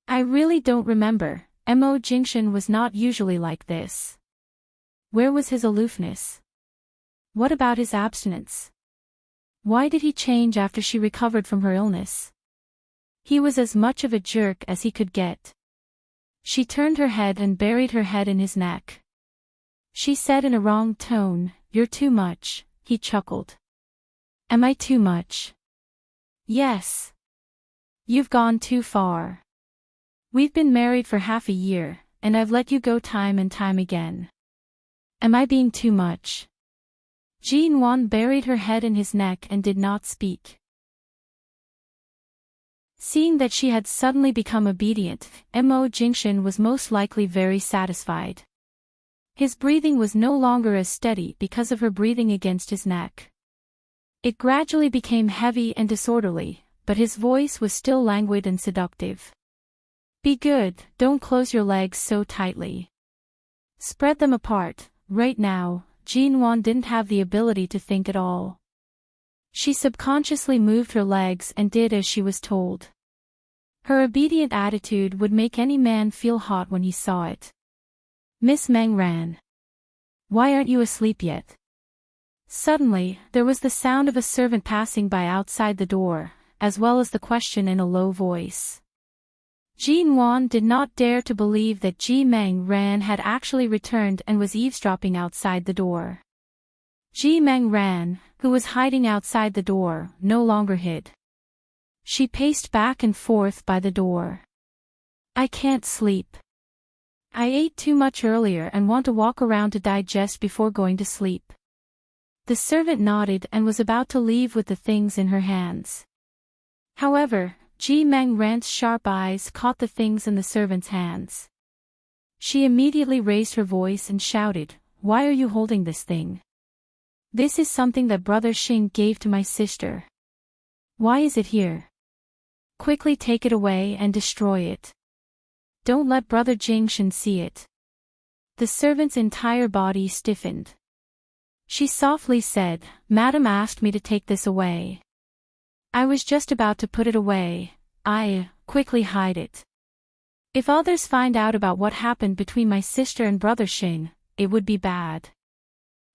I really don't remember. Mo Jingshin was not usually like this. Where was his aloofness? What about his abstinence? Why did he change after she recovered from her illness? He was as much of a jerk as he could get. She turned her head and buried her head in his neck. She said in a wrong tone, "You're too much," he chuckled. Am I too much? Yes. You've gone too far. We've been married for half a year, and I've let you go time and time again. Am I being too much? Ji-in-won buried her head in his neck and did not speak. Seeing that she had suddenly become obedient, Mo Jingshin was most likely very satisfied. His breathing was no longer as steady because of her breathing against his neck. It gradually became heavy and disorderly, but his voice was still languid and seductive. Be good, don't close your legs so tightly. Spread them apart. Right now, Ji-in-won didn't have the ability to think at all. She subconsciously moved her legs and did as she was told. Her obedient attitude would make any man feel hot when he saw it. Miss Meng ran. Why aren't you asleep yet? Suddenly, there was the sound of a servant passing by outside the door, as well as the question in a low voice. Ji-in-won did not dare to believe that Ji Meng Ran had actually returned and was eavesdropping outside the door. Ji Meng Ran, who was hiding outside the door, no longer hid. She paced back and forth by the door. I can't sleep. I ate too much earlier and want to walk around to digest before going to sleep. The servant nodded and was about to leave with the things in her hands. However, Ji Meng Ran's sharp eyes caught the things in the servant's hands. She immediately raised her voice and shouted, Why are you holding this thing? This is something that Brother Xing gave to my sister. Why is it here? Quickly take it away and destroy it. Don't let Brother Jingshin see it. The servant's entire body stiffened. She softly said, Madam asked me to take this away. I was just about to put it away. Quickly hide it. If others find out about what happened between my sister and Brother Xing, it would be bad.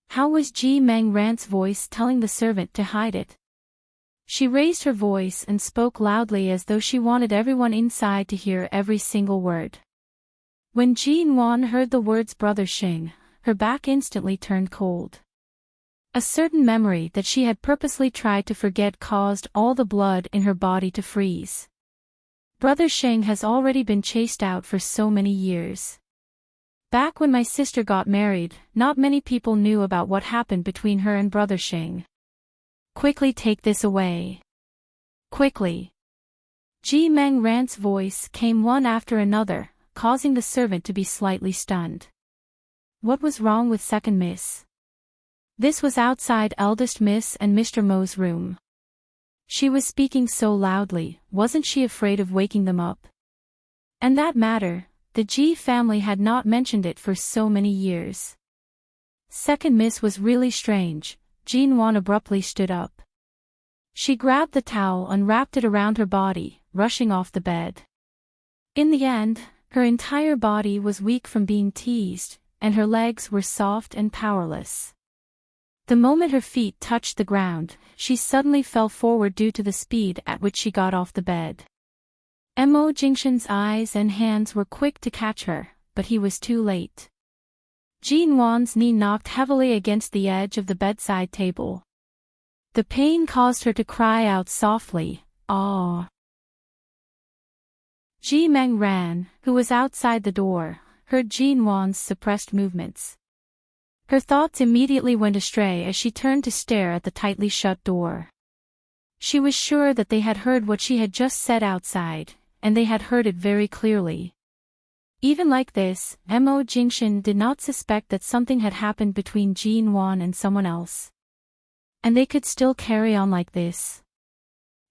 How was Ji Meng Ran's voice telling the servant to hide it? She raised her voice and spoke loudly as though she wanted everyone inside to hear every single word. When Ji-in-won heard the words Brother Xing, her back instantly turned cold. A certain memory that she had purposely tried to forget caused all the blood in her body to freeze. Brother Xing has already been chased out for so many years. Back when my sister got married, not many people knew about what happened between her and Brother Xing. Quickly take this away. Quickly. Ji Meng Ran's voice came one after another, causing the servant to be slightly stunned. What was wrong with second miss? This was outside eldest miss and Mr. Mo's room. She was speaking so loudly, wasn't she afraid of waking them up? And that matter, the Ji family had not mentioned it for so many years. Second miss was really strange. Jean Wan abruptly stood up. She grabbed the towel and wrapped it around her body, rushing off the bed. In the end, her entire body was weak from being teased, and her legs were soft and powerless. The moment her feet touched the ground, she suddenly fell forward due to the speed at which she got off the bed. Mo Jingshan's eyes and hands were quick to catch her, but he was too late. Jean Wan's knee knocked heavily against the edge of the bedside table. The pain caused her to cry out softly, "Aw." Ji Meng Ran, who was outside the door, heard Jean Wan's suppressed movements. Her thoughts immediately went astray as she turned to stare at the tightly shut door. She was sure that they had heard what she had just said outside, and they had heard it very clearly. Even like this, Mo Jingshan did not suspect that something had happened between Jean Wan and someone else. And they could still carry on like this.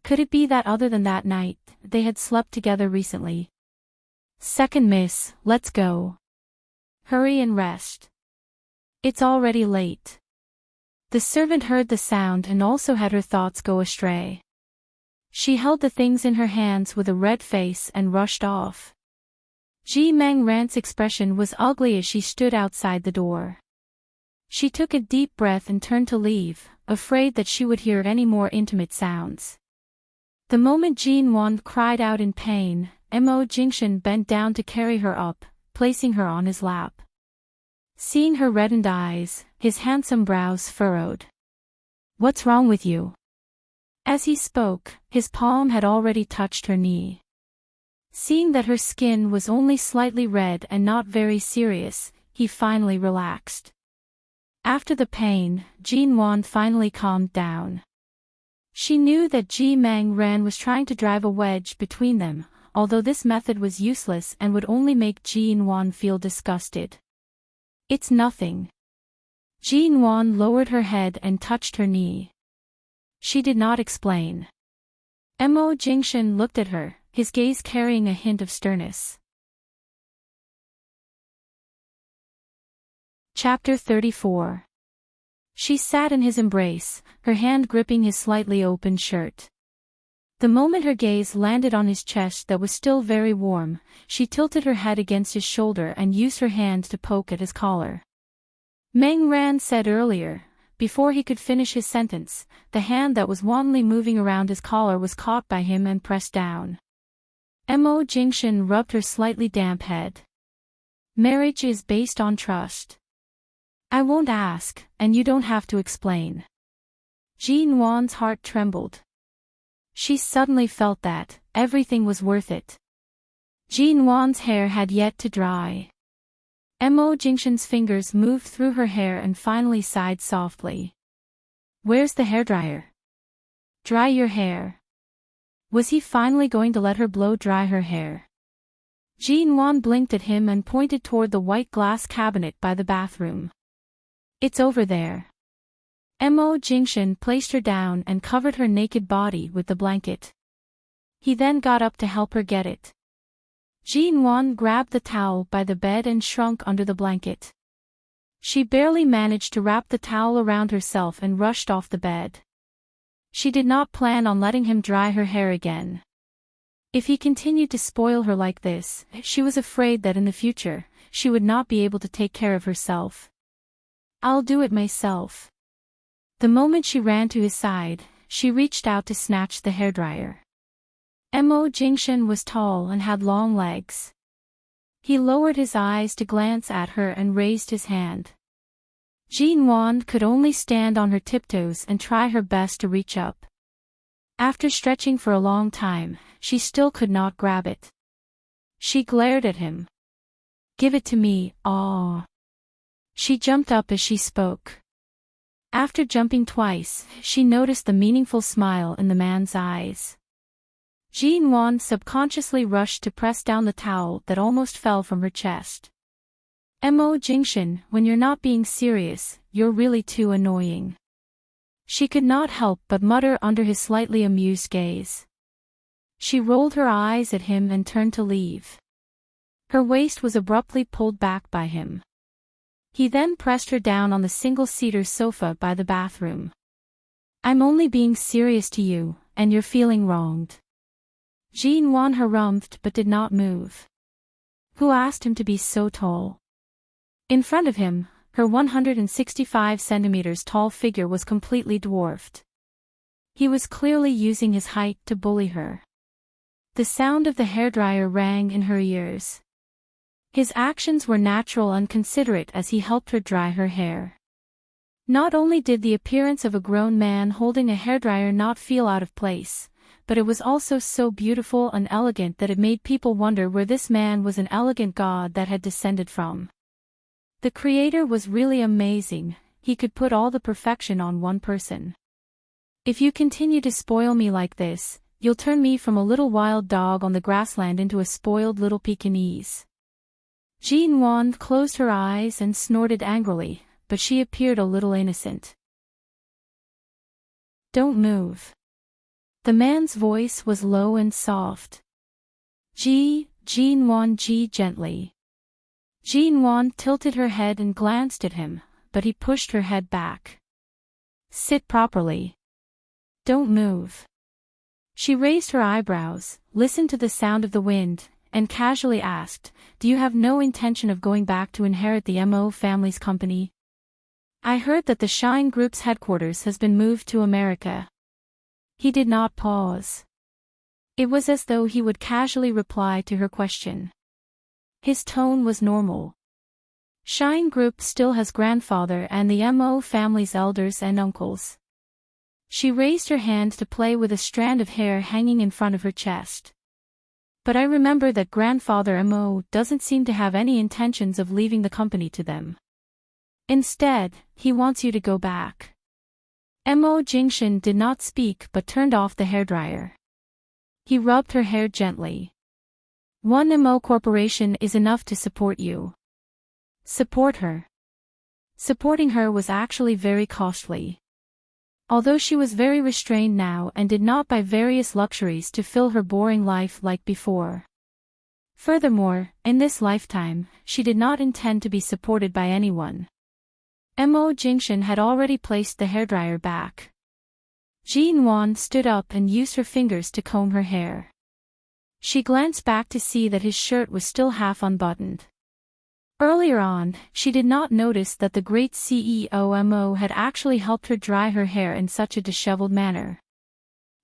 Could it be that other than that night, they had slept together recently? Second miss, let's go. Hurry and rest. It's already late. The servant heard the sound and also had her thoughts go astray. She held the things in her hands with a red face and rushed off. Ji Meng Ran's expression was ugly as she stood outside the door. She took a deep breath and turned to leave, afraid that she would hear any more intimate sounds. The moment Jean Wan cried out in pain, Mo Jingshan bent down to carry her up, placing her on his lap. Seeing her reddened eyes, his handsome brows furrowed. "What's wrong with you?" As he spoke, his palm had already touched her knee. Seeing that her skin was only slightly red and not very serious, he finally relaxed. After the pain, Jean Wan finally calmed down. She knew that Ji Meng Ran was trying to drive a wedge between them, although this method was useless and would only make Jean Wan feel disgusted. "It's nothing." Jean Wan lowered her head and touched her knee. She did not explain. Mo Jingshan looked at her, his gaze carrying a hint of sternness. Chapter 34. She sat in his embrace, her hand gripping his slightly open shirt. The moment her gaze landed on his chest that was still very warm, she tilted her head against his shoulder and used her hand to poke at his collar. Meng Ran said earlier, before he could finish his sentence, the hand that was wantonly moving around his collar was caught by him and pressed down. Mo Jingshan rubbed her slightly damp head. "Marriage is based on trust. I won't ask, and you don't have to explain." Jean Wan's heart trembled. She suddenly felt that everything was worth it. Jean Wan's hair had yet to dry. Mo Jingshan's fingers moved through her hair and finally sighed softly. "Where's the hairdryer? Dry your hair." Was he finally going to let her blow dry her hair? Jean Wan blinked at him and pointed toward the white glass cabinet by the bathroom. "It's over there." Mo Jingshan placed her down and covered her naked body with the blanket. He then got up to help her get it. Jean Wan grabbed the towel by the bed and shrunk under the blanket. She barely managed to wrap the towel around herself and rushed off the bed. She did not plan on letting him dry her hair again. If he continued to spoil her like this, she was afraid that in the future, she would not be able to take care of herself. "I'll do it myself." The moment she ran to his side, she reached out to snatch the hairdryer. Mo Jingshan was tall and had long legs. He lowered his eyes to glance at her and raised his hand. Jean Wan could only stand on her tiptoes and try her best to reach up. After stretching for a long time, she still could not grab it. She glared at him. "Give it to me, aw." She jumped up as she spoke. After jumping twice, she noticed the meaningful smile in the man's eyes. Jean subconsciously rushed to press down the towel that almost fell from her chest. Mo Jingshan, when you're not being serious, you're really too annoying. She could not help but mutter under his slightly amused gaze. She rolled her eyes at him and turned to leave. Her waist was abruptly pulled back by him. He then pressed her down on the single-seater sofa by the bathroom. I'm only being serious to you, and you're feeling wronged. Jean harumphed but did not move. Who asked him to be so tall? In front of him, her 165 centimeters tall figure was completely dwarfed. He was clearly using his height to bully her. The sound of the hairdryer rang in her ears. His actions were natural and considerate as he helped her dry her hair. Not only did the appearance of a grown man holding a hairdryer not feel out of place, but it was also so beautiful and elegant that it made people wonder where this man was an elegant god that had descended from. The creator was really amazing, he could put all the perfection on one person. If you continue to spoil me like this, you'll turn me from a little wild dog on the grassland into a spoiled little Pekingese. Jean closed her eyes and snorted angrily, but she appeared a little innocent. Don't move. The man's voice was low and soft. Jean gently. Jean tilted her head and glanced at him, but he pushed her head back. Sit properly. Don't move. She raised her eyebrows, listened to the sound of the wind, and casually asked, Do you have no intention of going back to inherit the Mo family's company? I heard that the Shine Group's headquarters has been moved to America. He did not pause. It was as though he would casually reply to her question. His tone was normal. Shine Group still has grandfather and the Mo family's elders and uncles. She raised her hand to play with a strand of hair hanging in front of her chest. But I remember that grandfather Mo doesn't seem to have any intentions of leaving the company to them. Instead, he wants you to go back. Mo Jingshan did not speak but turned off the hairdryer. He rubbed her hair gently. One Mo corporation is enough to support you. Support her. Supporting her was actually very costly. Although she was very restrained now and did not buy various luxuries to fill her boring life like before. Furthermore, in this lifetime, she did not intend to be supported by anyone. Mo Jingshan had already placed the hairdryer back. Jean stood up and used her fingers to comb her hair. She glanced back to see that his shirt was still half unbuttoned. Earlier on, she did not notice that the great CEO Mo had actually helped her dry her hair in such a disheveled manner.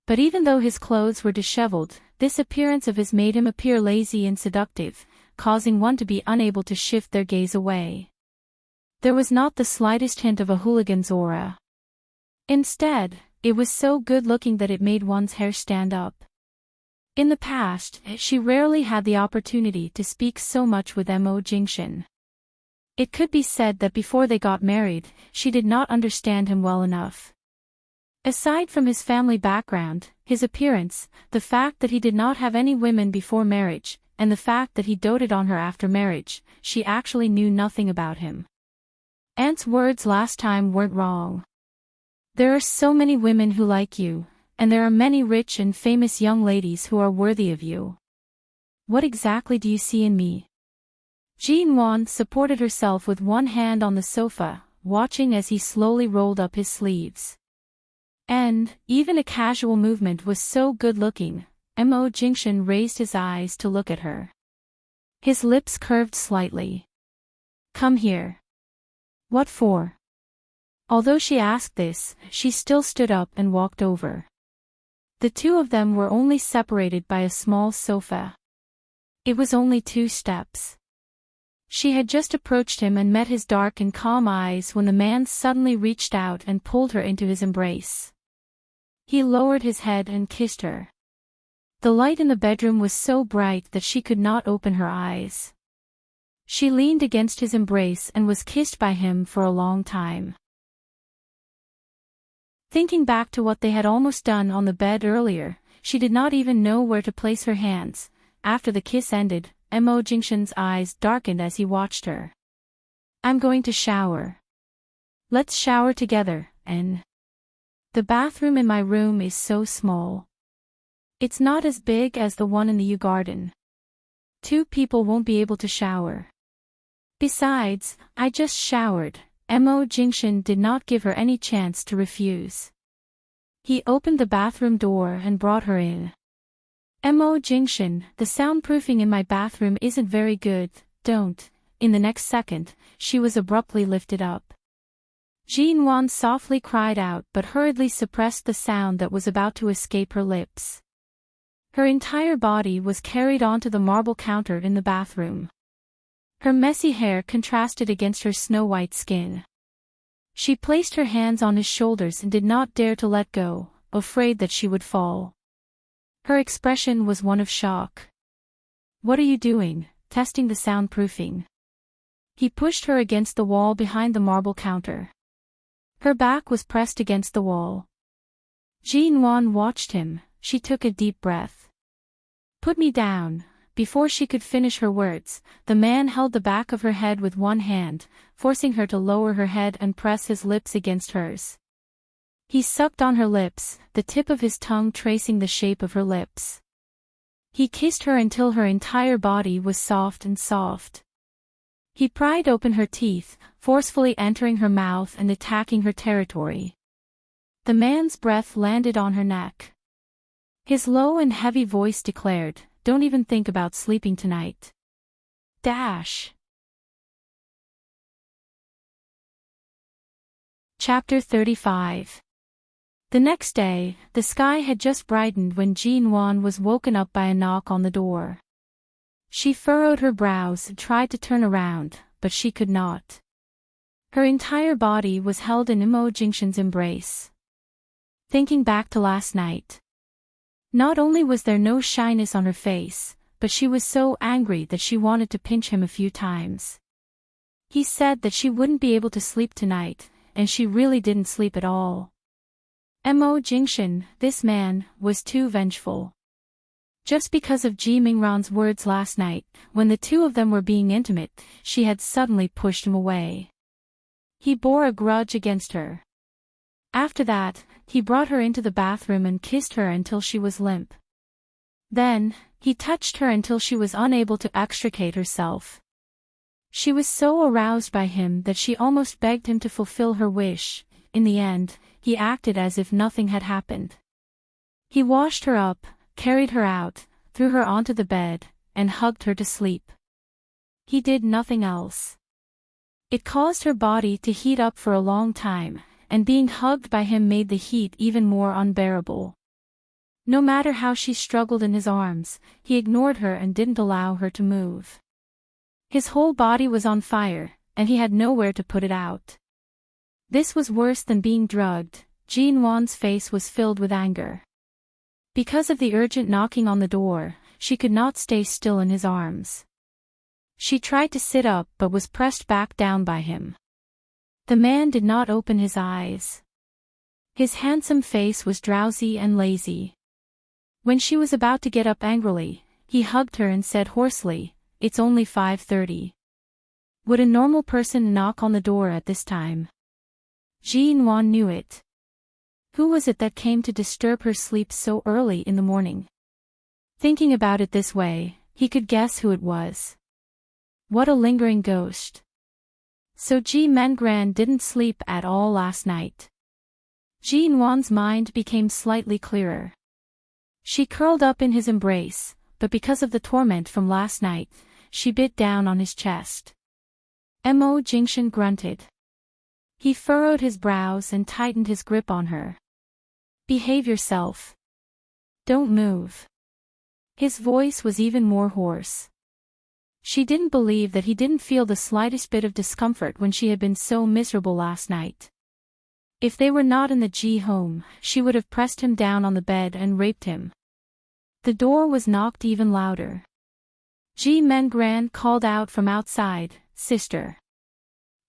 But even though his clothes were disheveled, this appearance of his made him appear lazy and seductive, causing one to be unable to shift their gaze away. There was not the slightest hint of a hooligan's aura. Instead, it was so good-looking that it made one's hair stand up. In the past, she rarely had the opportunity to speak so much with Mo Jingshan. It could be said that before they got married, she did not understand him well enough. Aside from his family background, his appearance, the fact that he did not have any women before marriage, and the fact that he doted on her after marriage, she actually knew nothing about him. Aunt's words last time weren't wrong. There are so many women who like you, and there are many rich and famous young ladies who are worthy of you. What exactly do you see in me? Jean supported herself with one hand on the sofa, watching as he slowly rolled up his sleeves. And, even a casual movement was so good-looking, Mo Jingshan raised his eyes to look at her. His lips curved slightly. Come here. What for? Although she asked this, she still stood up and walked over. The two of them were only separated by a small sofa. It was only 2 steps. She had just approached him and met his dark and calm eyes when the man suddenly reached out and pulled her into his embrace. He lowered his head and kissed her. The light in the bedroom was so bright that she could not open her eyes. She leaned against his embrace and was kissed by him for a long time. Thinking back to what they had almost done on the bed earlier, she did not even know where to place her hands. After the kiss ended, Jingxin's eyes darkened as he watched her. I'm going to shower. Let's shower together, and the bathroom in my room is so small. It's not as big as the one in the U garden. 2 people won't be able to shower. Besides, I just showered. Jingxin did not give her any chance to refuse. He opened the bathroom door and brought her in. Jingxin, the soundproofing in my bathroom isn't very good, don't. In the next second, she was abruptly lifted up. Jinwan softly cried out but hurriedly suppressed the sound that was about to escape her lips. Her entire body was carried onto the marble counter in the bathroom. Her messy hair contrasted against her snow-white skin. She placed her hands on his shoulders and did not dare to let go, afraid that she would fall. Her expression was one of shock. What are you doing? Testing the soundproofing. He pushed her against the wall behind the marble counter. Her back was pressed against the wall. Jinwan watched him. She took a deep breath. Put me down. Before she could finish her words, the man held the back of her head with one hand, forcing her to lower her head and press his lips against hers. He sucked on her lips, the tip of his tongue tracing the shape of her lips. He kissed her until her entire body was soft and soft. He pried open her teeth, forcefully entering her mouth and attacking her territory. The man's breath landed on her neck. His low and heavy voice declared, "Don't even think about sleeping tonight." Chapter 35. The next day, the sky had just brightened when Jinwan was woken up by a knock on the door. She furrowed her brows and tried to turn around, but she could not. Her entire body was held in Jingxin's embrace. Thinking back to last night. Not only was there no shyness on her face, but she was so angry that she wanted to pinch him a few times. He said that she wouldn't be able to sleep tonight, and she really didn't sleep at all. Jingxin, this man, was too vengeful. Just because of Ji Mingran's words last night, when the two of them were being intimate, she had suddenly pushed him away. He bore a grudge against her. After that, he brought her into the bathroom and kissed her until she was limp. Then, he touched her until she was unable to extricate herself. She was so aroused by him that she almost begged him to fulfill her wish. In the end, he acted as if nothing had happened. He washed her up, carried her out, threw her onto the bed, and hugged her to sleep. He did nothing else. It caused her body to heat up for a long time, and being hugged by him made the heat even more unbearable. No matter how she struggled in his arms, he ignored her and didn't allow her to move. His whole body was on fire, and he had nowhere to put it out. This was worse than being drugged. Jinwan's face was filled with anger. Because of the urgent knocking on the door, she could not stay still in his arms. She tried to sit up but was pressed back down by him. The man did not open his eyes. His handsome face was drowsy and lazy. When she was about to get up angrily, he hugged her and said hoarsely, "It's only 5:30. Would a normal person knock on the door at this time?" Jinwan knew it. Who was it that came to disturb her sleep so early in the morning? Thinking about it this way, he could guess who it was. What a lingering ghost. So Ji Mengran didn't sleep at all last night. Jinwan's mind became slightly clearer. She curled up in his embrace, but because of the torment from last night, she bit down on his chest. Jingxin grunted. He furrowed his brows and tightened his grip on her. "Behave yourself. Don't move." His voice was even more hoarse. She didn't believe that he didn't feel the slightest bit of discomfort when she had been so miserable last night. If they were not in the Ji home, she would have pressed him down on the bed and raped him. The door was knocked even louder. Ji Mengran called out from outside, "Sister.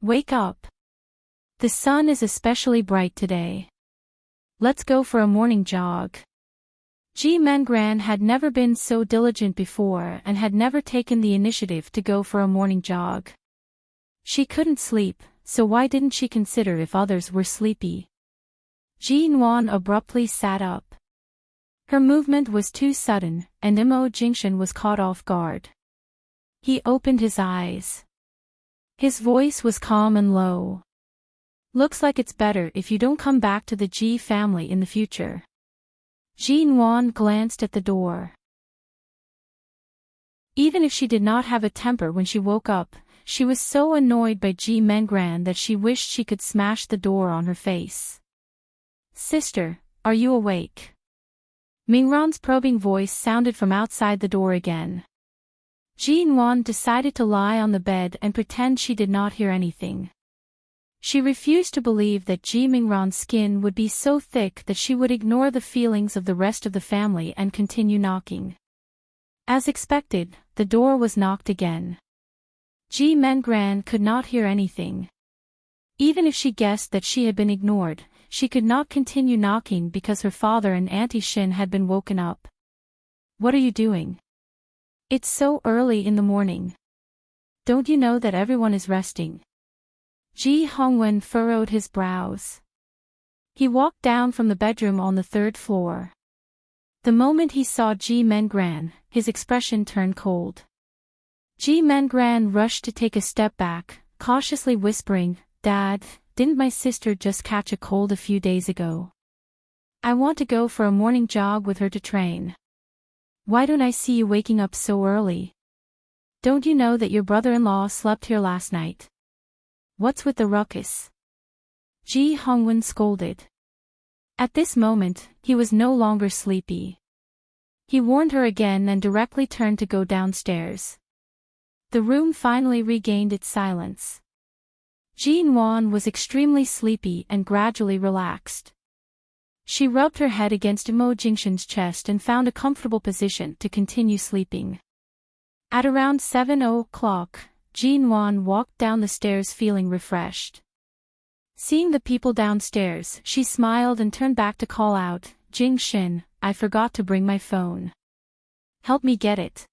Wake up. The sun is especially bright today. Let's go for a morning jog." Ji Mengran had never been so diligent before and had never taken the initiative to go for a morning jog. She couldn't sleep, so why didn't she consider if others were sleepy? Ji Nuan abruptly sat up. Her movement was too sudden, and Mo Jingxian was caught off guard. He opened his eyes. His voice was calm and low. Looks like it's better if you don't come back to the Ji family in the future. Ji Nuan glanced at the door. Even if she did not have a temper when she woke up, she was so annoyed by Ji Mengran that she wished she could smash the door on her face. Sister, are you awake? Mingran's probing voice sounded from outside the door again. Ji Nuan decided to lie on the bed and pretend she did not hear anything. She refused to believe that Ji Mingran's skin would be so thick that she would ignore the feelings of the rest of the family and continue knocking. As expected, the door was knocked again. Ji Mengran could not hear anything. Even if she guessed that she had been ignored, she could not continue knocking because her father and Auntie Shin had been woken up. What are you doing? It's so early in the morning. Don't you know that everyone is resting? Ji Hongwen furrowed his brows. He walked down from the bedroom on the 3rd floor. The moment he saw Ji Mengran, his expression turned cold. Ji Mengran rushed to take a step back, cautiously whispering, "Dad, didn't my sister just catch a cold a few days ago? I want to go for a morning jog with her to train. Why don't I see you waking up so early? Don't you know that your brother-in-law slept here last night? What's with the ruckus?" Ji Hongwen scolded. At this moment, he was no longer sleepy. He warned her again and directly turned to go downstairs. The room finally regained its silence. Ji Nuan was extremely sleepy and gradually relaxed. She rubbed her head against Mo Jingxian's chest and found a comfortable position to continue sleeping. At around 7 o'clock, Ji Nuan walked down the stairs feeling refreshed. Seeing the people downstairs, she smiled and turned back to call out, "Jingxian, I forgot to bring my phone. Help me get it."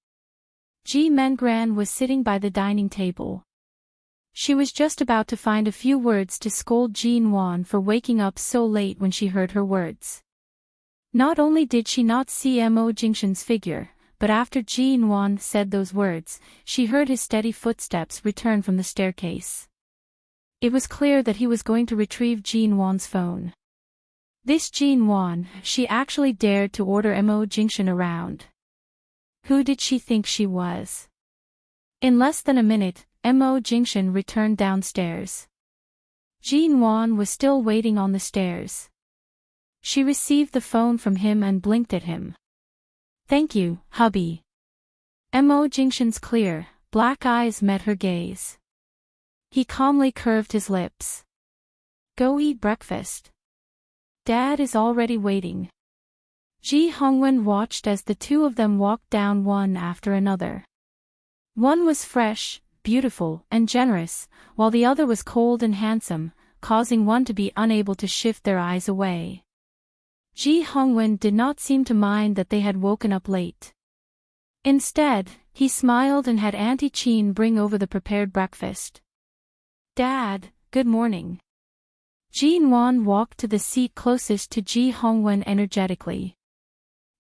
Ji Mengran was sitting by the dining table. She was just about to find a few words to scold Ji Nuan for waking up so late when she heard her words. Not only did she not see Mo Jingxian's figure, but after Ji Nuan said those words, she heard his steady footsteps return from the staircase. It was clear that he was going to retrieve Ji Nuan's phone. This Ji Nuan, she actually dared to order Mo Jingxian around. Who did she think she was? In less than a minute, Mo Jingxian returned downstairs. Ji Nuan was still waiting on the stairs. She received the phone from him and blinked at him. "Thank you, hubby." Mo Jingxian's clear, black eyes met her gaze. He calmly curved his lips. "Go eat breakfast. Dad is already waiting." Ji Hongwen watched as the two of them walked down one after another. One was fresh, beautiful, and generous, while the other was cold and handsome, causing one to be unable to shift their eyes away. Ji Hongwen did not seem to mind that they had woken up late. Instead, he smiled and had Auntie Chin bring over the prepared breakfast. "Dad, good morning." Ji Nuan walked to the seat closest to Ji Hongwen energetically.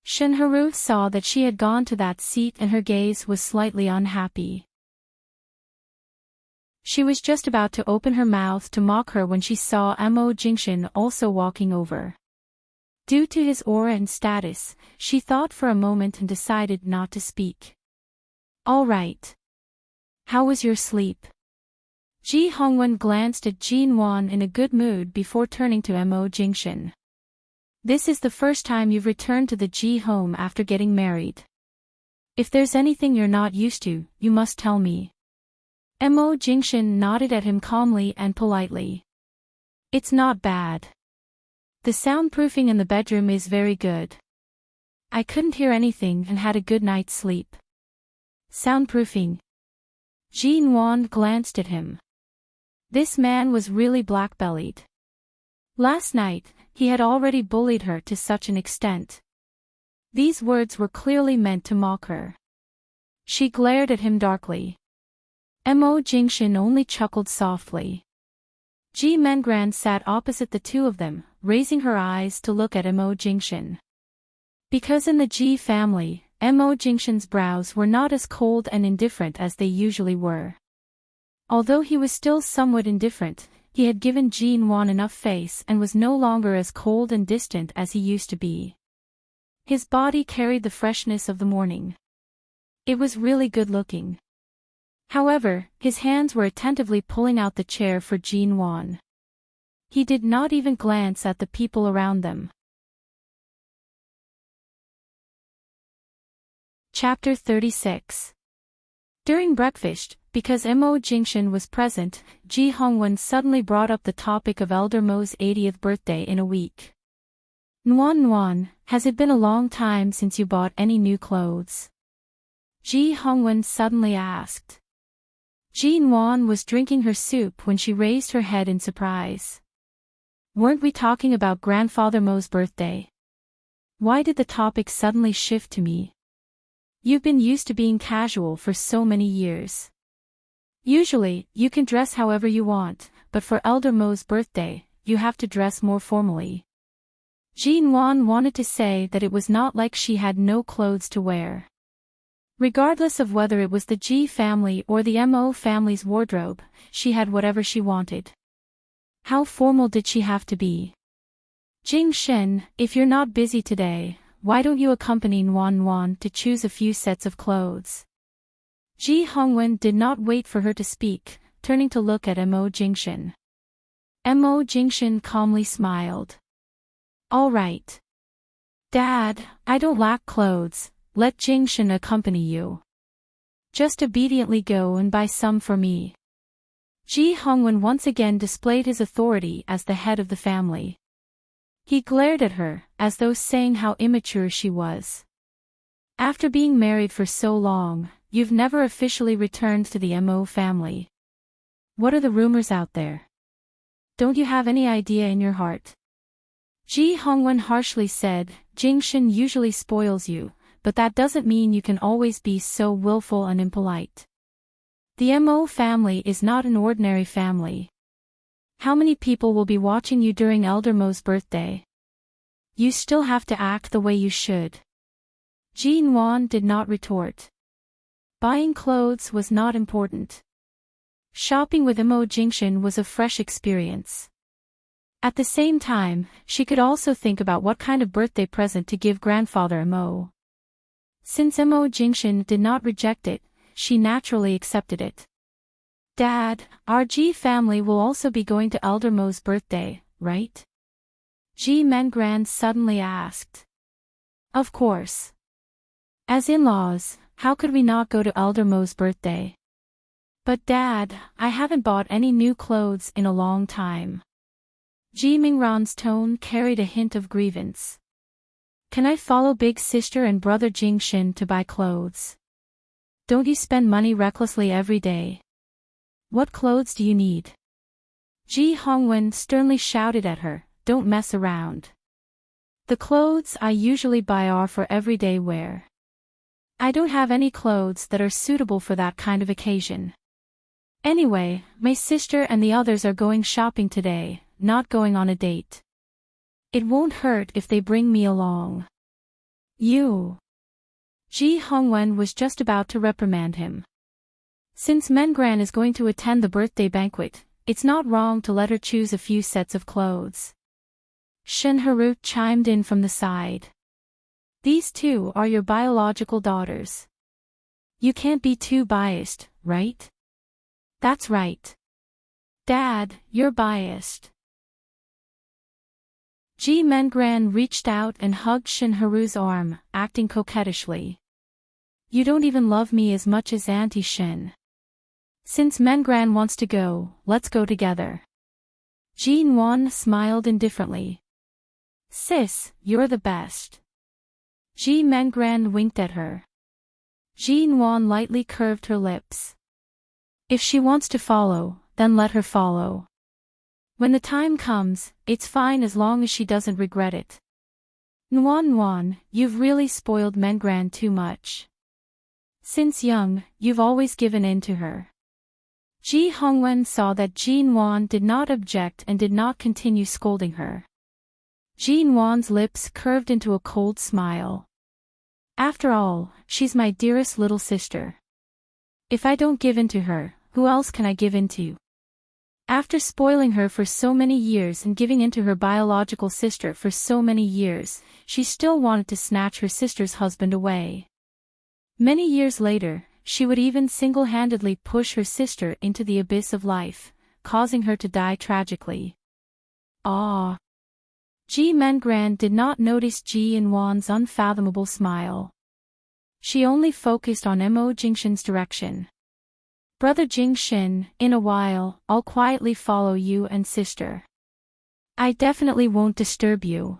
Shenharu saw that she had gone to that seat and her gaze was slightly unhappy. She was just about to open her mouth to mock her when she saw Mo Jingxian also walking over. Due to his aura and status, she thought for a moment and decided not to speak. "All right. How was your sleep?" Ji Hongwen glanced at Ji Nuan in a good mood before turning to Mo Jingxian. "This is the first time you've returned to the Ji home after getting married. If there's anything you're not used to, you must tell me." Mo Jingxian nodded at him calmly and politely. "It's not bad. The soundproofing in the bedroom is very good. I couldn't hear anything and had a good night's sleep." Soundproofing? Ji Nuan glanced at him. This man was really black-bellied. Last night, he had already bullied her to such an extent. These words were clearly meant to mock her. She glared at him darkly. Mo Jingshin only chuckled softly. Ji Mengran sat opposite the two of them, raising her eyes to look at Mo Jingshin. Because in the Ji family, Mo Jingshin's brows were not as cold and indifferent as they usually were. Although he was still somewhat indifferent, he had given Jin Wan enough face and was no longer as cold and distant as he used to be. His body carried the freshness of the morning. It was really good looking. However, his hands were attentively pulling out the chair for Jin Wan. He did not even glance at the people around them. Chapter 36. During breakfast, because Mo Jingshin was present, Ji Hongwen suddenly brought up the topic of Elder Mo's 80th birthday in a week. Nuan, has it been a long time since you bought any new clothes? Ji Hongwen suddenly asked. Ji Nuan was drinking her soup when she raised her head in surprise. Weren't we talking about Grandfather Mo's birthday? Why did the topic suddenly shift to me? You've been used to being casual for so many years. Usually, you can dress however you want, but for Elder Mo's birthday, you have to dress more formally. Jin Wan wanted to say that it was not like she had no clothes to wear. Regardless of whether it was the Ji family or the Mo family's wardrobe, she had whatever she wanted. How formal did she have to be? Jing Shen, if you're not busy today, why don't you accompany Nuan to choose a few sets of clothes? Ji Hongwen did not wait for her to speak, turning to look at Mo Jingshin. Mo Jingshin calmly smiled. All right. Dad, I don't lack clothes. Let Jingshin accompany you. Just obediently go and buy some for me. Ji Hongwen once again displayed his authority as the head of the family. He glared at her, as though saying how immature she was. After being married for so long, you've never officially returned to the Mo family. What are the rumors out there? Don't you have any idea in your heart? Ji Hongwen harshly said, Jingshin usually spoils you, but that doesn't mean you can always be so willful and impolite. The Mo family is not an ordinary family. How many people will be watching you during Elder Mo's birthday? You still have to act the way you should. Jin Wan did not retort. Buying clothes was not important. Shopping with Mo Jingshin was a fresh experience. At the same time, she could also think about what kind of birthday present to give grandfather Mo. Since Mo Jingshin did not reject it, she naturally accepted it. Dad, our Ji family will also be going to Elder Mo's birthday, right? Ji Mengran suddenly asked. Of course. As in-laws, how could we not go to Elder Mo's birthday? But Dad, I haven't bought any new clothes in a long time. Ji Mingran's tone carried a hint of grievance. Can I follow big sister and brother Jingshin to buy clothes? Don't you spend money recklessly every day? What clothes do you need? Ji Hongwen sternly shouted at her, don't mess around. The clothes I usually buy are for everyday wear. I don't have any clothes that are suitable for that kind of occasion. Anyway, my sister and the others are going shopping today, not going on a date. It won't hurt if they bring me along. You. Ji Hongwen was just about to reprimand him. Since Mengran is going to attend the birthday banquet, it's not wrong to let her choose a few sets of clothes. Shen Haru chimed in from the side. These two are your biological daughters. You can't be too biased, right? That's right. Dad, you're biased. Ji Mengran reached out and hugged Shin Haru's arm, acting coquettishly. You don't even love me as much as Auntie Shin. Since Mengran wants to go, let's go together. Jin Wan smiled indifferently. Sis, you're the best. Ji Mengran winked at her. Jin Wan lightly curved her lips. If she wants to follow, then let her follow. When the time comes, it's fine as long as she doesn't regret it. Nuan Nuan, you've really spoiled Mengran too much. Since young, you've always given in to her. Ji Hongwen saw that Ji Nuan did not object and did not continue scolding her. Ji Nuan's lips curved into a cold smile. After all, she's my dearest little sister. If I don't give in to her, who else can I give in to? After spoiling her for so many years and giving in to her biological sister for so many years, she still wanted to snatch her sister's husband away. Many years later, she would even single-handedly push her sister into the abyss of life, causing her to die tragically. Ah! Ji Mengran did not notice Ji Inwan's unfathomable smile. She only focused on Mo Jingshin's direction. Brother Jingshin, in a while, I'll quietly follow you and sister. I definitely won't disturb you.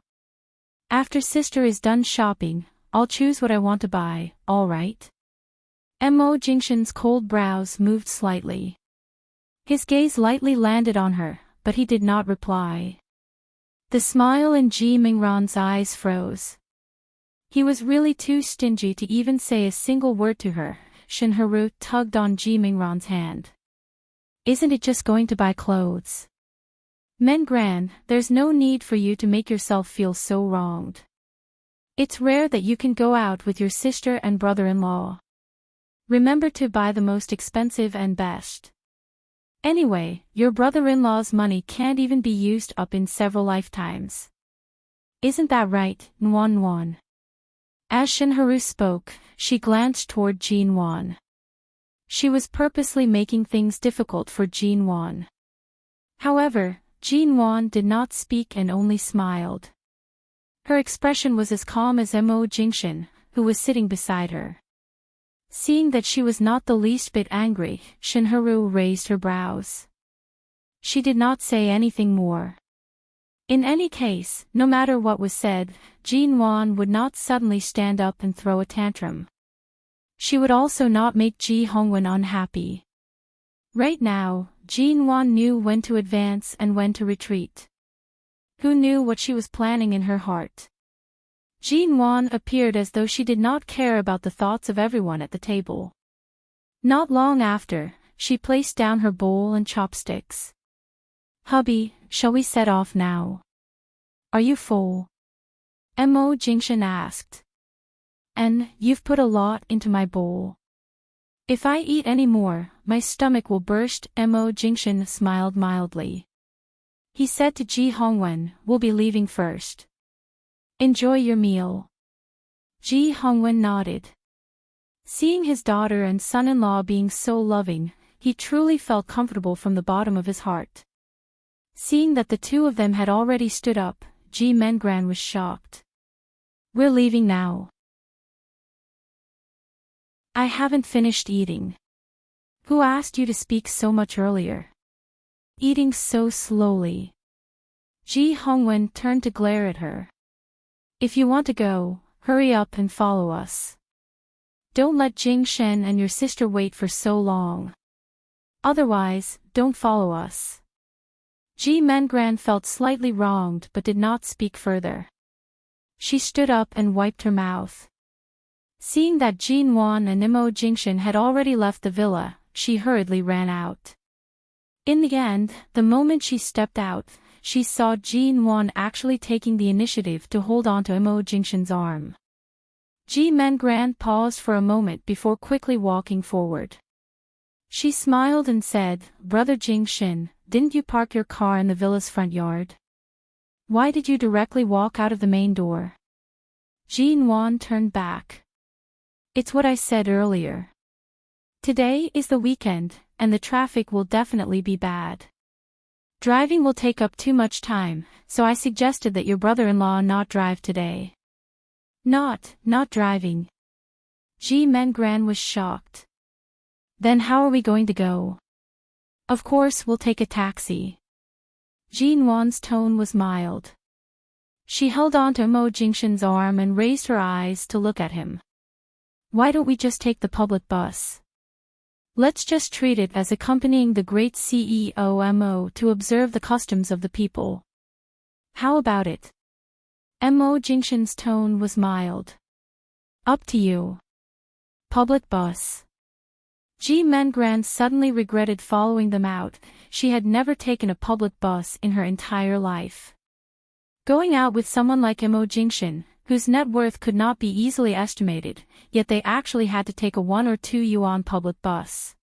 After sister is done shopping, I'll choose what I want to buy, alright? Mo Jingshin's cold brows moved slightly. His gaze lightly landed on her, but he did not reply. The smile in Ji Mingran's eyes froze. He was really too stingy to even say a single word to her. Shinharu tugged on Ji Mingran's hand. Isn't it just going to buy clothes? Mengran, there's no need for you to make yourself feel so wronged. It's rare that you can go out with your sister and brother-in-law. Remember to buy the most expensive and best. Anyway, your brother-in-law's money can't even be used up in several lifetimes. Isn't that right, Nuan Nuan? As Shinharu spoke, she glanced toward Ji Nuan. She was purposely making things difficult for Ji Nuan. However, Ji Nuan did not speak and only smiled. Her expression was as calm as Mo Jingshin, who was sitting beside her. Seeing that she was not the least bit angry, Shinharu raised her brows. She did not say anything more. In any case, no matter what was said, Ji Nuan would not suddenly stand up and throw a tantrum. She would also not make Ji Hongwen unhappy. Right now, Ji Nuan knew when to advance and when to retreat. Who knew what she was planning in her heart? Ji Nuan appeared as though she did not care about the thoughts of everyone at the table. Not long after, she placed down her bowl and chopsticks. Hubby, shall we set off now? Are you full? Mo Jingshin asked. And, you've put a lot into my bowl. If I eat any more, my stomach will burst. Mo Jingshin smiled mildly. He said to Ji Hongwen, we'll be leaving first. Enjoy your meal. Ji Hongwen nodded. Seeing his daughter and son-in-law being so loving, he truly felt comfortable from the bottom of his heart. Seeing that the two of them had already stood up, Ji Mengran was shocked. We're leaving now. I haven't finished eating. Who asked you to speak so much earlier? Eating so slowly. Ji Hongwen turned to glare at her. If you want to go, hurry up and follow us. Don't let Jing Shen and your sister wait for so long. Otherwise, don't follow us. Ji Mengran felt slightly wronged but did not speak further. She stood up and wiped her mouth. Seeing that Ji Nuan and Mo Jingshin had already left the villa, she hurriedly ran out. In the end, the moment she stepped out, she saw Ji Nuan actually taking the initiative to hold on to Mo Jingshin's arm. Ji Mengran paused for a moment before quickly walking forward. She smiled and said, Brother Jingshin, didn't you park your car in the villa's front yard? Why did you directly walk out of the main door? Ji Nuan turned back. It's what I said earlier. Today is the weekend, and the traffic will definitely be bad. Driving will take up too much time, so I suggested that your brother-in-law not drive today. Not driving. Ji Mengran was shocked. Then how are we going to go? Of course we'll take a taxi. Ji Nuan's tone was mild. She held on to Mo Jingshin's arm and raised her eyes to look at him. Why don't we just take the public bus? Let's just treat it as accompanying the great CEO Mo to observe the customs of the people. How about it? Mo Jingshan's tone was mild. Up to you. Public bus. Ji Mengran suddenly regretted following them out. She had never taken a public bus in her entire life. Going out with someone like Mo Jingshan, whose net worth could not be easily estimated, yet they actually had to take a 1 or 2 yuan public bus.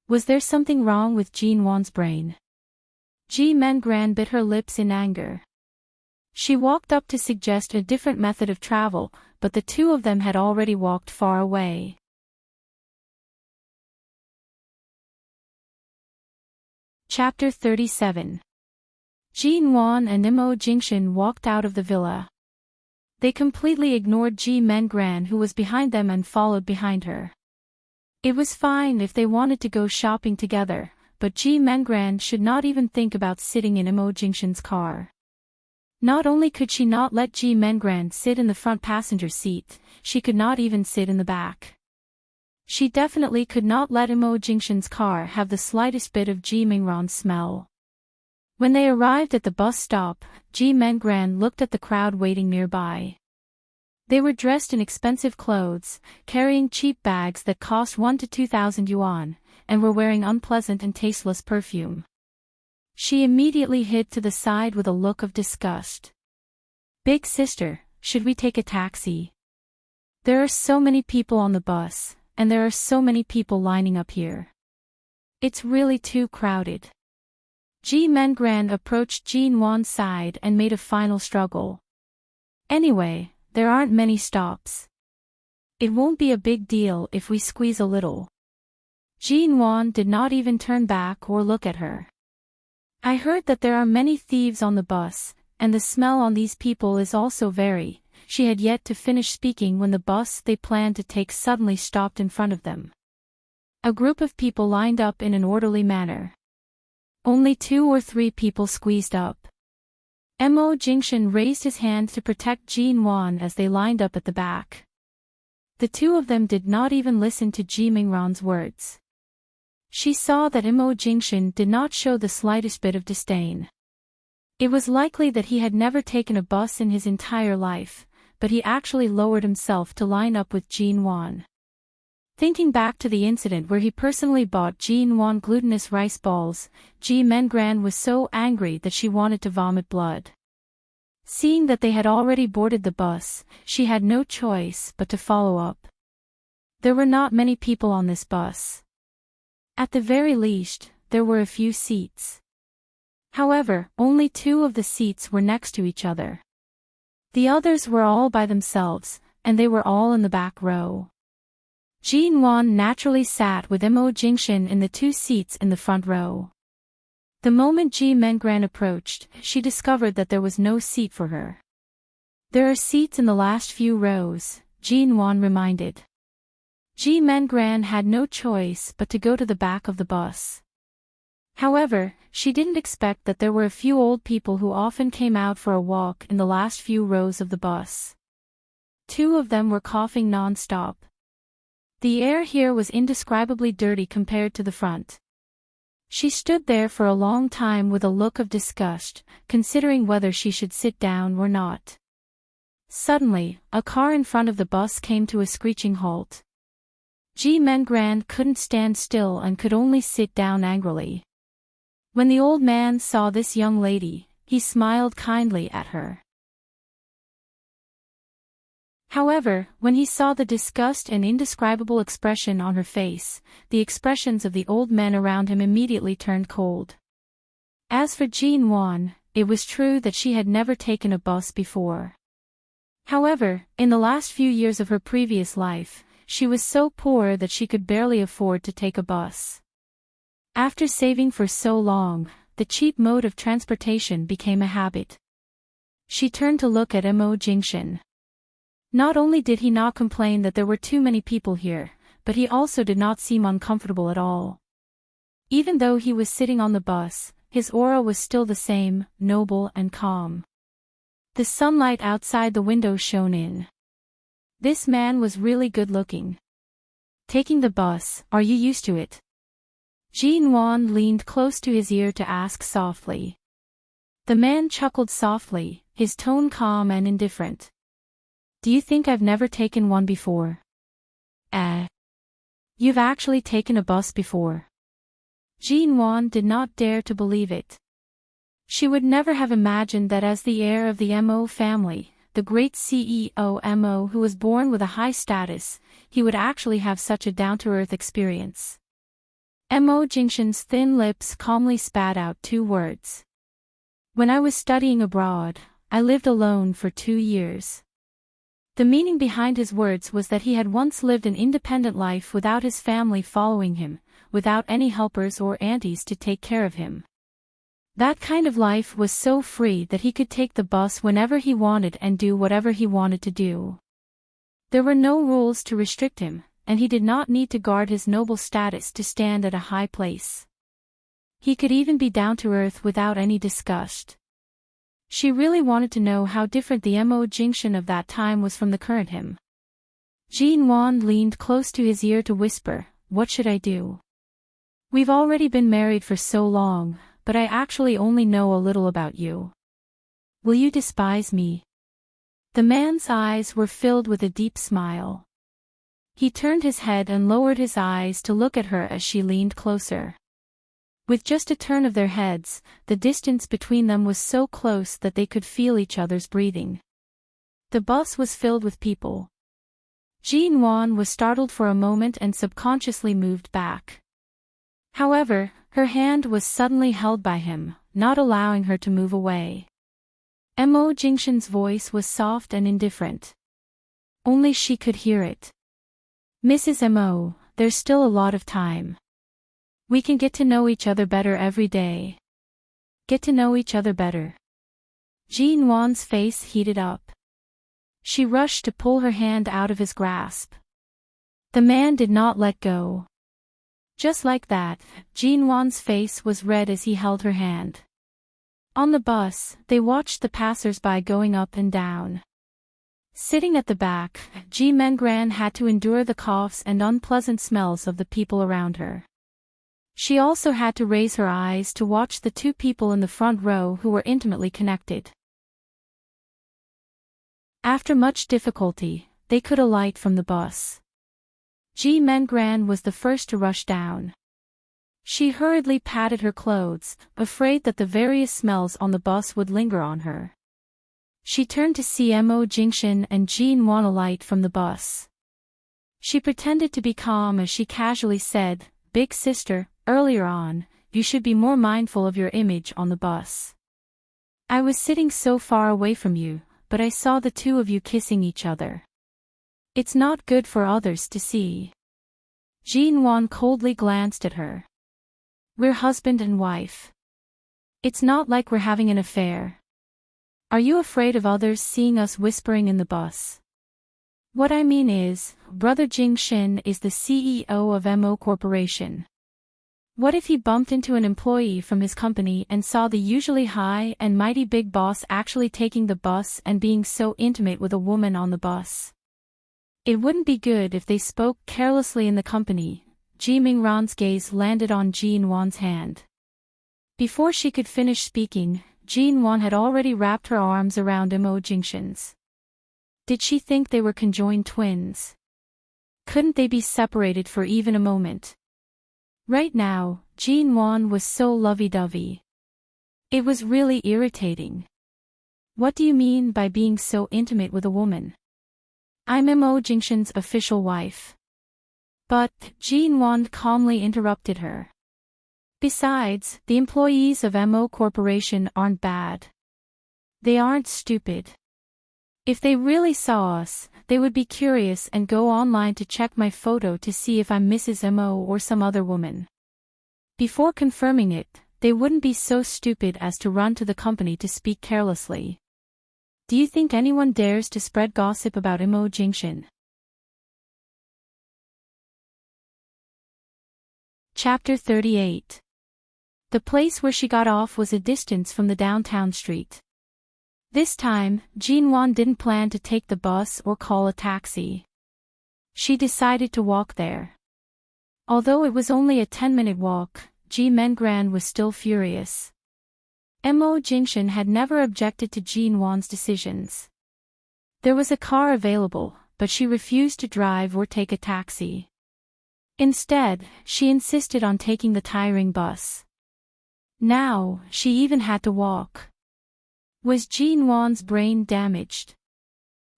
Was there something wrong with Jin Wan's brain? Ji Mengran bit her lips in anger. She walked up to suggest a different method of travel, but the two of them had already walked far away. Chapter 37. Jin Wan and Mo Jingshan walked out of the villa. They completely ignored Ji Mengran, who was behind them, and followed behind her. It was fine if they wanted to go shopping together, but Ji Mengran should not even think about sitting in Mo Jingshan's car. Not only could she not let Ji Mengran sit in the front passenger seat, she could not even sit in the back. She definitely could not let Mo Jingshan's car have the slightest bit of Ji Mengran's smell. When they arrived at the bus stop, Ji Mengran looked at the crowd waiting nearby. They were dressed in expensive clothes, carrying cheap bags that cost 1 to 2,000 yuan, and were wearing unpleasant and tasteless perfume. She immediately hid to the side with a look of disgust. Big sister, should we take a taxi? There are so many people on the bus, and there are so many people lining up here. It's really too crowded. Ji Mengran approached Jin Wan's side and made a final struggle. Anyway, there aren't many stops. It won't be a big deal if we squeeze a little. Jin Wan did not even turn back or look at her. I heard that there are many thieves on the bus, and the smell on these people is also very. She had yet to finish speaking when the bus they planned to take suddenly stopped in front of them. A group of people lined up in an orderly manner. Only 2 or 3 people squeezed up. Mo Jingshan raised his hand to protect Jin Wan as they lined up at the back. The two of them did not even listen to Ji Mengran's words. She saw that Mo Jingshan did not show the slightest bit of disdain. It was likely that he had never taken a bus in his entire life, but he actually lowered himself to line up with Jin Wan. Thinking back to the incident where he personally bought Jin Wan glutinous rice balls, Ji Mengran was so angry that she wanted to vomit blood. Seeing that they had already boarded the bus, she had no choice but to follow up. There were not many people on this bus. At the very least, there were a few seats. However, only 2 of the seats were next to each other. The others were all by themselves, and they were all in the back row. Jin Wan naturally sat with Mo Jingshan in the 2 seats in the front row. The moment Ji Mengran approached, she discovered that there was no seat for her. There are seats in the last few rows, Jin Wan reminded. Ji Mengran had no choice but to go to the back of the bus. However, she didn't expect that there were a few old people who often came out for a walk in the last few rows of the bus. 2 of them were coughing non-stop. The air here was indescribably dirty compared to the front. She stood there for a long time with a look of disgust, considering whether she should sit down or not. Suddenly, a car in front of the bus came to a screeching halt. Ji Mengran couldn't stand still and could only sit down angrily. When the old man saw this young lady, he smiled kindly at her. However, when he saw the disgust and indescribable expression on her face, the expressions of the old men around him immediately turned cold. As for Jin Wan, it was true that she had never taken a bus before. However, in the last few years of her previous life, she was so poor that she could barely afford to take a bus. After saving for so long, the cheap mode of transportation became a habit. She turned to look at Mo Jingshan. Not only did he not complain that there were too many people here, but he also did not seem uncomfortable at all. Even though he was sitting on the bus, his aura was still the same, noble and calm. The sunlight outside the window shone in. This man was really good looking. Taking the bus, are you used to it? Jin Wan leaned close to his ear to ask softly. The man chuckled softly, his tone calm and indifferent. Do you think I've never taken one before? You've actually taken a bus before. Jean-Wan did not dare to believe it. She would never have imagined that as the heir of the Mo family, the great CEO Mo who was born with a high status, he would actually have such a down-to-earth experience. Mo Jingshan's thin lips calmly spat out 2 words. When I was studying abroad, I lived alone for 2 years. The meaning behind his words was that he had once lived an independent life without his family following him, without any helpers or aunties to take care of him. That kind of life was so free that he could take the bus whenever he wanted and do whatever he wanted to do. There were no rules to restrict him, and he did not need to guard his noble status to stand at a high place. He could even be down to earth without any disgust. She really wanted to know how different the Mo Jingshan of that time was from the current him. Jean-Wan leaned close to his ear to whisper, "What should I do? We've already been married for so long, but I actually only know a little about you. Will you despise me?" The man's eyes were filled with a deep smile. He turned his head and lowered his eyes to look at her as she leaned closer. With just a turn of their heads, the distance between them was so close that they could feel each other's breathing. The bus was filled with people. Jean-Wan was startled for a moment and subconsciously moved back. However, her hand was suddenly held by him, not allowing her to move away. Mo Jingshan's voice was soft and indifferent. Only she could hear it. "Mrs. Mo, there's still a lot of time. We can get to know each other better every day. Get to know each other better." Jean-Wan's face heated up. She rushed to pull her hand out of his grasp. The man did not let go. Just like that, Jean-Wan's face was red as he held her hand. On the bus, they watched the passers-by going up and down. Sitting at the back, Ji Mengran had to endure the coughs and unpleasant smells of the people around her. She also had to raise her eyes to watch the 2 people in the front row who were intimately connected. After much difficulty, they could alight from the bus. Ji Mengran was the first to rush down. She hurriedly patted her clothes, afraid that the various smells on the bus would linger on her. She turned to see Mo Jingshan and Jean-Wan alight from the bus. She pretended to be calm as she casually said, "Big sister, earlier on, you should be more mindful of your image on the bus. I was sitting so far away from you, but I saw the 2 of you kissing each other. It's not good for others to see." Jean-Wan coldly glanced at her. "We're husband and wife. It's not like we're having an affair. Are you afraid of others seeing us whispering in the bus? What I mean is, Brother Jingshan is the CEO of Mo Corporation. What if he bumped into an employee from his company and saw the usually high and mighty big boss actually taking the bus and being so intimate with a woman on the bus? It wouldn't be good if they spoke carelessly in the company." Ji Mingran's gaze landed on Jean-Wan's hand. Before she could finish speaking, Jean-Wan had already wrapped her arms around Mo Jingshan's. Did she think they were conjoined twins? Couldn't they be separated for even a moment? Right now, Jean-Wan was so lovey-dovey. It was really irritating. "What do you mean by being so intimate with a woman? I'm Mo Jingshan's official wife." But Jean-Wan calmly interrupted her. "Besides, the employees of Mo Corporation aren't bad. They aren't stupid. If they really saw us, they would be curious and go online to check my photo to see if I'm Mrs. Mo or some other woman. Before confirming it, they wouldn't be so stupid as to run to the company to speak carelessly. Do you think anyone dares to spread gossip about Mo Jingshan?" Chapter 38. The place where she got off was a distance from the downtown street. This time, Jean-Wan didn't plan to take the bus or call a taxi. She decided to walk there. Although it was only a 10-minute walk, Ji Mengran was still furious. Mo Jingshan had never objected to Jin Wan's decisions. There was a car available, but she refused to drive or take a taxi. Instead, she insisted on taking the tiring bus. Now, she even had to walk. Was Jin Wan's brain damaged?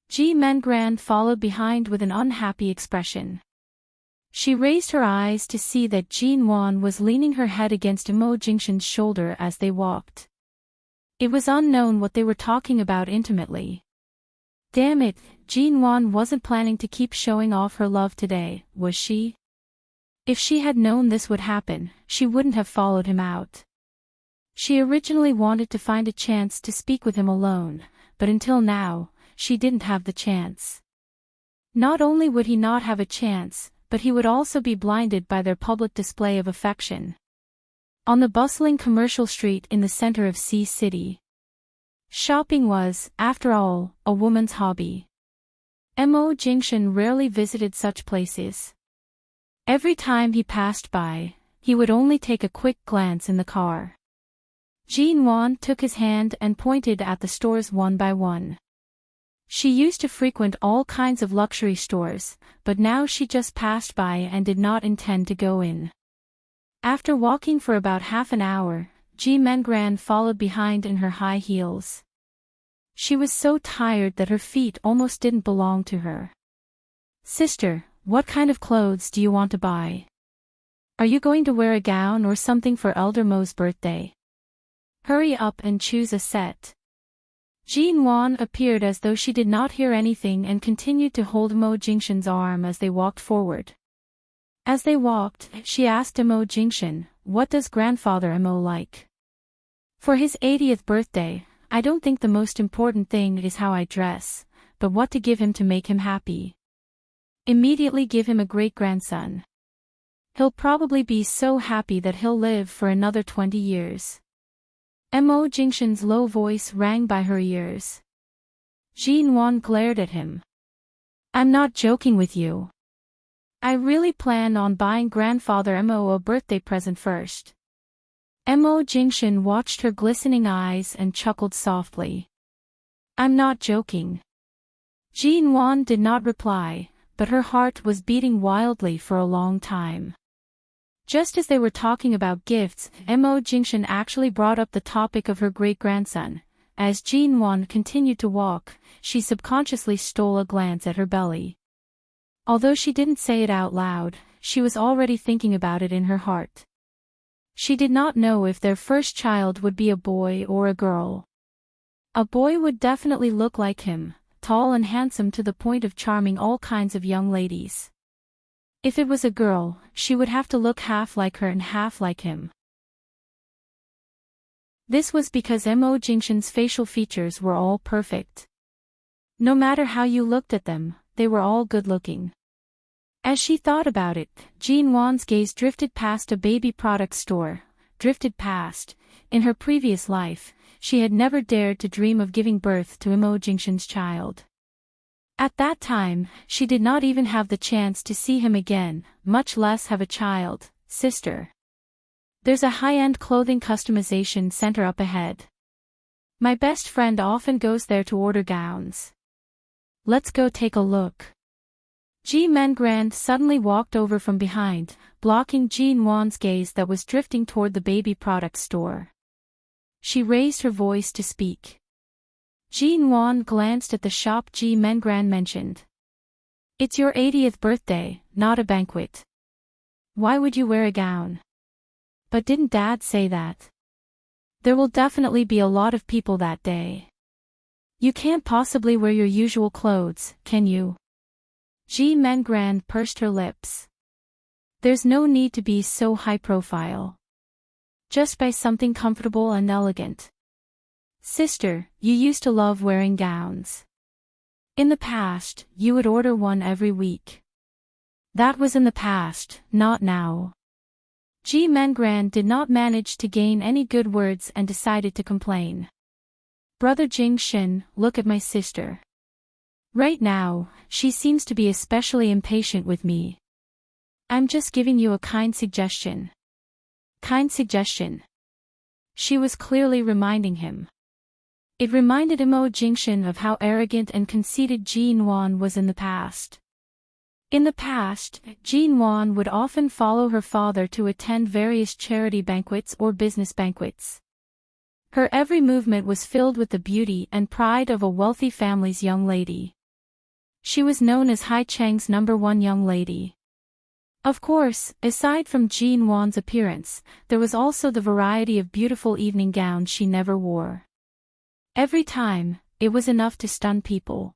Ji Mengran followed behind with an unhappy expression. She raised her eyes to see that Jin Wan was leaning her head against Mo Jingshan's shoulder as they walked. It was unknown what they were talking about intimately. Damn it, Jin Wan wasn't planning to keep showing off her love today, was she? If she had known this would happen, she wouldn't have followed him out. She originally wanted to find a chance to speak with him alone, but until now, she didn't have the chance. Not only would he not have a chance, but he would also be blinded by their public display of affection. On the bustling commercial street in the center of Sea City. Shopping was, after all, a woman's hobby. Mo Jingshan rarely visited such places. Every time he passed by, he would only take a quick glance in the car. Jin Wan took his hand and pointed at the stores one by one. She used to frequent all kinds of luxury stores, but now she just passed by and did not intend to go in. After walking for about half an hour, Ji Mengran followed behind in her high heels. She was so tired that her feet almost didn't belong to her. "Sister, what kind of clothes do you want to buy? Are you going to wear a gown or something for Elder Mo's birthday? Hurry up and choose a set." Jin Wan appeared as though she did not hear anything and continued to hold Mo Jingshan's arm as they walked forward. As they walked, she asked Mo Jingshan, "What does grandfather Mo like? For his 80th birthday, I don't think the most important thing is how I dress, but what to give him to make him happy. Immediately give him a great-grandson. He'll probably be so happy that he'll live for another 20 years. Mo Jingshan's low voice rang by her ears. Jin Wan glared at him. "I'm not joking with you. I really plan on buying grandfather Mo a birthday present first." Mo Jingshan watched her glistening eyes and chuckled softly. "I'm not joking." Jin Wan did not reply, but her heart was beating wildly for a long time. Just as they were talking about gifts, Mo Jingshan actually brought up the topic of her great-grandson. As Jin Wan continued to walk, she subconsciously stole a glance at her belly. Although she didn't say it out loud, she was already thinking about it in her heart. She did not know if their first child would be a boy or a girl. A boy would definitely look like him, tall and handsome to the point of charming all kinds of young ladies. If it was a girl, she would have to look half like her and half like him. This was because Mo Jingshan's facial features were all perfect. No matter how you looked at them, they were all good-looking. As she thought about it, Jin Wan's gaze drifted past a baby product store. In her previous life, she had never dared to dream of giving birth to Mo Jingshan's child. At that time, she did not even have the chance to see him again, much less have a child. "Sister. There's a high-end clothing customization center up ahead. My best friend often goes there to order gowns. Let's go take a look." Ji Mengran suddenly walked over from behind, blocking Jin Wan's gaze that was drifting toward the baby product store. She raised her voice to speak. Jin Wan glanced at the shop Ji Mengran mentioned. "It's your 80th birthday, not a banquet. Why would you wear a gown?" "But didn't Dad say that? There will definitely be a lot of people that day. You can't possibly wear your usual clothes, can you?" Ji Mengran pursed her lips. "There's no need to be so high-profile. Just buy something comfortable and elegant. Sister, you used to love wearing gowns. In the past, you would order one every week. That was in the past, not now." Ji Mengran did not manage to gain any good words and decided to complain. "Brother Jingshan, look at my sister. Right now, she seems to be especially impatient with me. I'm just giving you a kind suggestion." "Kind suggestion?" she was clearly reminding him. It reminded Immerse of how arrogant and conceited Jinwan was in the past. In the past, Jinwan would often follow her father to attend various charity banquets or business banquets. Her every movement was filled with the beauty and pride of a wealthy family's young lady. She was known as Hai Cheng's #1 young lady. Of course, aside from Jinwan's appearance, there was also the variety of beautiful evening gowns she never wore. Every time, it was enough to stun people.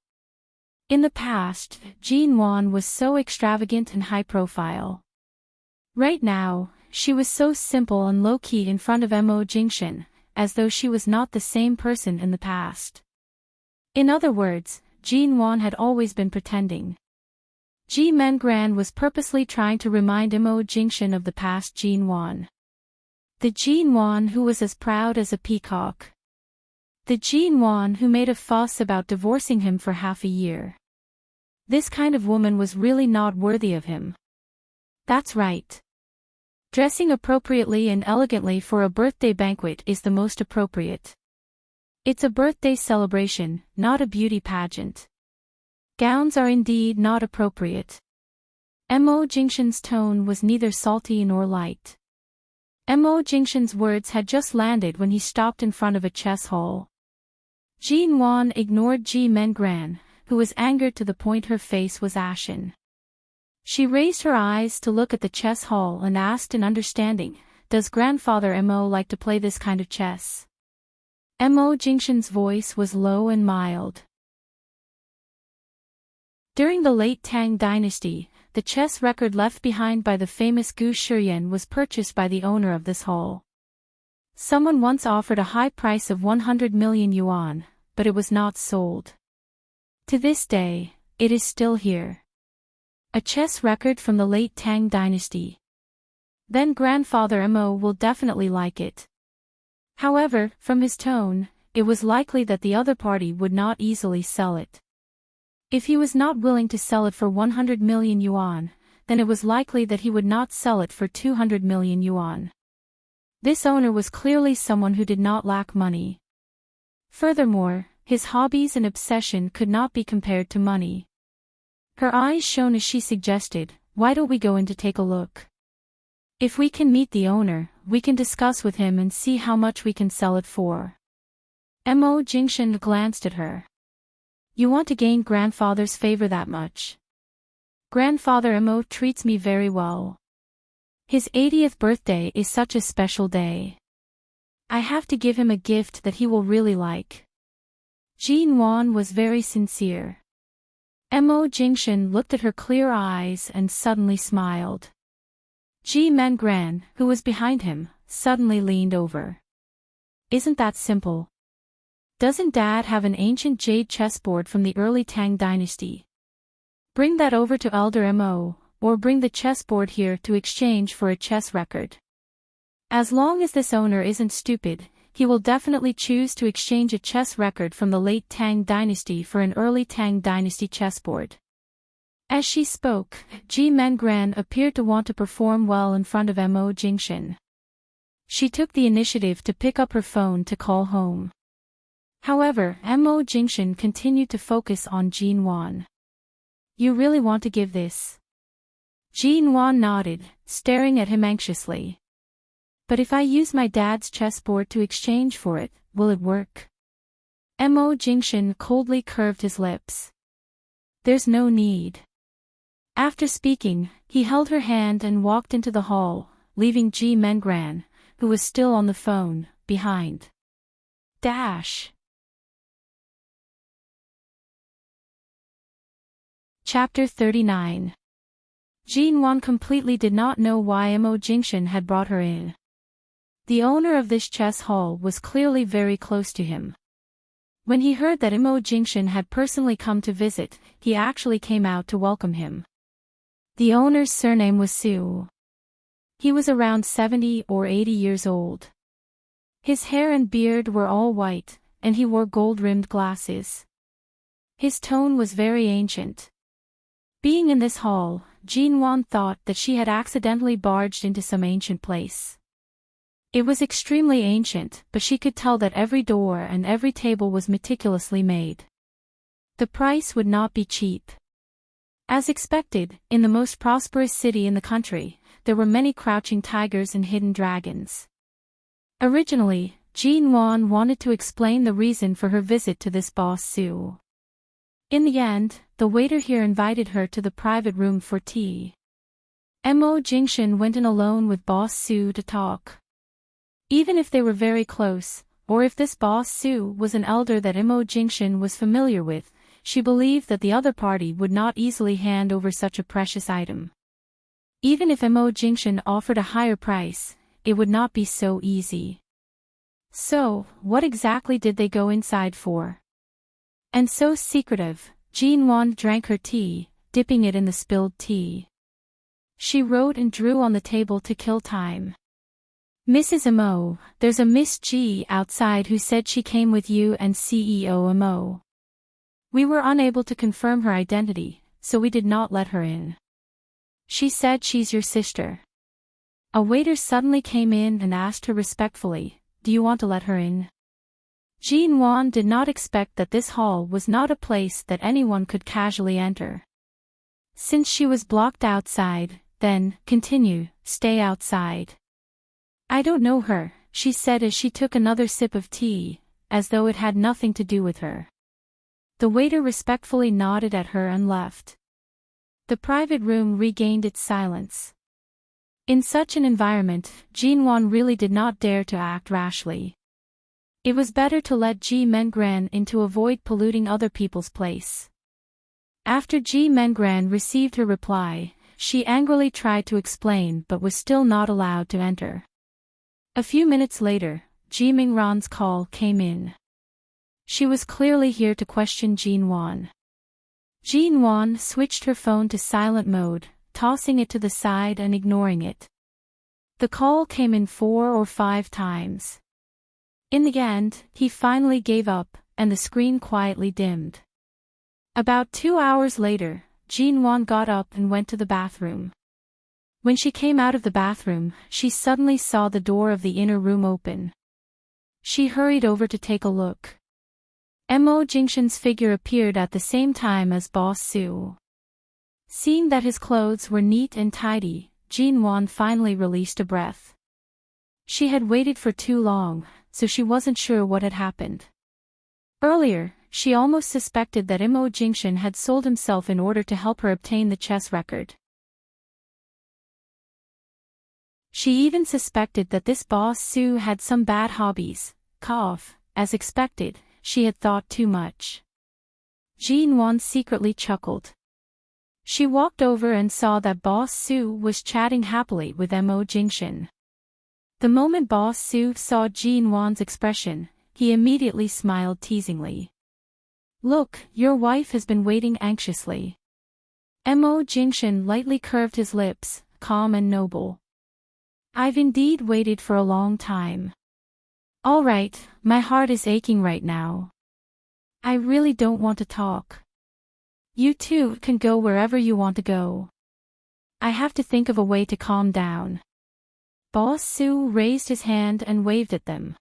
In the past, Jinwan was so extravagant and high-profile. Right now, she was so simple and low-key in front of Immerse, as though she was not the same person in the past. In other words, Jinwan had always been pretending. Ji Mengran was purposely trying to remind Immerse of the past Jinwan. The Jinwan who was as proud as a peacock. The Jinwan who made a fuss about divorcing him for half a year. This kind of woman was really not worthy of him. That's right. Dressing appropriately and elegantly for a birthday banquet is the most appropriate. It's a birthday celebration, not a beauty pageant. Gowns are indeed not appropriate. Immerse's tone was neither salty nor light. Immerse's words had just landed when he stopped in front of a chess hall. Jinwan ignored Ji Mengran, who was angered to the point her face was ashen. She raised her eyes to look at the chess hall and asked in understanding, "Does Grandfather Mo like to play this kind of chess?" Immerse's voice was low and mild. During the late Tang dynasty, the chess record left behind by the famous Gu Shiyan was purchased by the owner of this hall. Someone once offered a high price of 100 million yuan, but it was not sold. To this day, it is still here. A chess record from the late Tang dynasty. Then Grandfather Mo will definitely like it. However, from his tone, it was likely that the other party would not easily sell it. If he was not willing to sell it for 100 million yuan, then it was likely that he would not sell it for 200 million yuan. This owner was clearly someone who did not lack money. Furthermore, his hobbies and obsession could not be compared to money. Her eyes shone as she suggested, "Why don't we go in to take a look? If we can meet the owner, we can discuss with him and see how much we can sell it for." Immerse glanced at her. "You want to gain Grandfather's favor that much? Grandfather Mo treats me very well. His 80th birthday is such a special day. I have to give him a gift that he will really like." Jinwan was very sincere. Immerse looked at her clear eyes and suddenly smiled. Ji Mengran, who was behind him, suddenly leaned over. "Isn't that simple? Doesn't Dad have an ancient jade chessboard from the early Tang dynasty? Bring that over to Elder Mo, or bring the chessboard here to exchange for a chess record. As long as this owner isn't stupid, he will definitely choose to exchange a chess record from the late Tang dynasty for an early Tang dynasty chessboard." As she spoke, Ji Mengran appeared to want to perform well in front of Immerse. She took the initiative to pick up her phone to call home. However, Immerse continued to focus on Jinwan. "You really want to give this?" Jinwan nodded, staring at him anxiously. "But if I use my dad's chessboard to exchange for it, will it work?" Immerse coldly curved his lips. "There's no need." After speaking, he held her hand and walked into the hall, leaving Ji Mengran, who was still on the phone, behind. Chapter 39. Jinwan completely did not know why Immerse had brought her in. The owner of this chess hall was clearly very close to him. When he heard that Immerse had personally come to visit, he actually came out to welcome him. The owner's surname was Su. He was around 70 or 80 years old. His hair and beard were all white, and he wore gold-rimmed glasses. His tone was very ancient. Being in this hall, Jinwan thought that she had accidentally barged into some ancient place. It was extremely ancient, but she could tell that every door and every table was meticulously made. The price would not be cheap. As expected, in the most prosperous city in the country, there were many crouching tigers and hidden dragons. Originally, Jean Wan wanted to explain the reason for her visit to this boss Sue. In the end, the waiter here invited her to the private room for tea. Mo Jingshan went in alone with boss Sue to talk. Even if they were very close, or if this boss Sue was an elder that Mo Jingshan was familiar with, she believed that the other party would not easily hand over such a precious item. Even if Mo Jingshan offered a higher price, it would not be so easy. So, what exactly did they go inside for? And so secretive, Jean Wan drank her tea, dipping it in the spilled tea. She wrote and drew on the table to kill time. Mrs. Mo, there's a Miss G outside who said she came with you and CEO Mo. We were unable to confirm her identity, so we did not let her in. She said she's your sister. A waiter suddenly came in and asked her respectfully, do you want to let her in? Jean Wan did not expect that this hall was not a place that anyone could casually enter. Since she was blocked outside, then, continue, stay outside. I don't know her, she said as she took another sip of tea, as though it had nothing to do with her. The waiter respectfully nodded at her and left. The private room regained its silence. In such an environment, Jean Wan really did not dare to act rashly. It was better to let Ji Mengran in to avoid polluting other people's place. After Ji Mengran received her reply, she angrily tried to explain but was still not allowed to enter. A few minutes later, Ji Mingran's call came in. She was clearly here to question Jean Wan. Jean Wan switched her phone to silent mode, tossing it to the side and ignoring it. The call came in 4 or 5 times. In the end, he finally gave up, and the screen quietly dimmed. About 2 hours later, Jean Wan got up and went to the bathroom. When she came out of the bathroom, she suddenly saw the door of the inner room open. She hurried over to take a look. Mo Jingshan's figure appeared at the same time as Boss Sue. Seeing that his clothes were neat and tidy, Jean Wan finally released a breath. She had waited for too long, so she wasn't sure what had happened. Earlier, she almost suspected that Mo Jingshan had sold himself in order to help her obtain the chess record. She even suspected that this Boss Sue had some bad hobbies. As expected, she had thought too much. Jean Wan secretly chuckled. She walked over and saw that Boss Sue was chatting happily with Mo Jingshan. The moment Boss Sue saw Jean Wan's expression, he immediately smiled teasingly. Look, your wife has been waiting anxiously. Mo Jingshan lightly curved his lips, calm and noble. I've indeed waited for a long time. All right, my heart is aching right now. I really don't want to talk. You two can go wherever you want to go. I have to think of a way to calm down. Boss Sue raised his hand and waved at them.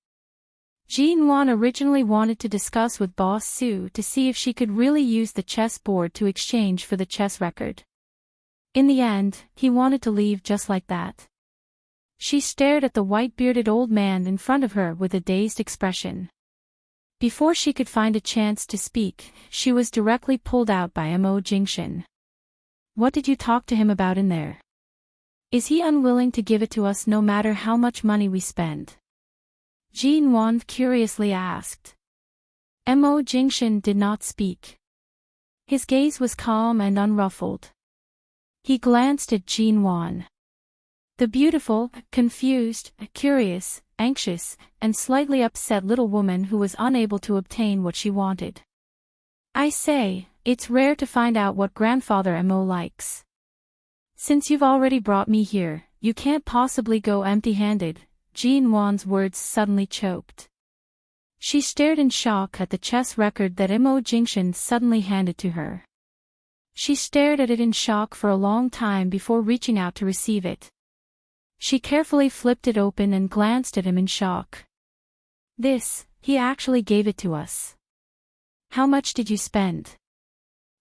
Jean Wan originally wanted to discuss with Boss Sue to see if she could really use the chess board to exchange for the chess record. In the end, he wanted to leave just like that. She stared at the white-bearded old man in front of her with a dazed expression. Before she could find a chance to speak, she was directly pulled out by Mo Jingshan. What did you talk to him about in there? Is he unwilling to give it to us no matter how much money we spend? Jean Wan curiously asked. Mo Jingshan did not speak. His gaze was calm and unruffled. He glanced at Jean Wan. The beautiful, confused, curious, anxious, and slightly upset little woman who was unable to obtain what she wanted. I say, it's rare to find out what grandfather Mo likes. Since you've already brought me here, you can't possibly go empty-handed. Jean Wan's words suddenly choked. She stared in shock at the chess record that Mo Jingshan suddenly handed to her. She stared at it in shock for a long time before reaching out to receive it. She carefully flipped it open and glanced at him in shock. He actually gave it to us. How much did you spend?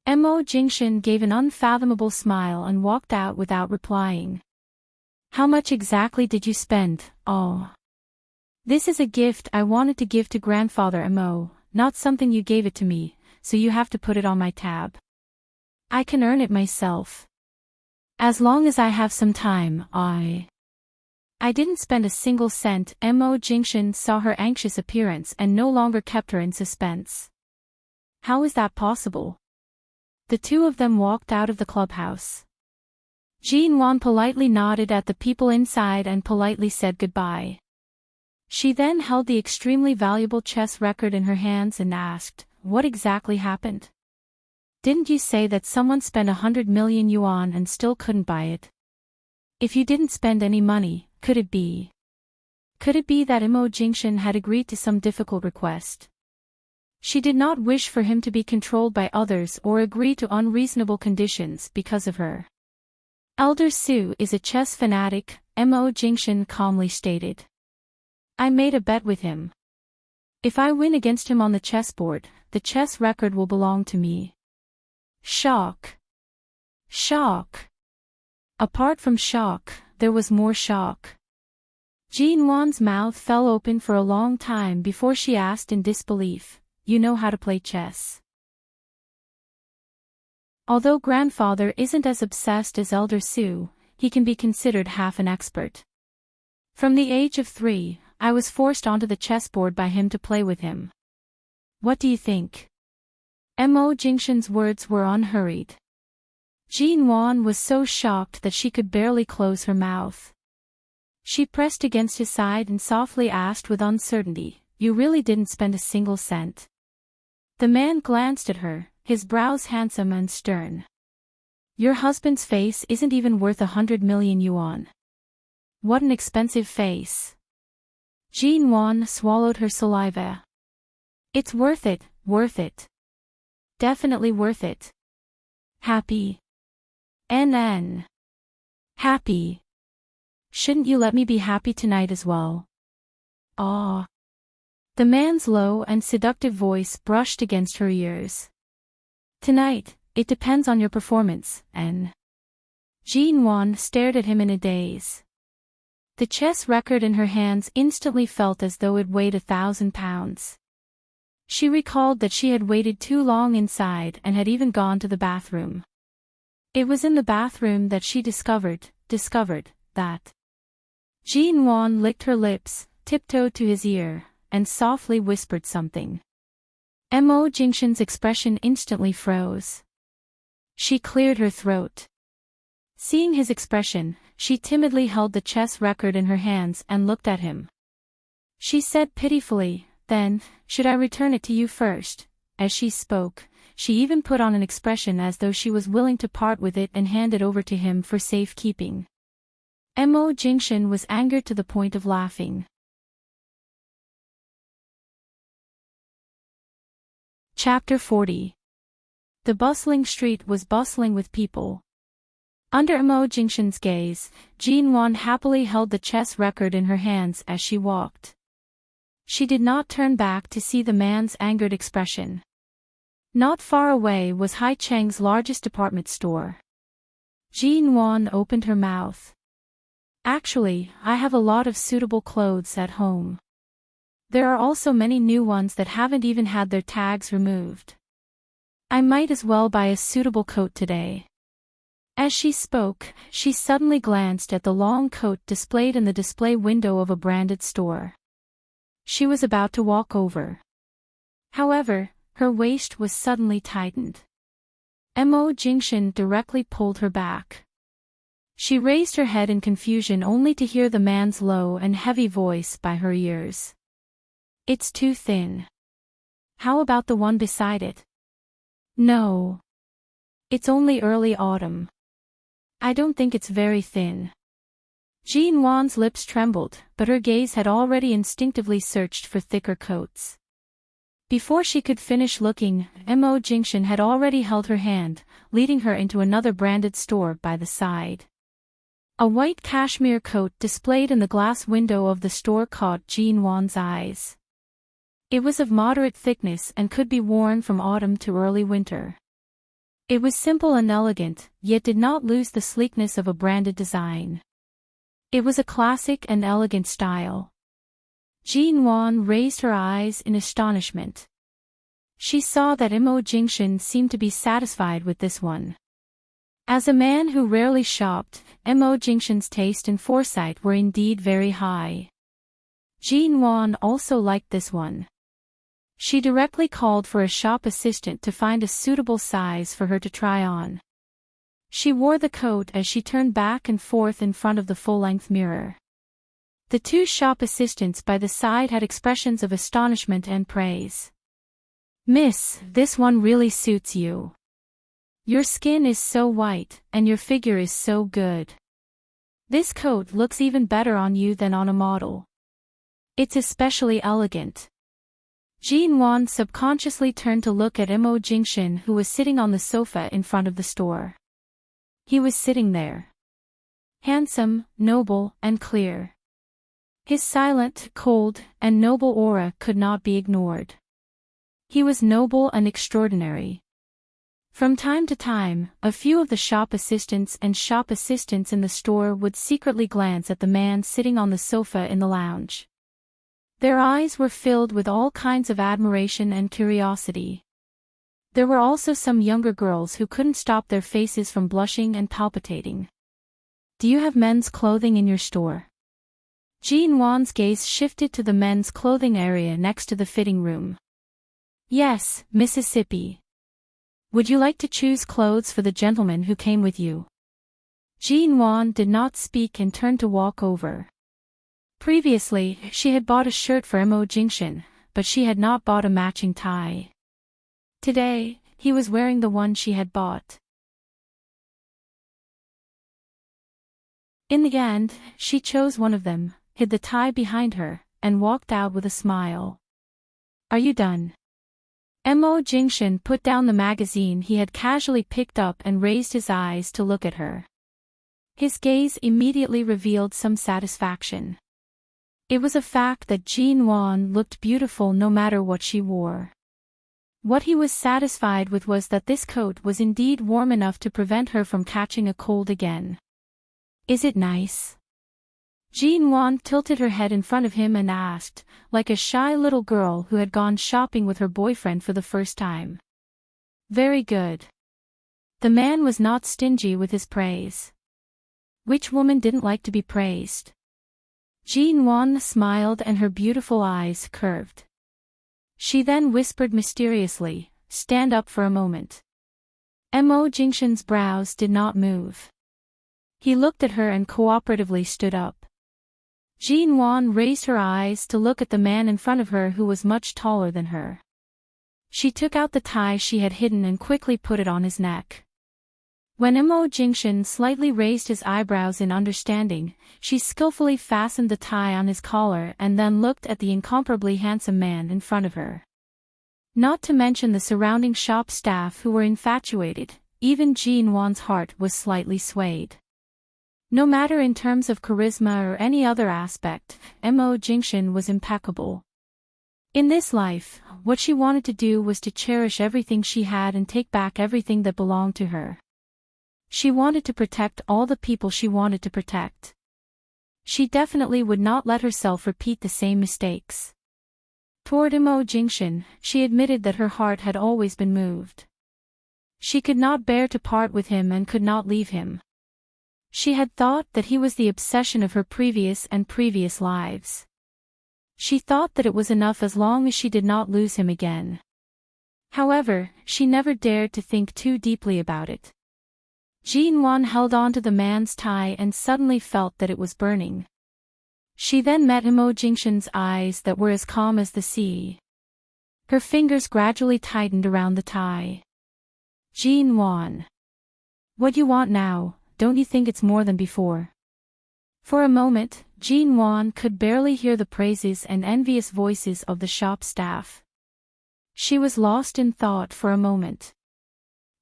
Mo Jingshan gave an unfathomable smile and walked out without replying. How much exactly did you spend? Oh. This is a gift I wanted to give to grandfather Mo, not something you gave it to me, so you have to put it on my tab. I can earn it myself. As long as I have some time, I didn't spend a single cent. Mo Jingshan saw her anxious appearance and no longer kept her in suspense. How is that possible? The two of them walked out of the clubhouse. Jinwan politely nodded at the people inside and politely said goodbye. She then held the extremely valuable chess record in her hands and asked, "What exactly happened? Didn't you say that someone spent 100 million yuan and still couldn't buy it? If you didn't spend any money, could it be that Mo Jingshan had agreed to some difficult request? She did not wish for him to be controlled by others or agree to unreasonable conditions because of her. Elder Su is a chess fanatic," Mo Jingshan calmly stated. "I made a bet with him. If I win against him on the chessboard, the chess record will belong to me." Shock. Shock. Apart from shock, there was more shock. Jinwan's mouth fell open for a long time before she asked in disbelief, "You know how to play chess?" Although grandfather isn't as obsessed as Elder Su, he can be considered half an expert. From the age of 3, I was forced onto the chessboard by him to play with him. What do you think? Mo Jingshan's words were unhurried. Jinwan was so shocked that she could barely close her mouth. She pressed against his side and softly asked with uncertainty, "You really didn't spend a single cent?" The man glanced at her, his brows handsome and stern. "Your husband's face isn't even worth 100 million yuan. What an expensive face." Jinwan swallowed her saliva. "It's worth it, worth it. Definitely worth it. Happy. NN. Happy. Shouldn't you let me be happy tonight as well?" "Aw." The man's low and seductive voice brushed against her ears. "Tonight, it depends on your performance, N." Jinwan stared at him in a daze. The chess record in her hands instantly felt as though it weighed 1,000 pounds. She recalled that she had waited too long inside and had even gone to the bathroom. It was in the bathroom that she discovered that. Jinwan licked her lips, tiptoed to his ear, and softly whispered something. Mo Jingshan's expression instantly froze. She cleared her throat. Seeing his expression, she timidly held the chess record in her hands and looked at him. She said pitifully, "Then, should I return it to you first?" As she spoke, she even put on an expression as though she was willing to part with it and hand it over to him for safekeeping. Mo Jingshan was angered to the point of laughing. Chapter 40. The bustling street was bustling with people. Under Mo Jingshan's gaze, Jinwan happily held the chess record in her hands as she walked. She did not turn back to see the man's angered expression. Not far away was Hai Cheng's largest department store. Jinwan opened her mouth. "Actually, I have a lot of suitable clothes at home. There are also many new ones that haven't even had their tags removed. I might as well buy a suitable coat today." As she spoke, she suddenly glanced at the long coat displayed in the display window of a branded store. She was about to walk over. However, her waist was suddenly tightened. Mo Jingshan directly pulled her back. She raised her head in confusion only to hear the man's low and heavy voice by her ears. "It's too thin. How about the one beside it?" "No. It's only early autumn. I don't think it's very thin." Jinwan's lips trembled, but her gaze had already instinctively searched for thicker coats. Before she could finish looking, Mo Jingshan had already held her hand, leading her into another branded store by the side. A white cashmere coat displayed in the glass window of the store caught Jean Wan's eyes. It was of moderate thickness and could be worn from autumn to early winter. It was simple and elegant, yet did not lose the sleekness of a branded design. It was a classic and elegant style. Jean Wan raised her eyes in astonishment. She saw that Imo Jingshan seemed to be satisfied with this one. As a man who rarely shopped, Imo Jingshan's taste and foresight were indeed very high. Jean Wan also liked this one. She directly called for a shop assistant to find a suitable size for her to try on. She wore the coat as she turned back and forth in front of the full-length mirror. The two shop assistants by the side had expressions of astonishment and praise. "Miss, this one really suits you. Your skin is so white, and your figure is so good. This coat looks even better on you than on a model. It's especially elegant." Jean Wan subconsciously turned to look at Imo Jingshan, who was sitting on the sofa in front of the store. He was sitting there. Handsome, noble, and clear. His silent, cold, and noble aura could not be ignored. He was noble and extraordinary. From time to time, a few of the shop assistants in the store would secretly glance at the man sitting on the sofa in the lounge. Their eyes were filled with all kinds of admiration and curiosity. There were also some younger girls who couldn't stop their faces from blushing and palpitating. "Do you have men's clothing in your store?" Jean Wan's gaze shifted to the men's clothing area next to the fitting room. "Yes, Mississippi. Would you like to choose clothes for the gentleman who came with you?" Jean Wan did not speak and turned to walk over. Previously, she had bought a shirt for Imo Jingshan, but she had not bought a matching tie. Today, he was wearing the one she had bought. In the end, she chose one of them, hid the tie behind her, and walked out with a smile. "Are you done?" Imo Jingshan put down the magazine he had casually picked up and raised his eyes to look at her. His gaze immediately revealed some satisfaction. It was a fact that Jean Wan looked beautiful no matter what she wore. What he was satisfied with was that this coat was indeed warm enough to prevent her from catching a cold again. "Is it nice?" Jean Wan tilted her head in front of him and asked, like a shy little girl who had gone shopping with her boyfriend for the first time. "Very good." The man was not stingy with his praise. Which woman didn't like to be praised? Jean Wan smiled and her beautiful eyes curved. She then whispered mysteriously, "Stand up for a moment." Imo Jingshan's brows did not move. He looked at her and cooperatively stood up. Jean Wan raised her eyes to look at the man in front of her who was much taller than her. She took out the tie she had hidden and quickly put it on his neck. When Imo Jingshan slightly raised his eyebrows in understanding, she skillfully fastened the tie on his collar and then looked at the incomparably handsome man in front of her. Not to mention the surrounding shop staff who were infatuated, even Jean Wan's heart was slightly swayed. No matter in terms of charisma or any other aspect, Imo Jingshan was impeccable. In this life, what she wanted to do was to cherish everything she had and take back everything that belonged to her. She wanted to protect all the people she wanted to protect. She definitely would not let herself repeat the same mistakes. Toward Imo Jingshan, she admitted that her heart had always been moved. She could not bear to part with him and could not leave him. She had thought that he was the obsession of her previous lives. She thought that it was enough as long as she did not lose him again. However, she never dared to think too deeply about it. Jean Wan held on to the man's tie and suddenly felt that it was burning. She then met Imo Jingshan's eyes that were as calm as the sea. Her fingers gradually tightened around the tie. "Jean Wan. What you want now, don't you think it's more than before?" For a moment, Jean Wan could barely hear the praises and envious voices of the shop staff. She was lost in thought for a moment.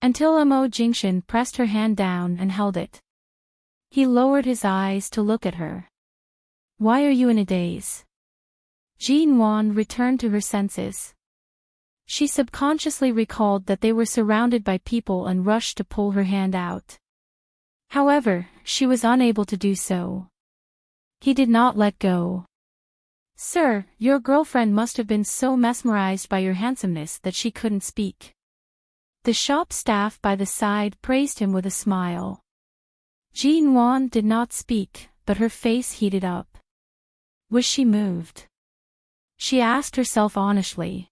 Until Imo Jingshan pressed her hand down and held it. He lowered his eyes to look at her. Why are you in a daze? Jean Wan returned to her senses. She subconsciously recalled that they were surrounded by people and rushed to pull her hand out. However, she was unable to do so. He did not let go. Sir, your girlfriend must have been so mesmerized by your handsomeness that she couldn't speak. The shop staff by the side praised him with a smile. Jean Wan did not speak, but her face heated up. Was she moved? She asked herself honestly.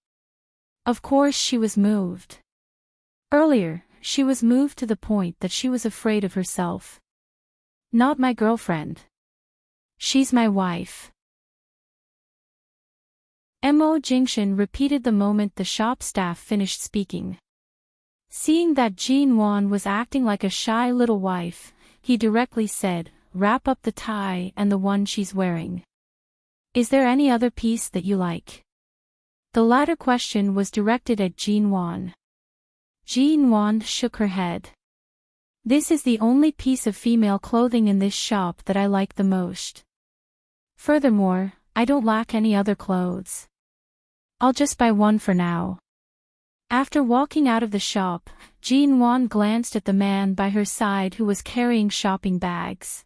Of course she was moved. Earlier, she was moved to the point that she was afraid of herself. Not my girlfriend. She's my wife. Mo Jingshan repeated the moment the shop staff finished speaking. Seeing that Jean Wan was acting like a shy little wife, he directly said, wrap up the tie and the one she's wearing. Is there any other piece that you like? The latter question was directed at Jean Wan. Jean Wan shook her head. This is the only piece of female clothing in this shop that I like the most. Furthermore, I don't lack any other clothes. I'll just buy one for now. After walking out of the shop, Jean Wan glanced at the man by her side who was carrying shopping bags.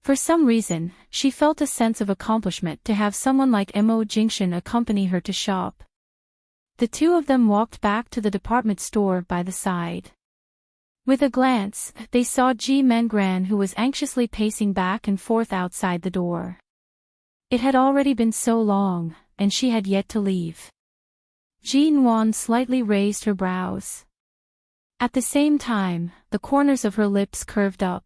For some reason, she felt a sense of accomplishment to have someone like Mo Jingshan accompany her to shop. The two of them walked back to the department store by the side. With a glance, they saw Ji Mengran, who was anxiously pacing back and forth outside the door. It had already been so long, and she had yet to leave. Jean Wan slightly raised her brows. At the same time, the corners of her lips curved up.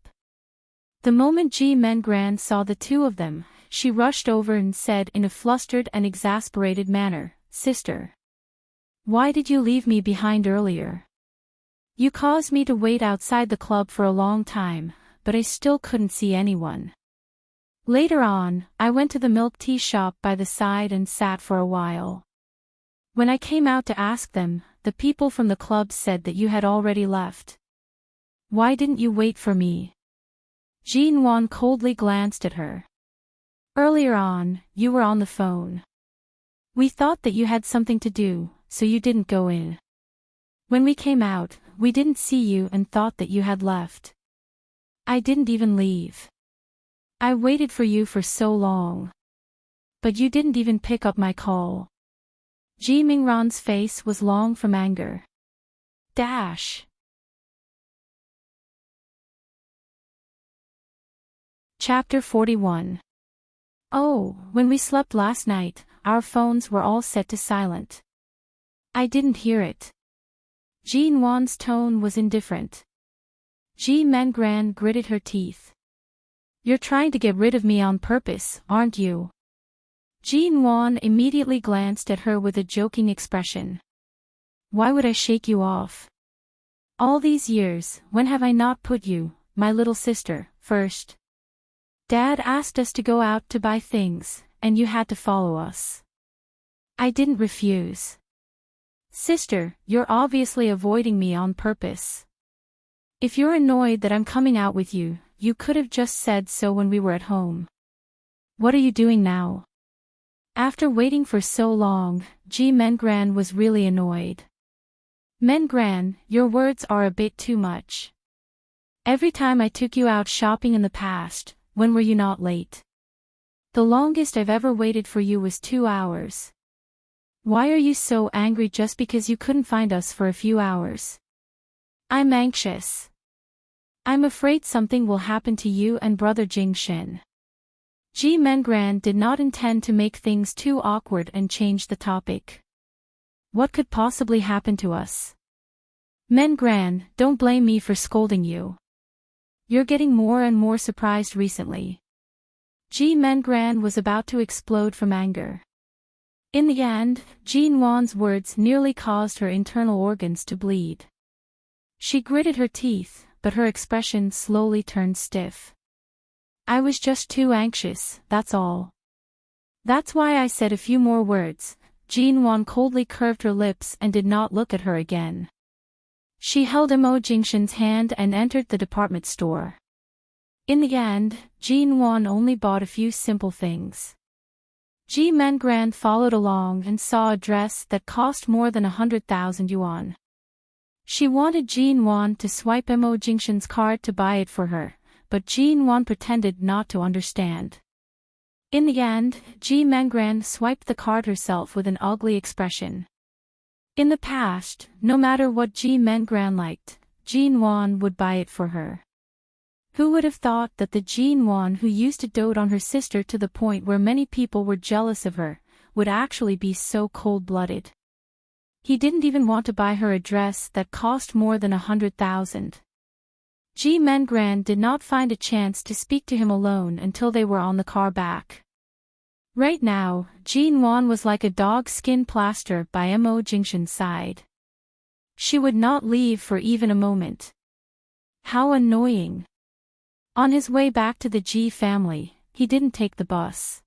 The moment Ji Mengran saw the two of them, she rushed over and said in a flustered and exasperated manner, Sister. Why did you leave me behind earlier? You caused me to wait outside the club for a long time, but I still couldn't see anyone. Later on, I went to the milk tea shop by the side and sat for a while. When I came out to ask them, the people from the club said that you had already left. Why didn't you wait for me? Jean Wan coldly glanced at her. Earlier on, you were on the phone. We thought that you had something to do, so you didn't go in. When we came out, we didn't see you and thought that you had left. I didn't even leave. I waited for you for so long. But you didn't even pick up my call. Ji Mingran's face was long from anger. Dash. Chapter 41. Oh, when we slept last night, our phones were all set to silent. I didn't hear it. Jean Wan's tone was indifferent. Ji Mengran gritted her teeth. You're trying to get rid of me on purpose, aren't you? Jean Wan immediately glanced at her with a joking expression. Why would I shake you off? All these years, when have I not put you, my little sister, first? Dad asked us to go out to buy things, and you had to follow us. I didn't refuse. Sister, you're obviously avoiding me on purpose. If you're annoyed that I'm coming out with you, you could have just said so when we were at home. What are you doing now? After waiting for so long, Ji Mengran was really annoyed. Mengran, your words are a bit too much. Every time I took you out shopping in the past, when were you not late? The longest I've ever waited for you was 2 hours. Why are you so angry just because you couldn't find us for a few hours? I'm anxious. I'm afraid something will happen to you and brother Jingshan. Ji Mengran did not intend to make things too awkward and changed the topic. What could possibly happen to us? Mengran, don't blame me for scolding you. You're getting more and more surprised recently. Ji Mengran was about to explode from anger. In the end, Jean Wan's words nearly caused her internal organs to bleed. She gritted her teeth, but her expression slowly turned stiff. I was just too anxious, that's all. That's why I said a few more words. Jean Wan coldly curved her lips and did not look at her again. She held Mo Jingshan's hand and entered the department store. In the end, Jin-won only bought a few simple things. Ji Men-gran followed along and saw a dress that cost more than 100,000 yuan. She wanted Jin-won to swipe Mo Jingshan's card to buy it for her, but Jin-won pretended not to understand. In the end, Ji Men-gran swiped the card herself with an ugly expression. In the past, no matter what Ji Men-gran liked, Jin-won would buy it for her. Who would have thought that the Jin-won who used to dote on her sister to the point where many people were jealous of her, would actually be so cold-blooded? He didn't even want to buy her a dress that cost more than 100,000. Ji Men-gran did not find a chance to speak to him alone until they were on the car back. Right now, Jin-won was like a dog skin plaster by Mo Jingshan's side. She would not leave for even a moment. How annoying. On his way back to the Ji family, he didn't take the bus.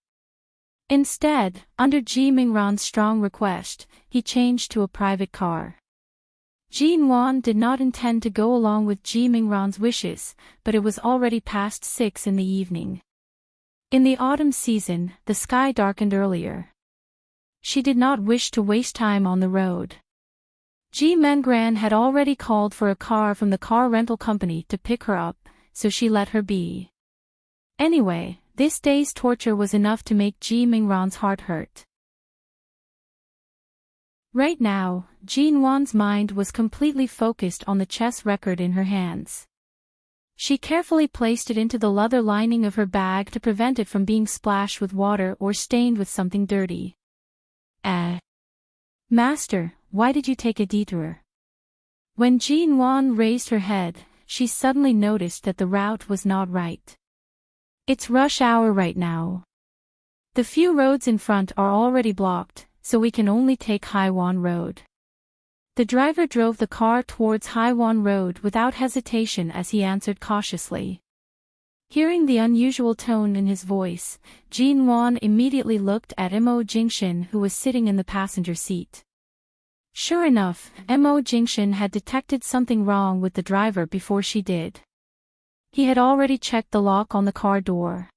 Instead, under Ji Mingran's strong request, he changed to a private car. Jin-won did not intend to go along with Ji Mingran's wishes, but it was already past 6 in the evening. In the autumn season, the sky darkened earlier. She did not wish to waste time on the road. Ji Men-gran had already called for a car from the car rental company to pick her up, so she let her be. Anyway, this day's torture was enough to make Ji Mingran's heart hurt. Right now, Jin-won's mind was completely focused on the chess record in her hands. She carefully placed it into the leather lining of her bag to prevent it from being splashed with water or stained with something dirty. Master, why did you take a detour? When Jin-won raised her head, she suddenly noticed that the route was not right. It's rush hour right now. The few roads in front are already blocked, so we can only take Haiwan Road. The driver drove the car towards Haiwan Road without hesitation as he answered cautiously. Hearing the unusual tone in his voice, Jin-won immediately looked at Mo Jingshan who was sitting in the passenger seat. Sure enough, Mo Jingshan had detected something wrong with the driver before she did. He had already checked the lock on the car door.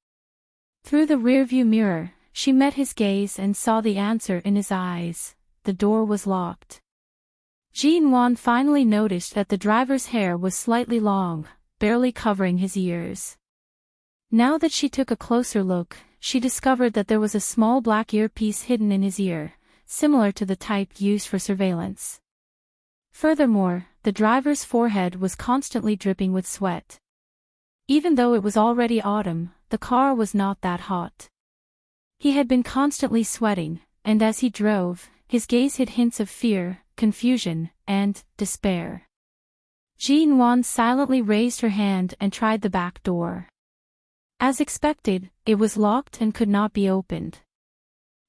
Through the rearview mirror, she met his gaze and saw the answer in his eyes. The door was locked. Jin-won finally noticed that the driver's hair was slightly long, barely covering his ears. Now that she took a closer look, she discovered that there was a small black earpiece hidden in his ear, similar to the type used for surveillance. Furthermore, the driver's forehead was constantly dripping with sweat. Even though it was already autumn, the car was not that hot. He had been constantly sweating, and as he drove, his gaze hid hints of fear, confusion, and despair. Jin-won silently raised her hand and tried the back door. As expected, it was locked and could not be opened.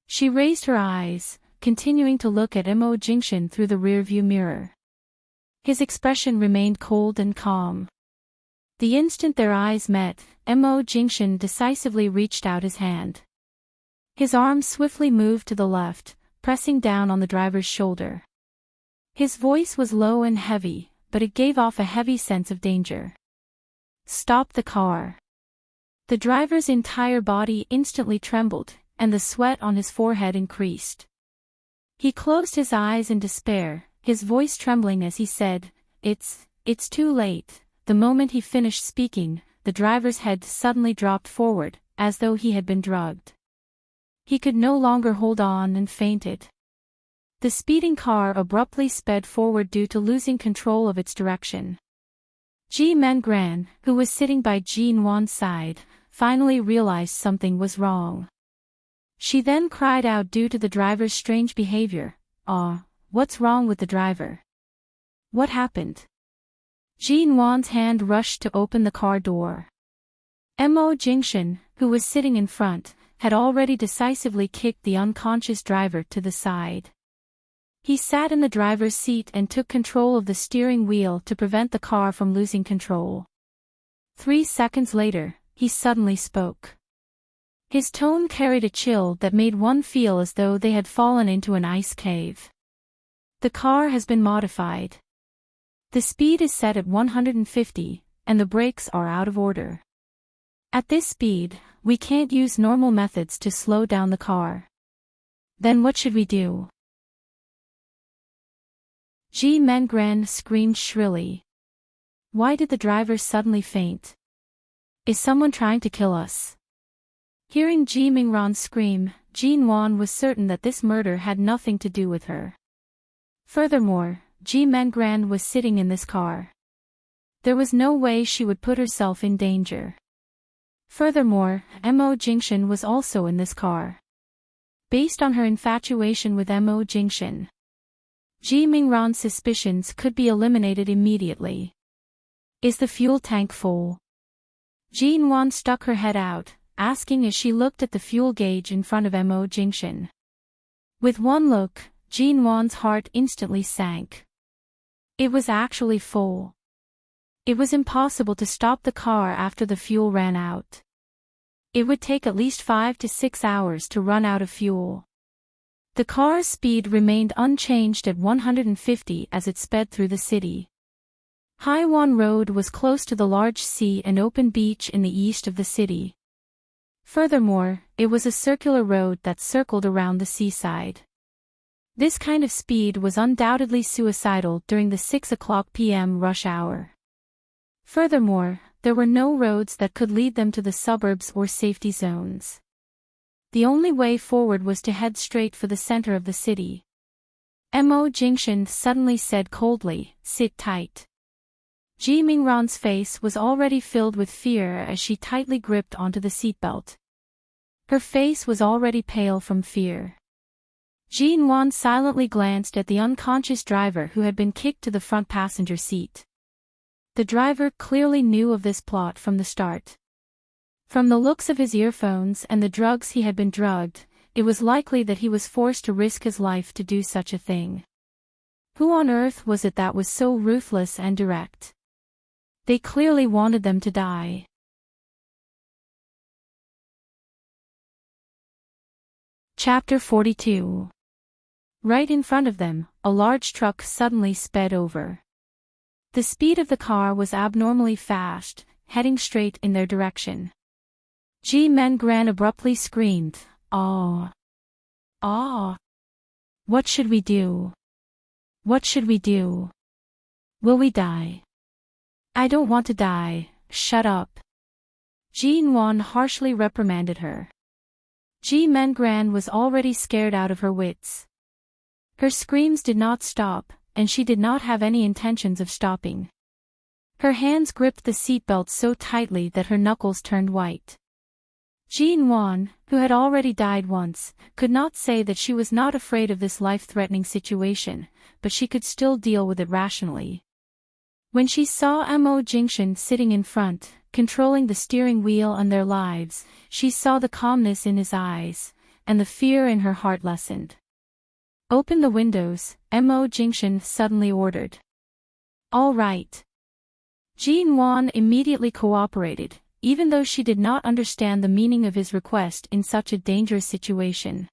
She raised her eyes, continuing to look at Mo Jingshan through the rearview mirror. His expression remained cold and calm. The instant their eyes met, Mo Jingshan decisively reached out his hand. His arm swiftly moved to the left, pressing down on the driver's shoulder. His voice was low and heavy, but it gave off a heavy sense of danger. Stop the car. The driver's entire body instantly trembled, and the sweat on his forehead increased. He closed his eyes in despair, his voice trembling as he said, It's too late." The moment he finished speaking, the driver's head suddenly dropped forward, as though he had been drugged. He could no longer hold on and fainted. The speeding car abruptly sped forward due to losing control of its direction. Ji Men-gran, who was sitting by Jin-won's side, finally realized something was wrong. She then cried out due to the driver's strange behavior, what's wrong with the driver? What happened? Jin-won's hand rushed to open the car door. Mo Jingshan, who was sitting in front, had already decisively kicked the unconscious driver to the side. He sat in the driver's seat and took control of the steering wheel to prevent the car from losing control. 3 seconds later, he suddenly spoke. His tone carried a chill that made one feel as though they had fallen into an ice cave. The car has been modified. The speed is set at 150, and the brakes are out of order. At this speed, we can't use normal methods to slow down the car. Then what should we do? Ji Mengren screamed shrilly. Why did the driver suddenly faint? Is someone trying to kill us? Hearing Ji Mingran scream, Jin Wan was certain that this murder had nothing to do with her. Furthermore, Ji Mengran was sitting in this car. There was no way she would put herself in danger. Furthermore, Mo Jingshan was also in this car. Based on her infatuation with Mo Jingshan, Ji Mingran's suspicions could be eliminated immediately. Is the fuel tank full? Jin Wan stuck her head out, asking as she looked at the fuel gauge in front of Mo Jingshan. With one look, Jin Wan's heart instantly sank. It was actually full. It was impossible to stop the car after the fuel ran out. It would take at least 5 to 6 hours to run out of fuel. The car's speed remained unchanged at 150 as it sped through the city. Haiwan Road was close to the large sea and open beach in the east of the city. Furthermore, it was a circular road that circled around the seaside. This kind of speed was undoubtedly suicidal during the 6 o'clock p.m. rush hour. Furthermore, there were no roads that could lead them to the suburbs or safety zones. The only way forward was to head straight for the center of the city. Mo Jingshan suddenly said coldly, "Sit tight." Ji Mingran's face was already filled with fear as she tightly gripped onto the seatbelt. Her face was already pale from fear. Jin Wan silently glanced at the unconscious driver who had been kicked to the front passenger seat. The driver clearly knew of this plot from the start. From the looks of his earphones and the drugs he had been drugged, it was likely that he was forced to risk his life to do such a thing. Who on earth was it that was so ruthless and direct? They clearly wanted them to die. Chapter 42. Right in front of them, a large truck suddenly sped over. The speed of the car was abnormally fast, heading straight in their direction. Ji Mengran abruptly screamed, "Ah! Ah! What should we do? What should we do? Will we die?" "I don't want to die, shut up." Jin Wan harshly reprimanded her. Ji Mengran was already scared out of her wits. Her screams did not stop, and she did not have any intentions of stopping. Her hands gripped the seatbelt so tightly that her knuckles turned white. Jin Wan, who had already died once, could not say that she was not afraid of this life-threatening situation, but she could still deal with it rationally. When she saw Mo Jingshan sitting in front, controlling the steering wheel and their lives, she saw the calmness in his eyes, and the fear in her heart lessened. "Open the windows," Mo Jingshan suddenly ordered. "All right." Jin Wan immediately cooperated, even though she did not understand the meaning of his request in such a dangerous situation.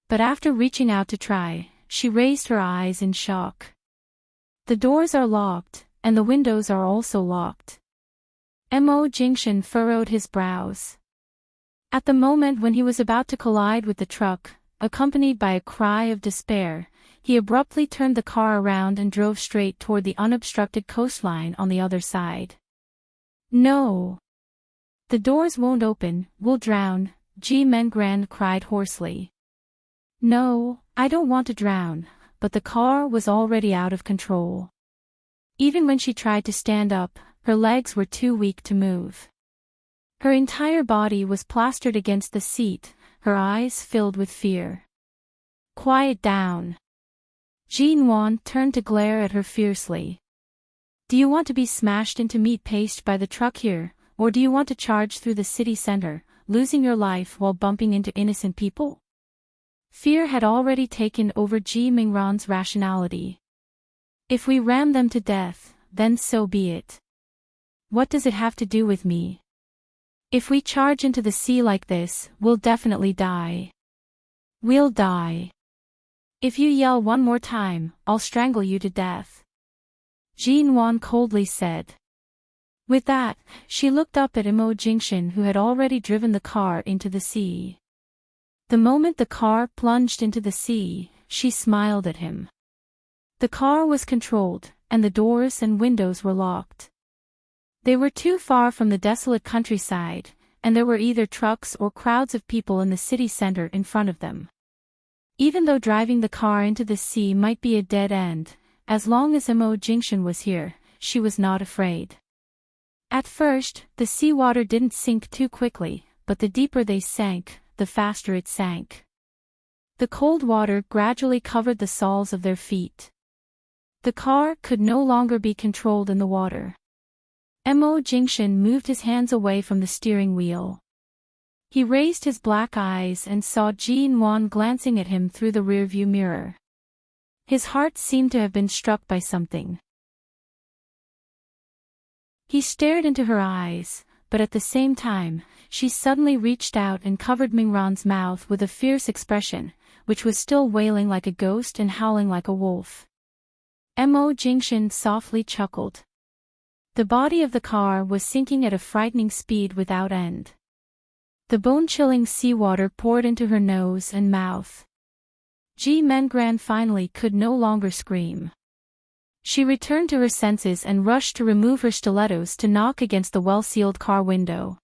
But after reaching out to try, she raised her eyes in shock. "The doors are locked, and the windows are also locked." Mo Jingshan furrowed his brows. At the moment when he was about to collide with the truck, accompanied by a cry of despair, he abruptly turned the car around and drove straight toward the unobstructed coastline on the other side. "No! The doors won't open, we'll drown," Ji Mengran cried hoarsely. "No, I don't want to drown," but the car was already out of control. Even when she tried to stand up, her legs were too weak to move. Her entire body was plastered against the seat, her eyes filled with fear. "Quiet down." Jin Wan turned to glare at her fiercely. "Do you want to be smashed into meat paste by the truck here, or do you want to charge through the city center, losing your life while bumping into innocent people?" Fear had already taken over Ji Mingran's rationality. "If we ram them to death, then so be it. What does it have to do with me? If we charge into the sea like this, we'll definitely die. We'll die. If you yell one more time, I'll strangle you to death," Jin Wan coldly said. With that, she looked up at Immerse, who had already driven the car into the sea. The moment the car plunged into the sea, she smiled at him. The car was controlled, and the doors and windows were locked. They were too far from the desolate countryside, and there were either trucks or crowds of people in the city center in front of them. Even though driving the car into the sea might be a dead end, as long as Immerse was here, she was not afraid. At first, the seawater didn't sink too quickly, but the deeper they sank, the faster it sank. The cold water gradually covered the soles of their feet. The car could no longer be controlled in the water. Immerse moved his hands away from the steering wheel. He raised his black eyes and saw Ji-won glancing at him through the rearview mirror. His heart seemed to have been struck by something. He stared into her eyes, but at the same time, she suddenly reached out and covered Mingran's mouth with a fierce expression, which was still wailing like a ghost and howling like a wolf. Immerse softly chuckled. The body of the car was sinking at a frightening speed without end. The bone-chilling seawater poured into her nose and mouth. Ji-mengran finally could no longer scream. She returned to her senses and rushed to remove her stilettos to knock against the well-sealed car window.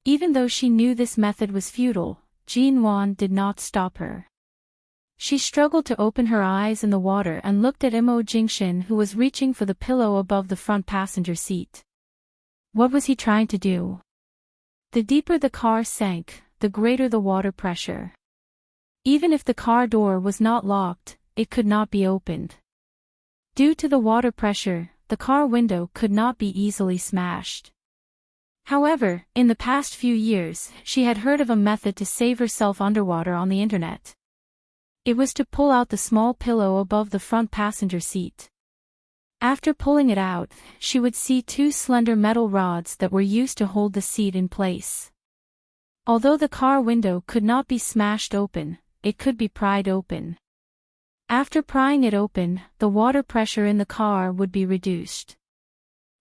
Even though she knew this method was futile, Ji-won did not stop her. She struggled to open her eyes in the water and looked at Immerse, who was reaching for the pillow above the front passenger seat. What was he trying to do? The deeper the car sank, the greater the water pressure. Even if the car door was not locked, it could not be opened. Due to the water pressure, the car window could not be easily smashed. However, in the past few years, she had heard of a method to save herself underwater on the internet. It was to pull out the small pillow above the front passenger seat. After pulling it out, she would see two slender metal rods that were used to hold the seat in place. Although the car window could not be smashed open, it could be pried open. After prying it open, the water pressure in the car would be reduced.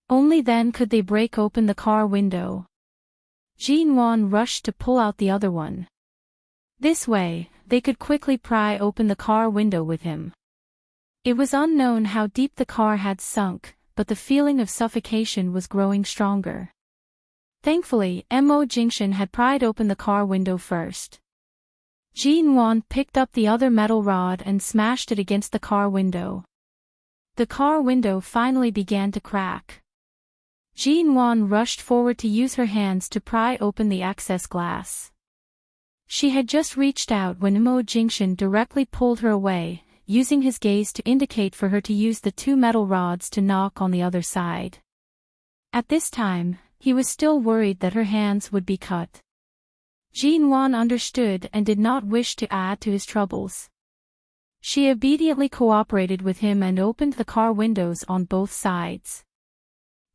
Only then could they break open the car window. Ji-won rushed to pull out the other one. This way, they could quickly pry open the car window with him. It was unknown how deep the car had sunk, but the feeling of suffocation was growing stronger. Thankfully, Immerse had pried open the car window first. Ji-won picked up the other metal rod and smashed it against the car window. The car window finally began to crack. Ji-won rushed forward to use her hands to pry open the access glass. She had just reached out when Immerse directly pulled her away, using his gaze to indicate for her to use the two metal rods to knock on the other side. At this time, he was still worried that her hands would be cut. Ji-won understood and did not wish to add to his troubles. She obediently cooperated with him and opened the car windows on both sides.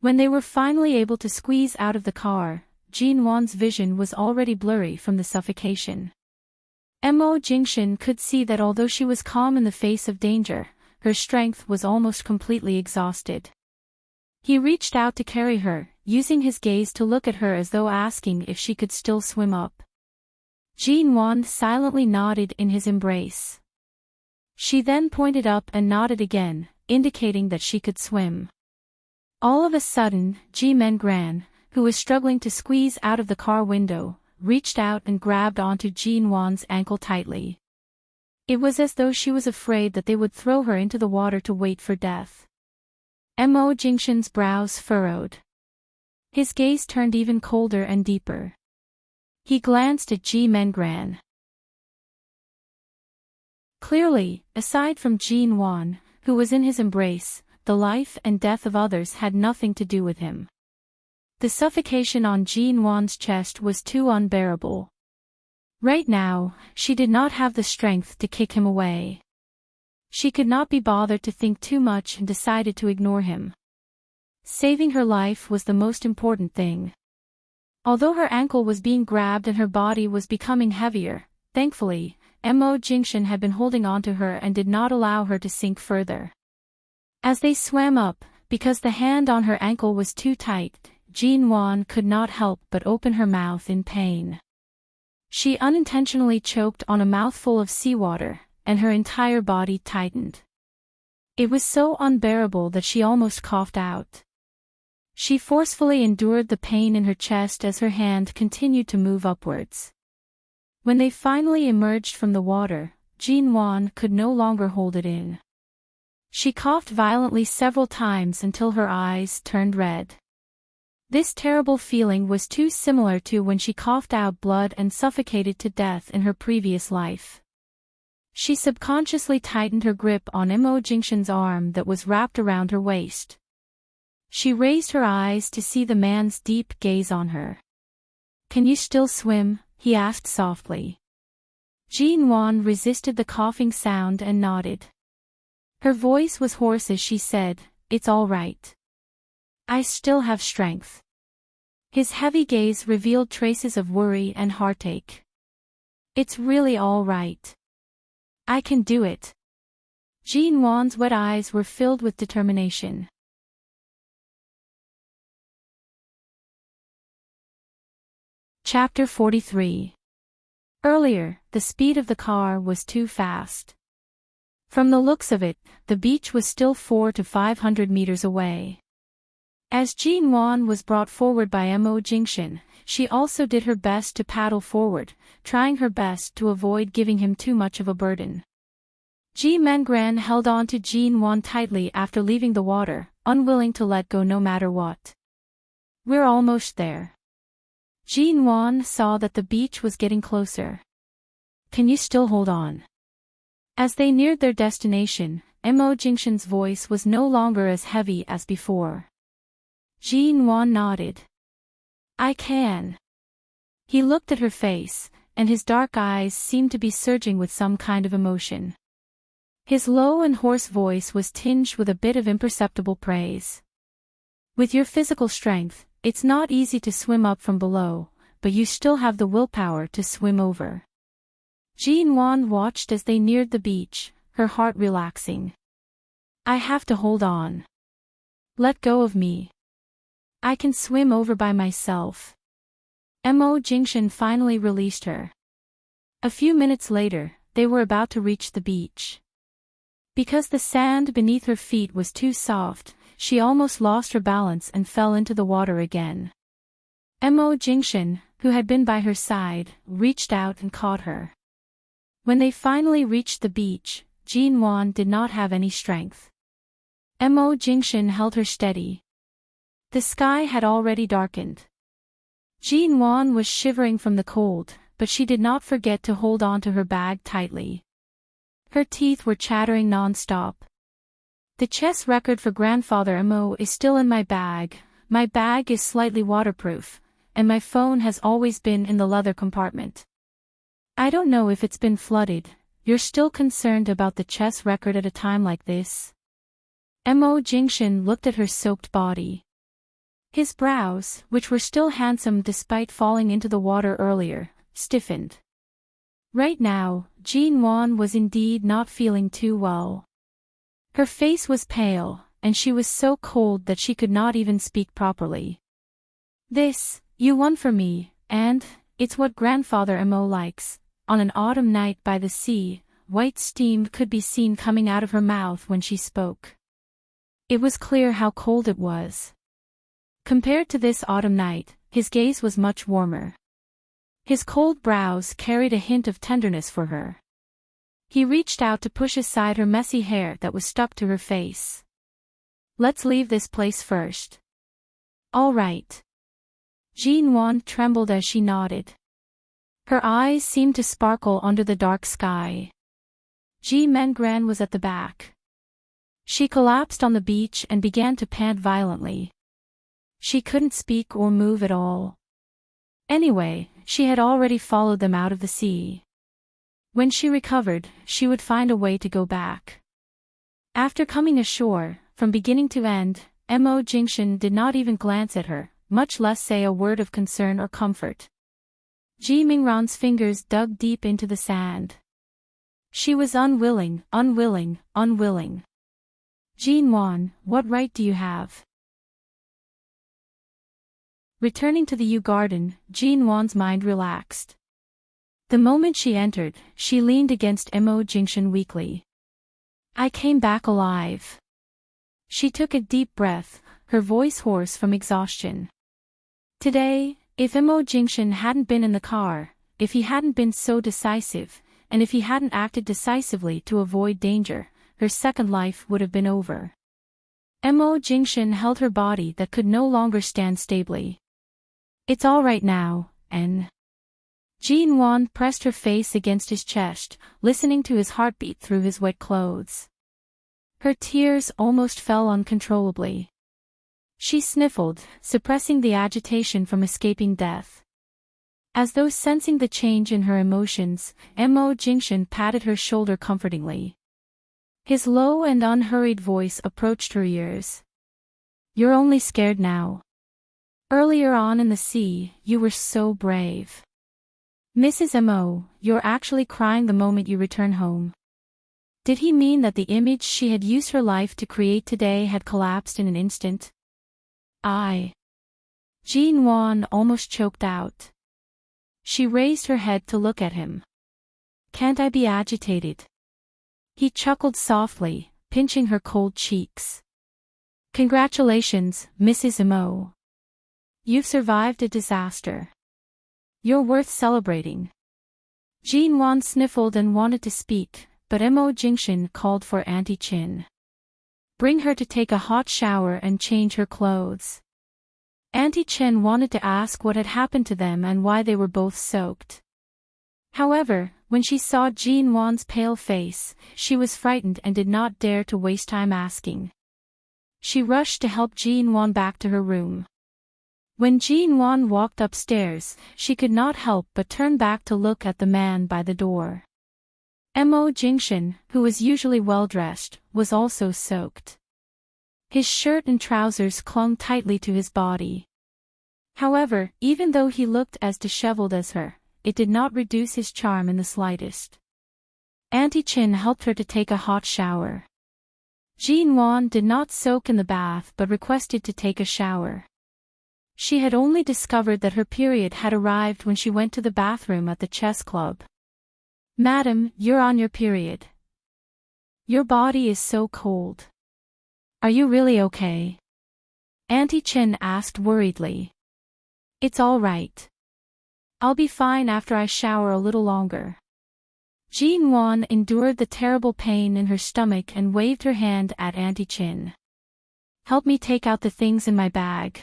When they were finally able to squeeze out of the car, Ji-won's vision was already blurry from the suffocation. Immerse could see that although she was calm in the face of danger, her strength was almost completely exhausted. He reached out to carry her, using his gaze to look at her as though asking if she could still swim up. Ji-won silently nodded in his embrace. She then pointed up and nodded again, indicating that she could swim. All of a sudden, Ji-mengran, who was struggling to squeeze out of the car window, reached out and grabbed onto Ji-won's ankle tightly. It was as though she was afraid that they would throw her into the water to wait for death. Immerse's brows furrowed. His gaze turned even colder and deeper. He glanced at Ji-mengran. Clearly, aside from Ji-won, who was in his embrace, the life and death of others had nothing to do with him. The suffocation on Ji-won's chest was too unbearable. Right now, she did not have the strength to kick him away. She could not be bothered to think too much and decided to ignore him. Saving her life was the most important thing. Although her ankle was being grabbed and her body was becoming heavier, thankfully, Immerse had been holding onto her and did not allow her to sink further. As they swam up, Because the hand on her ankle was too tight, Jean Wan could not help but open her mouth in pain. She unintentionally choked on a mouthful of seawater, and her entire body tightened. It was so unbearable that she almost coughed out. She forcefully endured the pain in her chest as her hand continued to move upwards. When they finally emerged from the water, Jean Wan could no longer hold it in. She coughed violently several times until her eyes turned red. This terrible feeling was too similar to when she coughed out blood and suffocated to death in her previous life. She subconsciously tightened her grip on Mo Jingshan's arm that was wrapped around her waist. She raised her eyes to see the man's deep gaze on her. "Can you still swim?" he asked softly. Jean Wan resisted the coughing sound and nodded. Her voice was hoarse as she said, "It's all right. I still have strength." His heavy gaze revealed traces of worry and heartache. "It's really all right. I can do it." Jean Wan's wet eyes were filled with determination. Chapter 43. Earlier, the speed of the car was too fast. From the looks of it, the beach was still 400 to 500 meters away. As Jean Wan was brought forward by Mo Jingshan, she also did her best to paddle forward, trying her best to avoid giving him too much of a burden. Ji Mengran held on to Jean Wan tightly after leaving the water, unwilling to let go no matter what. "We're almost there." Jean Wan saw that the beach was getting closer. "Can you still hold on?" As they neared their destination, Mo Jingshan's voice was no longer as heavy as before. Jean Wan nodded. "I can." He looked at her face, and his dark eyes seemed to be surging with some kind of emotion. His low and hoarse voice was tinged with a bit of imperceptible praise. "With your physical strength, it's not easy to swim up from below, but you still have the willpower to swim over." Jean Wan watched as they neared the beach, her heart relaxing. "I have to hold on. Let go of me. I can swim over by myself." Mo Jingshan finally released her. A few minutes later, they were about to reach the beach. Because the sand beneath her feet was too soft, she almost lost her balance and fell into the water again. Mo Jingshan, who had been by her side, reached out and caught her. When they finally reached the beach, Jean Wan did not have any strength. Mo Jingshan held her steady. The sky had already darkened. Jean Wan was shivering from the cold, but she did not forget to hold on to her bag tightly. Her teeth were chattering non-stop. "The chess record for Grandfather Mo is still in my bag is slightly waterproof, and my phone has always been in the leather compartment. I don't know if it's been flooded. You're still concerned about the chess record at a time like this?" Mo Jingshan looked at her soaked body. His brows, which were still handsome despite falling into the water earlier, stiffened. Right now, Jean Wan was indeed not feeling too well. Her face was pale, and she was so cold that she could not even speak properly. "This, you won for me, and it's what Grandfather Mo likes." On an autumn night by the sea, white steam could be seen coming out of her mouth when she spoke. It was clear how cold it was. Compared to this autumn night, his gaze was much warmer. His cold brows carried a hint of tenderness for her. He reached out to push aside her messy hair that was stuck to her face. "Let's leave this place first." "All right." Jean Wan trembled as she nodded. Her eyes seemed to sparkle under the dark sky. Ji Mengran was at the back. She collapsed on the beach and began to pant violently. She couldn't speak or move at all. Anyway, she had already followed them out of the sea. When she recovered, she would find a way to go back. After coming ashore, from beginning to end, Mo Jingshan did not even glance at her, much less say a word of concern or comfort. Ji Mingran's fingers dug deep into the sand. She was unwilling. Jinwan, what right do you have? Returning to the Yew Garden, Jinwan's mind relaxed. The moment she entered, she leaned against Mo Jingshan weakly. I came back alive. She took a deep breath, her voice hoarse from exhaustion. Today, if Mo Jingshan hadn't been in the car, if he hadn't been so decisive, and if he hadn't acted decisively to avoid danger, her second life would have been over. Mo Jingshan held her body that could no longer stand stably. It's all right now, N. Jinwan pressed her face against his chest, listening to his heartbeat through his wet clothes. Her tears almost fell uncontrollably. She sniffled, suppressing the agitation from escaping death. As though sensing the change in her emotions, Mo Jingshan patted her shoulder comfortingly. His low and unhurried voice approached her ears. You're only scared now. Earlier on in the sea, you were so brave. Mrs. Mo, you're actually crying the moment you return home. Did he mean that the image she had used her life to create today had collapsed in an instant? Jinwan almost choked out. She raised her head to look at him. Can't I be agitated? He chuckled softly, pinching her cold cheeks. Congratulations, Mrs. Mo. You've survived a disaster. You're worth celebrating. Jinwan sniffled and wanted to speak, but Mo Jingshan called for Auntie Chin. Bring her to take a hot shower and change her clothes. Auntie Chen wanted to ask what had happened to them and why they were both soaked. However, when she saw Jinwan's pale face, she was frightened and did not dare to waste time asking. She rushed to help Jinwan back to her room. When Jinwan walked upstairs, she could not help but turn back to look at the man by the door. Mo Jingshan, who was usually well-dressed, was also soaked. His shirt and trousers clung tightly to his body. However, even though he looked as disheveled as her, it did not reduce his charm in the slightest. Auntie Chin helped her to take a hot shower. Jinwan did not soak in the bath but requested to take a shower. She had only discovered that her period had arrived when she went to the bathroom at the chess club. Madam, you're on your period. Your body is so cold. Are you really okay? Auntie Chin asked worriedly. It's all right. I'll be fine after I shower a little longer. Jinwan endured the terrible pain in her stomach and waved her hand at Auntie Chin. Help me take out the things in my bag.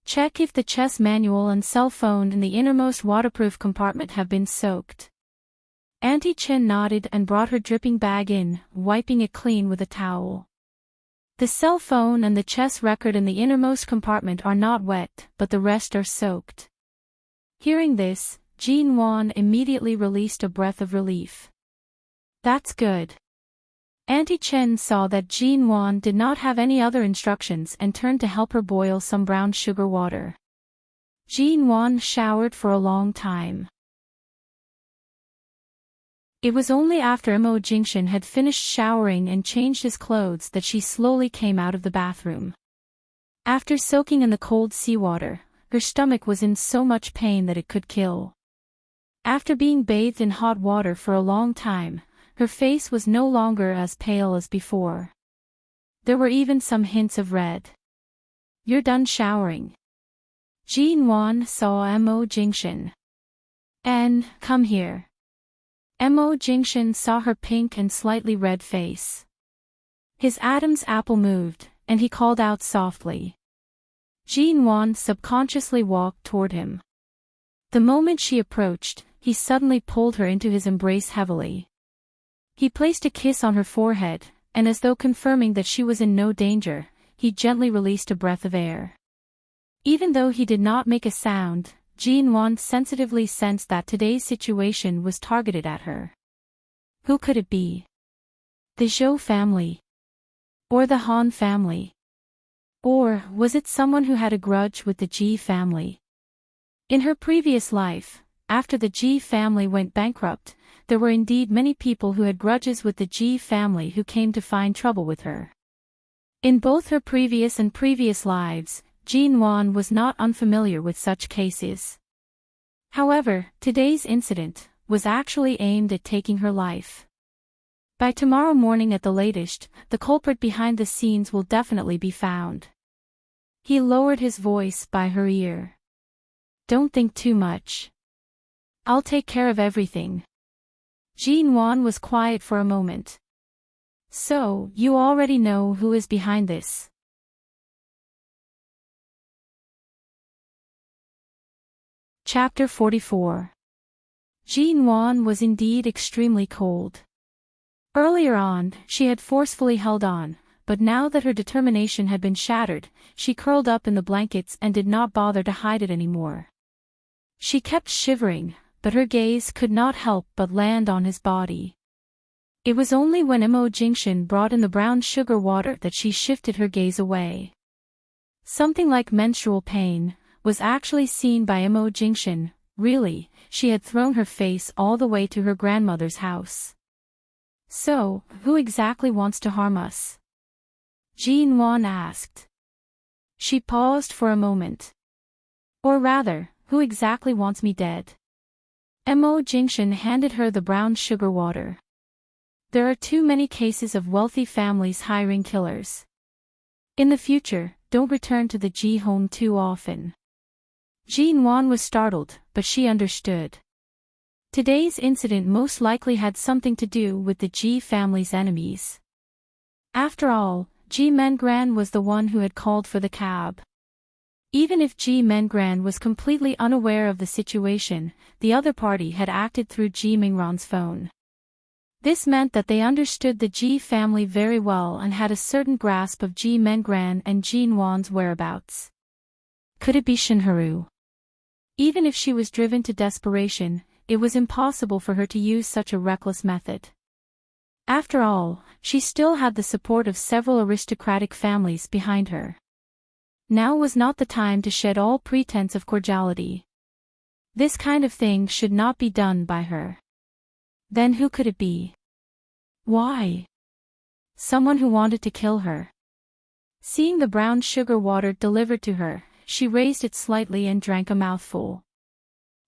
Check if the chess manual and cell phone in the innermost waterproof compartment have been soaked. Auntie Chin nodded and brought her dripping bag in, wiping it clean with a towel. The cell phone and the chess record in the innermost compartment are not wet, but the rest are soaked. Hearing this, Jinwan immediately released a breath of relief. That's good. Auntie Chen saw that Jinwan did not have any other instructions and turned to help her boil some brown sugar water. Jinwan showered for a long time. It was only after Mo Jingshan had finished showering and changed his clothes that she slowly came out of the bathroom. After soaking in the cold seawater, her stomach was in so much pain that it could kill. After being bathed in hot water for a long time, her face was no longer as pale as before. There were even some hints of red. You're done showering. Jinwan saw Mo Jingshan. Come here. Mo Jingshan saw her pink and slightly red face. His Adam's apple moved, and he called out softly. Jinwan subconsciously walked toward him. The moment she approached, he suddenly pulled her into his embrace heavily. He placed a kiss on her forehead, and as though confirming that she was in no danger, he gently released a breath of air. Even though he did not make a sound, Jinwan sensitively sensed that today's situation was targeted at her. Who could it be? The Zhou family? Or the Han family? Or was it someone who had a grudge with the Ji family? In her previous life, after the Ji family went bankrupt, there were indeed many people who had grudges with the Ji family who came to find trouble with her. In both her previous lives, Jean Wan was not unfamiliar with such cases. However, today's incident was actually aimed at taking her life. By tomorrow morning at the latest, the culprit behind the scenes will definitely be found. He lowered his voice by her ear. Don't think too much. I'll take care of everything. Jean Wan was quiet for a moment. So, you already know who is behind this. Chapter 44. Jean Wan was indeed extremely cold. Earlier on, she had forcefully held on, but now that her determination had been shattered, she curled up in the blankets and did not bother to hide it anymore. She kept shivering, but her gaze could not help but land on his body. It was only when Mo Jingshan brought in the brown sugar water that she shifted her gaze away. Something like menstrual pain was actually seen by Mo Jingshan. Really, she had thrown her face all the way to her grandmother's house. So, who exactly wants to harm us? Jean Wan asked. She paused for a moment. Or rather, who exactly wants me dead? Mo Jingshan handed her the brown sugar water. There are too many cases of wealthy families hiring killers. In the future, don't return to the Ji home too often. Jean Wan was startled, but she understood. Today's incident most likely had something to do with the Ji family's enemies. After all, Ji Mengran was the one who had called for the cab. Even if Ji Mengran was completely unaware of the situation, the other party had acted through Ji Mingran's phone. This meant that they understood the Ji family very well and had a certain grasp of Ji Mengran and Jean Wan's whereabouts. Could it be Shinharu? Even if she was driven to desperation, it was impossible for her to use such a reckless method. After all, she still had the support of several aristocratic families behind her. Now was not the time to shed all pretense of cordiality. This kind of thing should not be done by her. Then who could it be? Why? Someone who wanted to kill her. Seeing the brown sugar water delivered to her, she raised it slightly and drank a mouthful.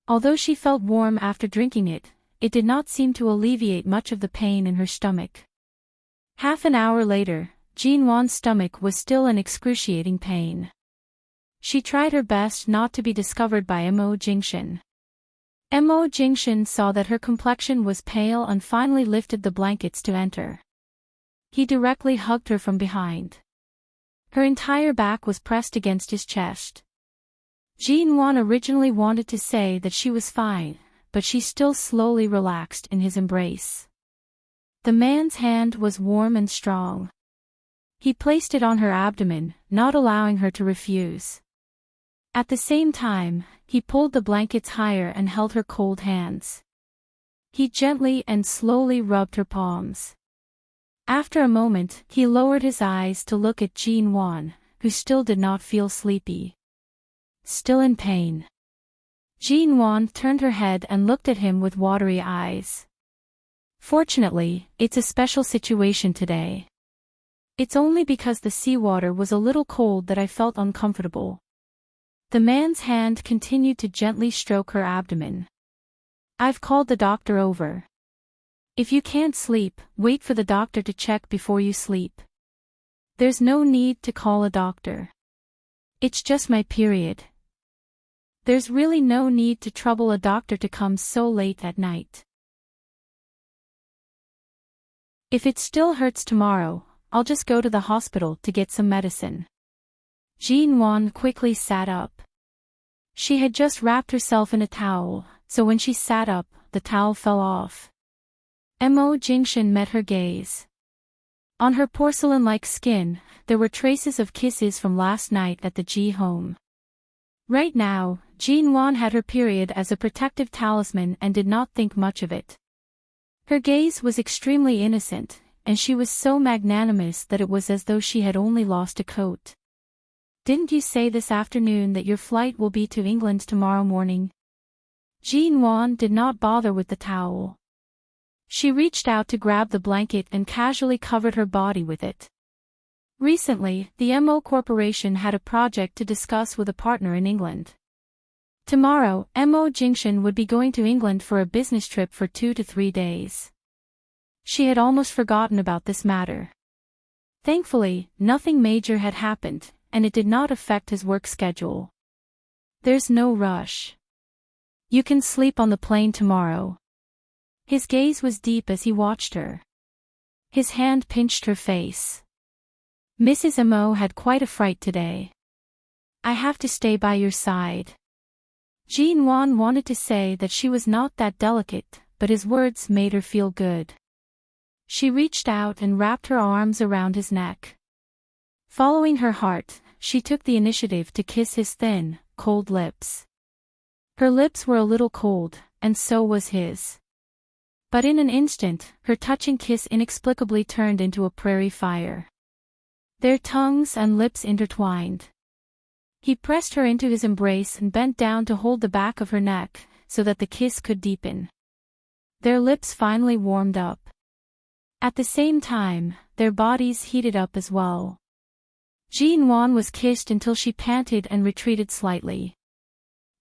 Although she felt warm after drinking it, it did not seem to alleviate much of the pain in her stomach. Half an hour later, Jean Wan's stomach was still in excruciating pain. She tried her best not to be discovered by Mo Jingshan. Mo Jingshan saw that her complexion was pale and finally lifted the blankets to enter. He directly hugged her from behind. Her entire back was pressed against his chest. Jean Wan originally wanted to say that she was fine, but she still slowly relaxed in his embrace. The man's hand was warm and strong. He placed it on her abdomen, not allowing her to refuse. At the same time, he pulled the blankets higher and held her cold hands. He gently and slowly rubbed her palms. After a moment, he lowered his eyes to look at Jean Wan, who still did not feel sleepy. Still in pain. Jean Wan turned her head and looked at him with watery eyes. Fortunately, it's a special situation today. It's only because the seawater was a little cold that I felt uncomfortable. The man's hand continued to gently stroke her abdomen. I've called the doctor over. If you can't sleep, wait for the doctor to check before you sleep. There's no need to call a doctor. It's just my period. There's really no need to trouble a doctor to come so late at night. If it still hurts tomorrow, I'll just go to the hospital to get some medicine. Jean Wan quickly sat up. She had just wrapped herself in a towel, so when she sat up, the towel fell off. Mo Jingshan met her gaze. On her porcelain-like skin, there were traces of kisses from last night at the Ji home. Right now, Jean Wan had her period as a protective talisman and did not think much of it. Her gaze was extremely innocent, and she was so magnanimous that it was as though she had only lost a coat. Didn't you say this afternoon that your flight will be to England tomorrow morning? Jean Wan did not bother with the towel. She reached out to grab the blanket and casually covered her body with it. Recently, the MO Corporation had a project to discuss with a partner in England. Tomorrow, MO Jinxian would be going to England for a business trip for 2 to 3 days. She had almost forgotten about this matter. Thankfully, nothing major had happened, and it did not affect his work schedule. There's no rush. You can sleep on the plane tomorrow. His gaze was deep as he watched her. His hand pinched her face. Mrs. Mo had quite a fright today. I have to stay by your side. Jean Wan wanted to say that she was not that delicate, but his words made her feel good. She reached out and wrapped her arms around his neck. Following her heart, she took the initiative to kiss his thin, cold lips. Her lips were a little cold, and so was his. But in an instant, her touching kiss inexplicably turned into a prairie fire. Their tongues and lips intertwined. He pressed her into his embrace and bent down to hold the back of her neck, so that the kiss could deepen. Their lips finally warmed up. At the same time, their bodies heated up as well. Jean Wan was kissed until she panted and retreated slightly.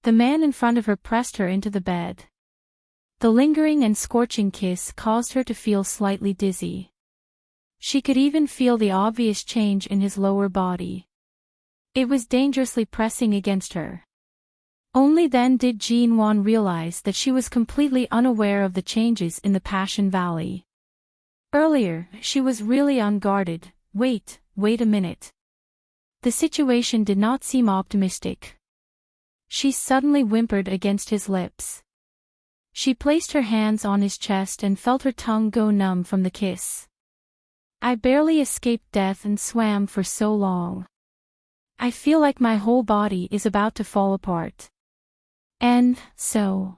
The man in front of her pressed her into the bed. The lingering and scorching kiss caused her to feel slightly dizzy. She could even feel the obvious change in his lower body. It was dangerously pressing against her. Only then did Jean Wan realize that she was completely unaware of the changes in the Passion Valley. Earlier, she was really unguarded. Wait a minute. The situation did not seem optimistic. She suddenly whimpered against his lips. She placed her hands on his chest and felt her tongue go numb from the kiss. I barely escaped death and swam for so long. I feel like my whole body is about to fall apart. And so.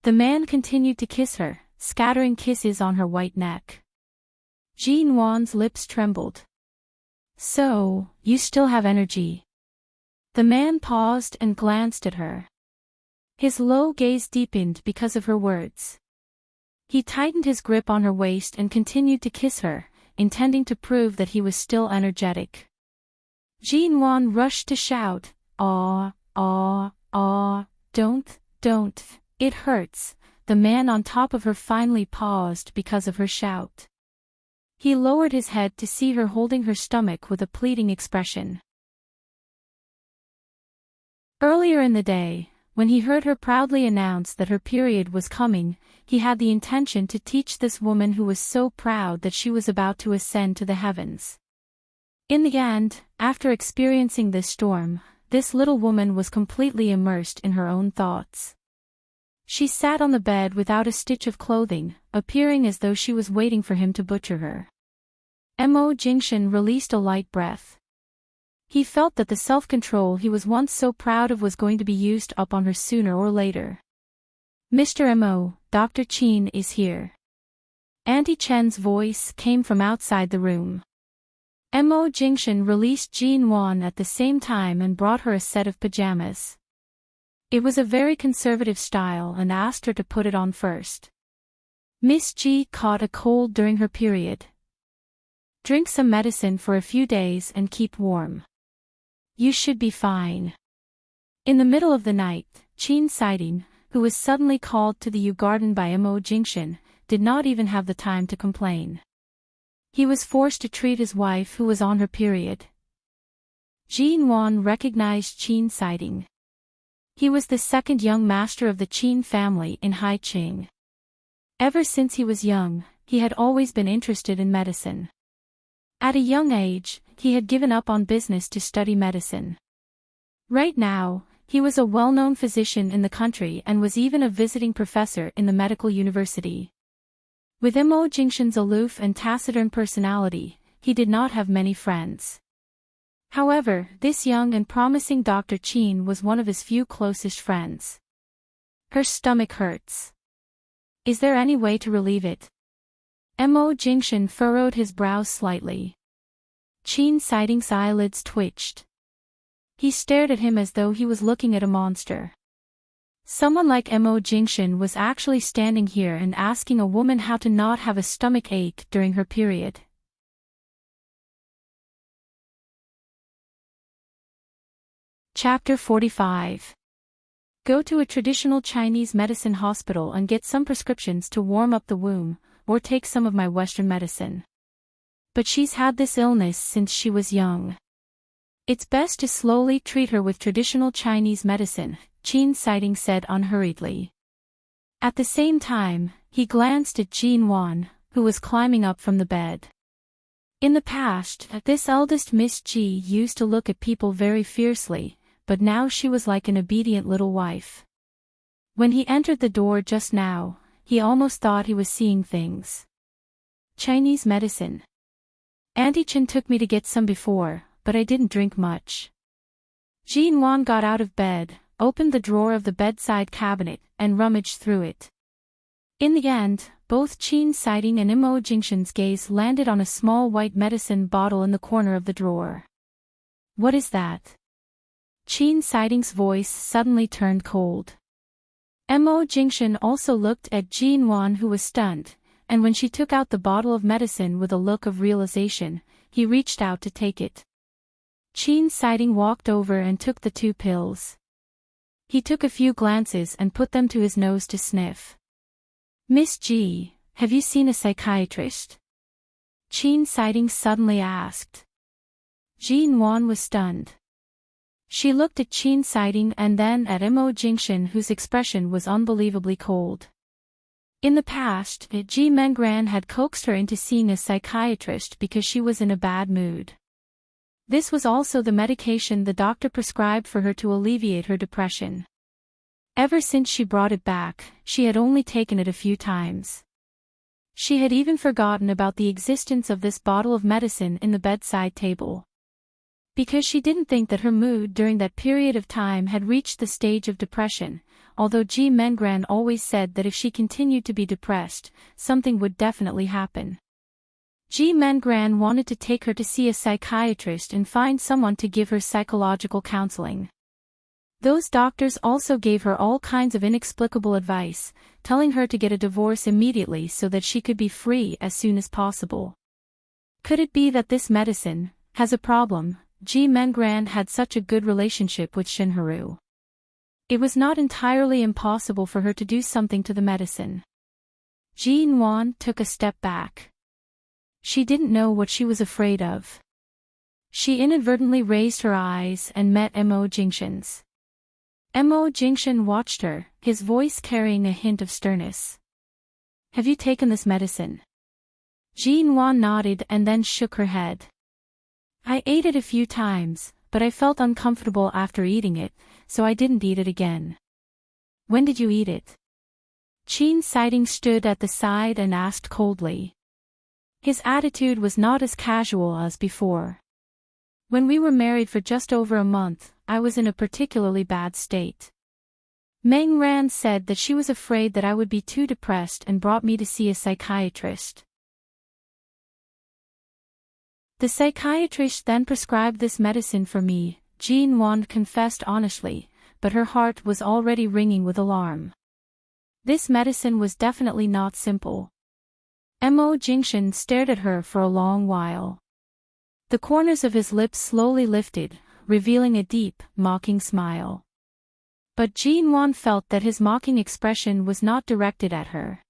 The man continued to kiss her, scattering kisses on her white neck. Jean Wan's lips trembled. So, you still have energy. The man paused and glanced at her. His low gaze deepened because of her words. He tightened his grip on her waist and continued to kiss her, intending to prove that he was still energetic. Jean Wan rushed to shout, "Aw, don't, it hurts." The man on top of her finally paused because of her shout. He lowered his head to see her holding her stomach with a pleading expression. Earlier in the day, when he heard her proudly announce that her period was coming, he had the intention to teach this woman who was so proud that she was about to ascend to the heavens. In the end, after experiencing this storm, this little woman was completely immersed in her own thoughts. She sat on the bed without a stitch of clothing, appearing as though she was waiting for him to butcher her. Mo Jinxian released a light breath. He felt that the self-control he was once so proud of was going to be used up on her sooner or later. "Mr. Mo, Dr. Qin is here." Auntie Chen's voice came from outside the room. Mo Jinxian released Jean Wan at the same time and brought her a set of pajamas. It was a very conservative style and asked her to put it on first. Miss Ji caught a cold during her period. Drink some medicine for a few days and keep warm. You should be fine. In the middle of the night, Qin Siding, who was suddenly called to the Yu Garden by Mo Jinxian, did not even have the time to complain. He was forced to treat his wife who was on her period. Jean Wan recognized Qin Siding. He was the second young master of the Qin family in Haiqing. Ever since he was young, he had always been interested in medicine. At a young age, he had given up on business to study medicine. Right now, he was a well-known physician in the country and was even a visiting professor in the medical university. With Mo Jinxian's aloof and taciturn personality, he did not have many friends. However, this young and promising Dr. Qin was one of his few closest friends. Her stomach hurts. Is there any way to relieve it? Mo Jinxian furrowed his brows slightly. Qin Siding's eyelids twitched. He stared at him as though he was looking at a monster. Someone like Mo Jinxian was actually standing here and asking a woman how to not have a stomach ache during her period. Chapter 45. Go to a traditional Chinese medicine hospital and get some prescriptions to warm up the womb, or take some of my Western medicine. But she's had this illness since she was young. It's best to slowly treat her with traditional Chinese medicine, Enchanting said unhurriedly. At the same time, he glanced at Jinwan, who was climbing up from the bed. In the past, this eldest Miss Ji used to look at people very fiercely, but now she was like an obedient little wife. When he entered the door just now, he almost thought he was seeing things. Chinese medicine. Auntie Chen took me to get some before, but I didn't drink much. Jinwan got out of bed, opened the drawer of the bedside cabinet, and rummaged through it. In the end, both Enchanting and Immerse's gaze landed on a small white medicine bottle in the corner of the drawer. What is that? Enchanting's voice suddenly turned cold. Immerse also looked at Jinwan, who was stunned, and when she took out the bottle of medicine with a look of realization, he reached out to take it. Enchanting walked over and took the 2 pills. He took a few glances and put them to his nose to sniff. Miss Ji, have you seen a psychiatrist? Enchanting suddenly asked. Jinwan was stunned. She looked at Enchanting and then at Immerse, whose expression was unbelievably cold. In the past, Ji Mengran had coaxed her into seeing a psychiatrist because she was in a bad mood. This was also the medication the doctor prescribed for her to alleviate her depression. Ever since she brought it back, she had only taken it a few times. She had even forgotten about the existence of this bottle of medicine in the bedside table. Because she didn't think that her mood during that period of time had reached the stage of depression, although Ji Mengran always said that if she continued to be depressed, something would definitely happen. Ji Mengran wanted to take her to see a psychiatrist and find someone to give her psychological counseling. Those doctors also gave her all kinds of inexplicable advice, telling her to get a divorce immediately so that she could be free as soon as possible. Could it be that this medicine has a problem? Ji Mengran had such a good relationship with Shinharu. It was not entirely impossible for her to do something to the medicine. Jinwan took a step back. She didn't know what she was afraid of. She inadvertently raised her eyes and met Immerse's. Immerse watched her, his voice carrying a hint of sternness. Have you taken this medicine? Jinwan nodded and then shook her head. I ate it a few times, but I felt uncomfortable after eating it, so I didn't eat it again. When did you eat it? Enchanting stood at the side and asked coldly. His attitude was not as casual as before. When we were married for just over a month, I was in a particularly bad state. Meng Ran said that she was afraid that I would be too depressed and brought me to see a psychiatrist. The psychiatrist then prescribed this medicine for me, Jinwan confessed honestly, but her heart was already ringing with alarm. This medicine was definitely not simple. Immerse stared at her for a long while. The corners of his lips slowly lifted, revealing a deep, mocking smile. But Jinwan felt that his mocking expression was not directed at her.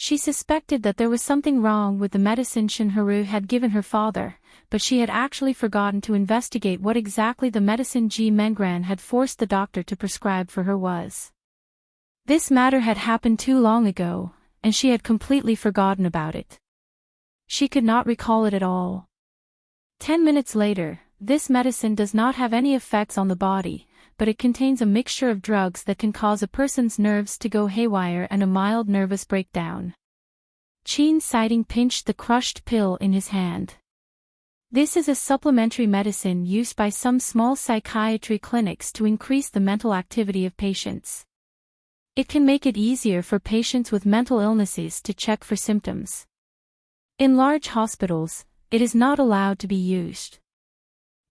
She suspected that there was something wrong with the medicine Shinharu had given her father, but she had actually forgotten to investigate what exactly the medicine Ji Mengran had forced the doctor to prescribe for her was. This matter had happened too long ago, and she had completely forgotten about it. She could not recall it at all. 10 minutes later, this medicine does not have any effects on the body, but it contains a mixture of drugs that can cause a person's nerves to go haywire and a mild nervous breakdown. Enchanting pinched the crushed pill in his hand. This is a supplementary medicine used by some small psychiatry clinics to increase the mental activity of patients. It can make it easier for patients with mental illnesses to check for symptoms. In large hospitals, it is not allowed to be used.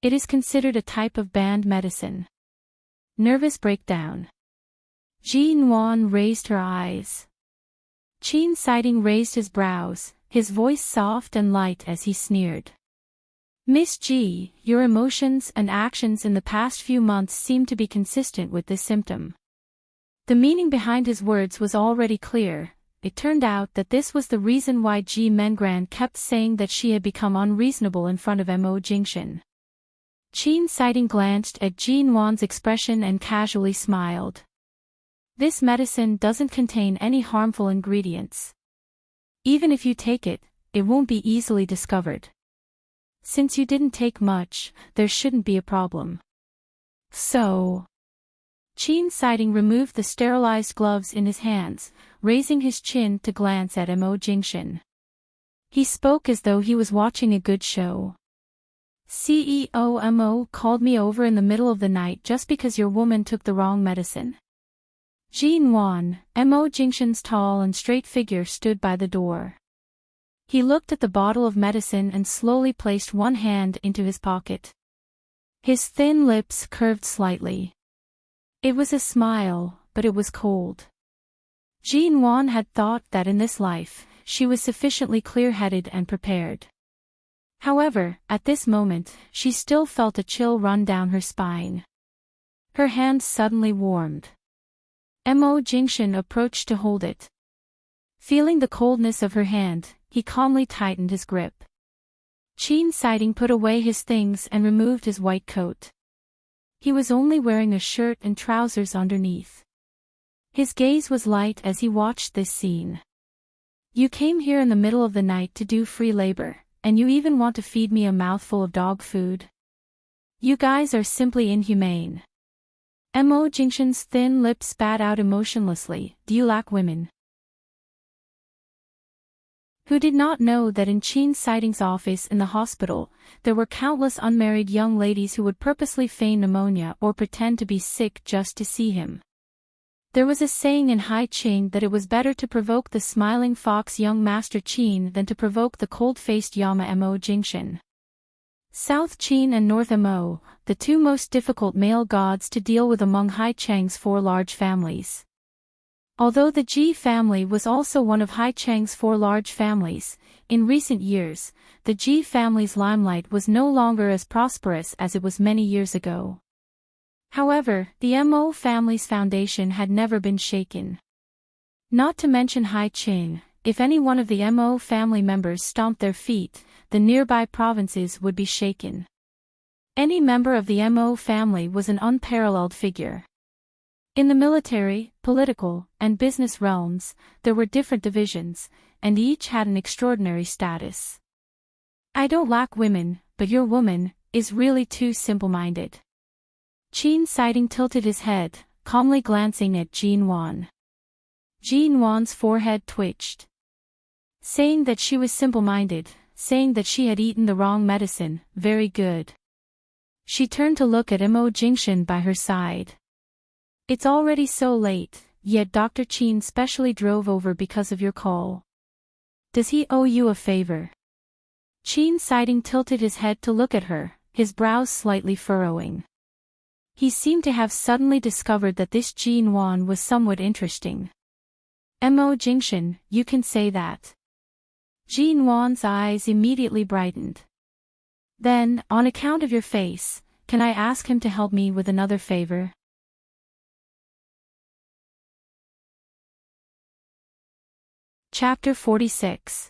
It is considered a type of banned medicine. Nervous breakdown. Jinwan raised her eyes. Enchanting raised his brows, his voice soft and light as he sneered. Miss G, your emotions and actions in the past few months seem to be consistent with this symptom. The meaning behind his words was already clear. It turned out that this was the reason why G Mengran kept saying that she had become unreasonable in front of Mo Jingshan. Qin Siding glanced at Jin Wan's expression and casually smiled. This medicine doesn't contain any harmful ingredients. Even if you take it, it won't be easily discovered. Since you didn't take much, there shouldn't be a problem. So... Qin Siding removed the sterilized gloves in his hands, raising his chin to glance at Mo Jingshan. He spoke as though he was watching a good show. CEO Mo called me over in the middle of the night just because your woman took the wrong medicine. Jin Wan, Mo Jingshan's tall and straight figure stood by the door. He looked at the bottle of medicine and slowly placed one hand into his pocket. His thin lips curved slightly. It was a smile, but it was cold. Jin Wan had thought that in this life, she was sufficiently clear-headed and prepared. However, at this moment, she still felt a chill run down her spine. Her hand suddenly warmed. Mo Jingshan approached to hold it. Feeling the coldness of her hand, he calmly tightened his grip. Qin Siding put away his things and removed his white coat. He was only wearing a shirt and trousers underneath. His gaze was light as he watched this scene. You came here in the middle of the night to do free labor, and you even want to feed me a mouthful of dog food? You guys are simply inhumane. Mo Jingshan's thin lips spat out emotionlessly, do you lack women? Who did not know that in Qin Siding's office in the hospital, there were countless unmarried young ladies who would purposely feign pneumonia or pretend to be sick just to see him. There was a saying in Hai Qing that it was better to provoke the smiling fox young Master Qin than to provoke the cold-faced Yama Mo Jingshan. South Qin and North Mo, the two most difficult male gods to deal with among Hai Cheng's four large families. Although the Ji family was also one of Hai Cheng's four large families, in recent years, the Ji family's limelight was no longer as prosperous as it was many years ago. However, the Mo family's foundation had never been shaken. Not to mention Hai Qing, if any one of the Mo family members stomped their feet, the nearby provinces would be shaken. Any member of the Mo family was an unparalleled figure. In the military, political, and business realms, there were different divisions, and each had an extraordinary status. I don't lack women, but your woman is really too simple-minded. Qin Siding tilted his head, calmly glancing at Jin Wan. Jin Wan's forehead twitched. Saying that she was simple-minded, saying that she had eaten the wrong medicine, very good. She turned to look at Mo Jingshan by her side. It's already so late, yet Dr. Qin specially drove over because of your call. Does he owe you a favor? Qin Siding tilted his head to look at her, his brows slightly furrowing. He seemed to have suddenly discovered that this Jin Wan was somewhat interesting. Mo Jingshan, you can say that. Jin Wan's eyes immediately brightened. Then, on account of your face, can I ask him to help me with another favor? Chapter 46.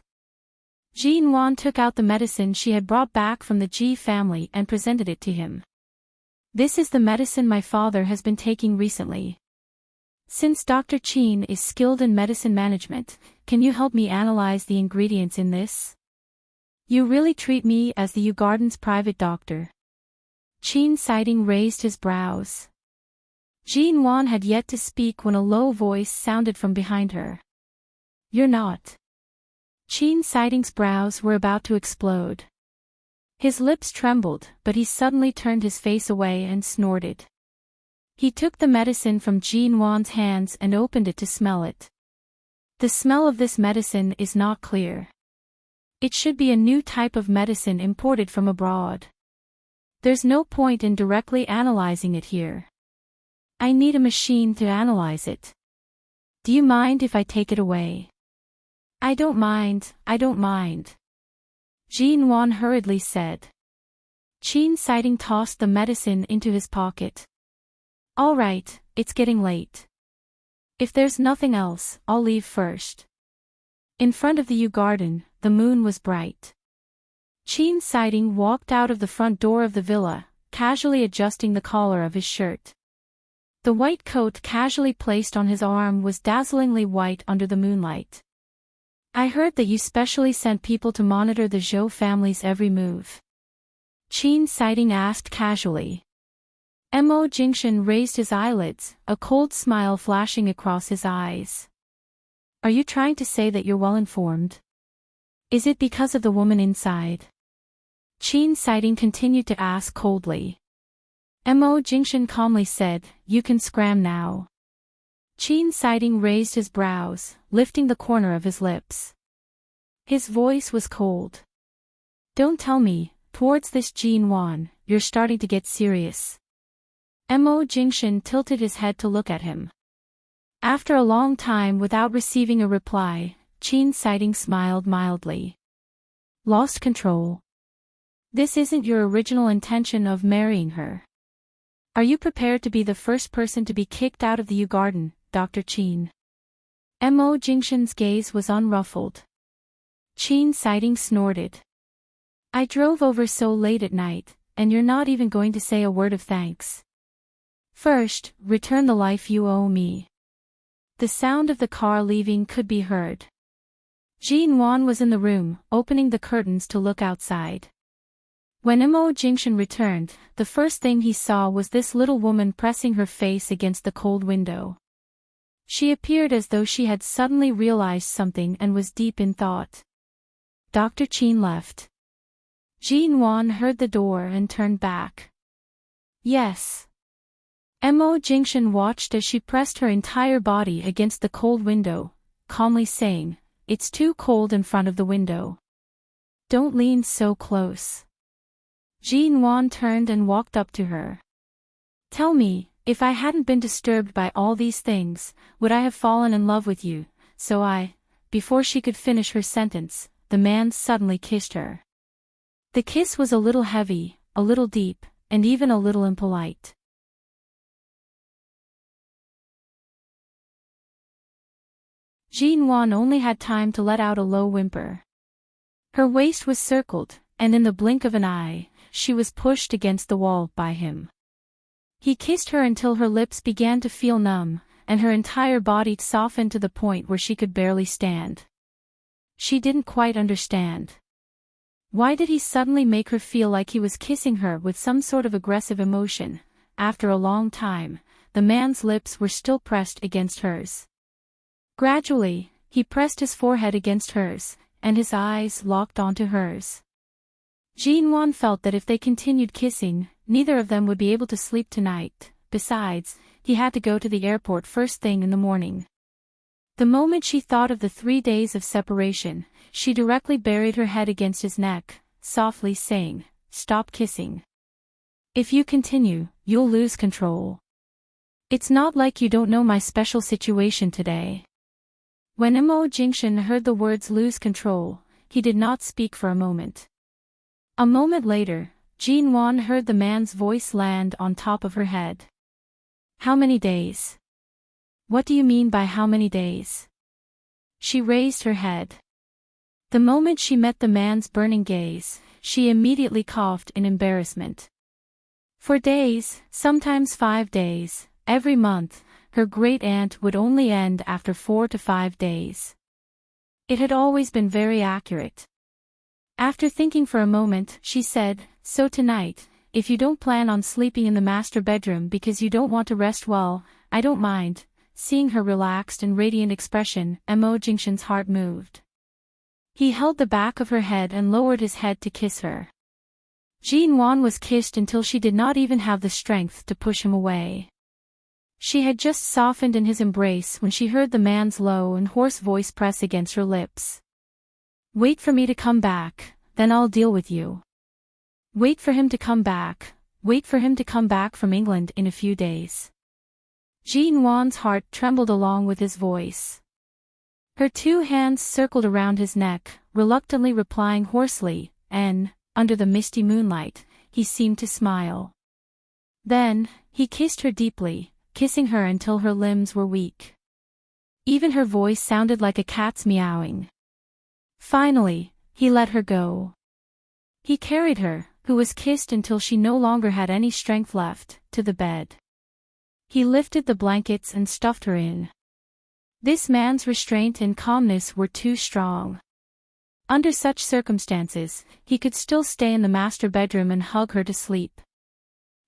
Jin Wan took out the medicine she had brought back from the Ji family and presented it to him. This is the medicine my father has been taking recently. Since Dr. Qin is skilled in medicine management, can you help me analyze the ingredients in this? You really treat me as the Yu Garden's private doctor. Qin Siding raised his brows. Jin Wan had yet to speak when a low voice sounded from behind her. You're not. Qin Siding's brows were about to explode. His lips trembled, but he suddenly turned his face away and snorted. He took the medicine from Jin Wan's hands and opened it to smell it. The smell of this medicine is not clear. It should be a new type of medicine imported from abroad. There's no point in directly analyzing it here. I need a machine to analyze it. Do you mind if I take it away? I don't mind. Jin Wan hurriedly said. Enchanting tossed the medicine into his pocket. All right, it's getting late. If there's nothing else, I'll leave first. In front of the yew garden, the moon was bright. Enchanting walked out of the front door of the villa, casually adjusting the collar of his shirt. The white coat casually placed on his arm was dazzlingly white under the moonlight. I heard that you specially sent people to monitor the Zhou family's every move. Enchanting asked casually. Mo Jingshan raised his eyelids, a cold smile flashing across his eyes. Are you trying to say that you're well informed? Is it because of the woman inside? Enchanting continued to ask coldly. Mo Jingshan calmly said, you can scram now. Enchanting raised his brows, lifting the corner of his lips. His voice was cold. Don't tell me, towards this Jinwan, you're starting to get serious. Mo Jingshan tilted his head to look at him. After a long time without receiving a reply, Enchanting smiled mildly. Lost control. This isn't your original intention of marrying her. Are you prepared to be the first person to be kicked out of the yew garden, Dr. Qin? Mo Jingshan's gaze was unruffled. Enchanting snorted. I drove over so late at night, and you're not even going to say a word of thanks. First, return the life you owe me. The sound of the car leaving could be heard. Jinwan was in the room, opening the curtains to look outside. When Mo Jingshan returned, the first thing he saw was this little woman pressing her face against the cold window. She appeared as though she had suddenly realized something and was deep in thought. Dr. Qin left. Jinwan heard the door and turned back. Yes. Mo Jingshan watched as she pressed her entire body against the cold window, calmly saying, it's too cold in front of the window. Don't lean so close. Jinwan turned and walked up to her. Tell me, if I hadn't been disturbed by all these things, would I have fallen in love with you? Before she could finish her sentence, the man suddenly kissed her. The kiss was a little heavy, a little deep, and even a little impolite. Jinwan only had time to let out a low whimper. Her waist was circled, and in the blink of an eye, she was pushed against the wall by him. He kissed her until her lips began to feel numb, and her entire body softened to the point where she could barely stand. She didn't quite understand. Why did he suddenly make her feel like he was kissing her with some sort of aggressive emotion? After a long time, the man's lips were still pressed against hers. Gradually, he pressed his forehead against hers, and his eyes locked onto hers. Jinwan felt that if they continued kissing, neither of them would be able to sleep tonight. Besides, he had to go to the airport first thing in the morning. The moment she thought of the 3 days of separation, she directly buried her head against his neck, softly saying, "Stop kissing. If you continue, you'll lose control. It's not like you don't know my special situation today." When Mo Jingshan heard the words "lose control," he did not speak for a moment. A moment later, Jinwan heard the man's voice land on top of her head. How many days? What do you mean by how many days? She raised her head. The moment she met the man's burning gaze, she immediately coughed in embarrassment. For days, sometimes 5 days, every month, her great-aunt would only end after 4 to 5 days. It had always been very accurate. After thinking for a moment, she said, "So tonight, if you don't plan on sleeping in the master bedroom because you don't want to rest well, I don't mind." Seeing her relaxed and radiant expression, Mo Jingshan's heart moved. He held the back of her head and lowered his head to kiss her. Jinwan was kissed until she did not even have the strength to push him away. She had just softened in his embrace when she heard the man's low and hoarse voice press against her lips. "Wait for me to come back, then I'll deal with you. Wait for him to come back, wait for him to come back from England in a few days." Jinwan's heart trembled along with his voice. Her 2 hands circled around his neck, reluctantly replying hoarsely, and, under the misty moonlight, he seemed to smile. Then, he kissed her deeply, kissing her until her limbs were weak. Even her voice sounded like a cat's meowing. Finally, he let her go. He carried her, who was kissed until she no longer had any strength left, to the bed. He lifted the blankets and stuffed her in. This man's restraint and calmness were too strong. Under such circumstances, he could still stay in the master bedroom and hug her to sleep.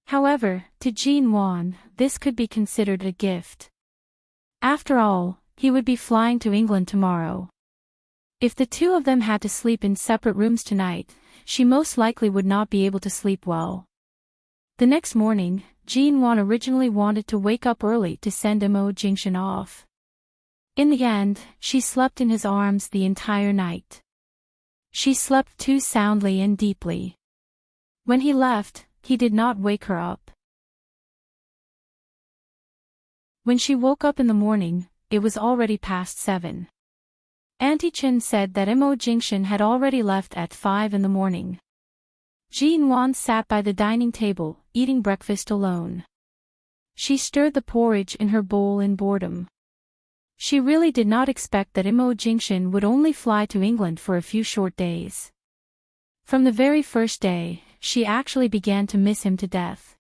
However, to Jean Wan, this could be considered a gift. After all, he would be flying to England tomorrow. If the two of them had to sleep in separate rooms tonight, she most likely would not be able to sleep well. The next morning, Jean Wan originally wanted to wake up early to send Mo Jingshan off. In the end, she slept in his arms the entire night. She slept too soundly and deeply. When he left, he did not wake her up. When she woke up in the morning, it was already past 7. Auntie Chen said that Mo Jingshan had already left at 5 in the morning. Jean Wan sat by the dining table, eating breakfast alone. She stirred the porridge in her bowl in boredom. She really did not expect that Mo Jingshan would only fly to England for a few short days. From the very first day, she actually began to miss him to death.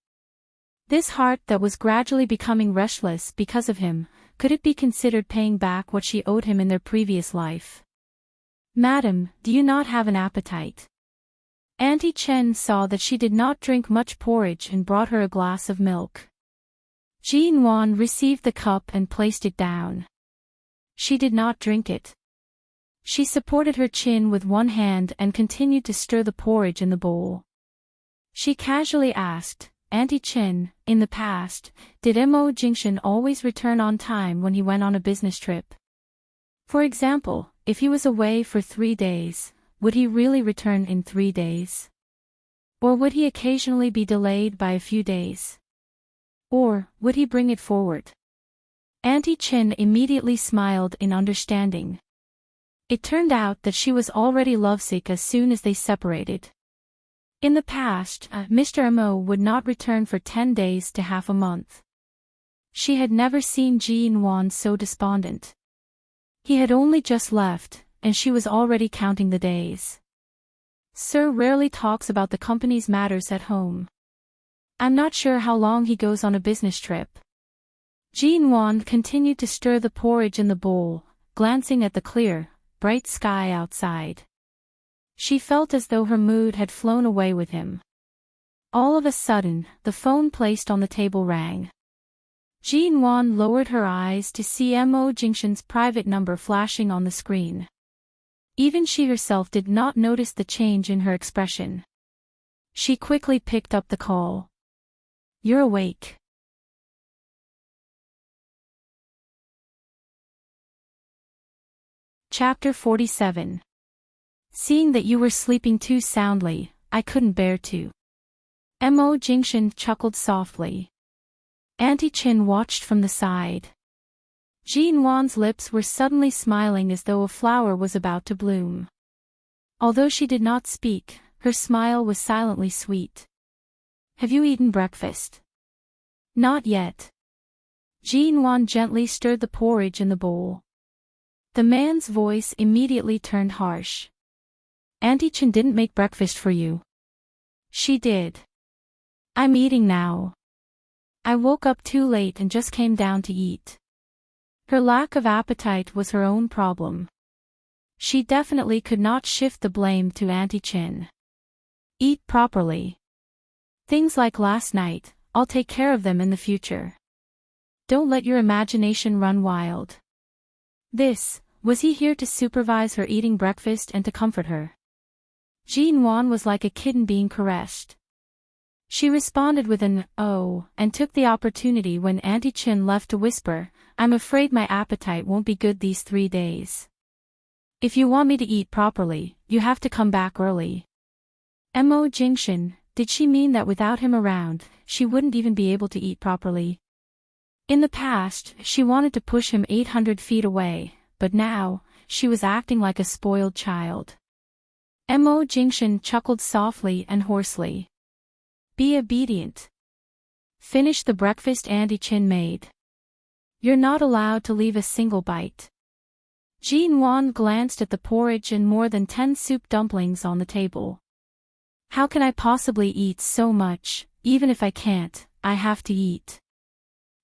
This heart that was gradually becoming restless because of him, could it be considered paying back what she owed him in their previous life? "Madam, do you not have an appetite?" Auntie Chen saw that she did not drink much porridge and brought her a glass of milk. Jean Wan received the cup and placed it down. She did not drink it. She supported her chin with one hand and continued to stir the porridge in the bowl. She casually asked, "Auntie Chen, in the past, did Mo Jingshan always return on time when he went on a business trip? For example, if he was away for 3 days, would he really return in 3 days? Or would he occasionally be delayed by a few days? Or, would he bring it forward?" Auntie Chen immediately smiled in understanding. It turned out that she was already lovesick as soon as they separated. In the past, Mr. Mo would not return for 10 days to half a month. She had never seen Jean Wan so despondent. He had only just left, and she was already counting the days. "Sir rarely talks about the company's matters at home. I'm not sure how long he goes on a business trip." Jean Wan continued to stir the porridge in the bowl, glancing at the clear, bright sky outside. She felt as though her mood had flown away with him. All of a sudden, the phone placed on the table rang. Jean Wan lowered her eyes to see Mo Jingshan's private number flashing on the screen. Even she herself did not notice the change in her expression. She quickly picked up the call. "You're awake." Chapter 47. "Seeing that you were sleeping too soundly, I couldn't bear to." Mo Jingshan chuckled softly. Auntie Chen watched from the side. Jean Wan's lips were suddenly smiling as though a flower was about to bloom. Although she did not speak, her smile was silently sweet. "Have you eaten breakfast?" "Not yet." Jean Wan gently stirred the porridge in the bowl. The man's voice immediately turned harsh. "Auntie Chen didn't make breakfast for you." "She did. I'm eating now. I woke up too late and just came down to eat." Her lack of appetite was her own problem. She definitely could not shift the blame to Auntie Chen. "Eat properly. Things like last night, I'll take care of them in the future. Don't let your imagination run wild." Was he here to supervise her eating breakfast and to comfort her? Jean Wan was like a kitten being caressed. She responded with an "oh," and took the opportunity when Auntie Chen left to whisper, "I'm afraid my appetite won't be good these 3 days. If you want me to eat properly, you have to come back early." Mo Jingshan, did she mean that without him around, she wouldn't even be able to eat properly? In the past, she wanted to push him 800 feet away, but now, she was acting like a spoiled child. Mo Jingshan chuckled softly and hoarsely. Be obedient. Finish the breakfast Auntie Chin made. You're not allowed to leave a single bite. Jean Wan glanced at the porridge and more than 10 soup dumplings on the table. How can I possibly eat so much? Even if I can't, I have to eat.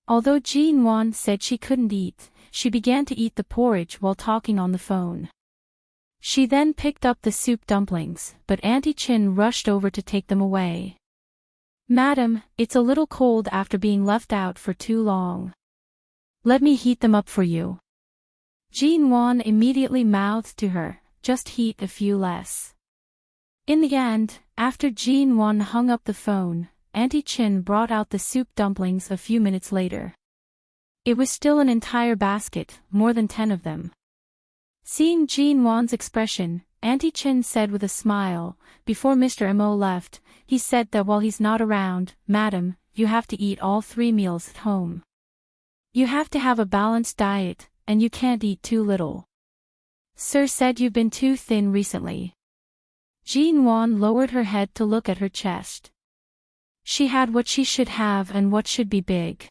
Although Jean Wan said she couldn't eat, she began to eat the porridge while talking on the phone. She then picked up the soup dumplings, but Auntie Chin rushed over to take them away. Madam, it's a little cold after being left out for too long. Let me heat them up for you. Jean Wan immediately mouthed to her, just heat a few less. In the end, after Jean Wan hung up the phone, Auntie Chin brought out the soup dumplings a few minutes later. It was still an entire basket, more than 10 of them. Seeing Jean Wan's expression, Auntie Chin said with a smile, before Mr. Mo left, he said that while he's not around, Madam, you have to eat all 3 meals at home. You have to have a balanced diet, and you can't eat too little. Sir said you've been too thin recently. Jean Wan lowered her head to look at her chest. She had what she should have and what should be big.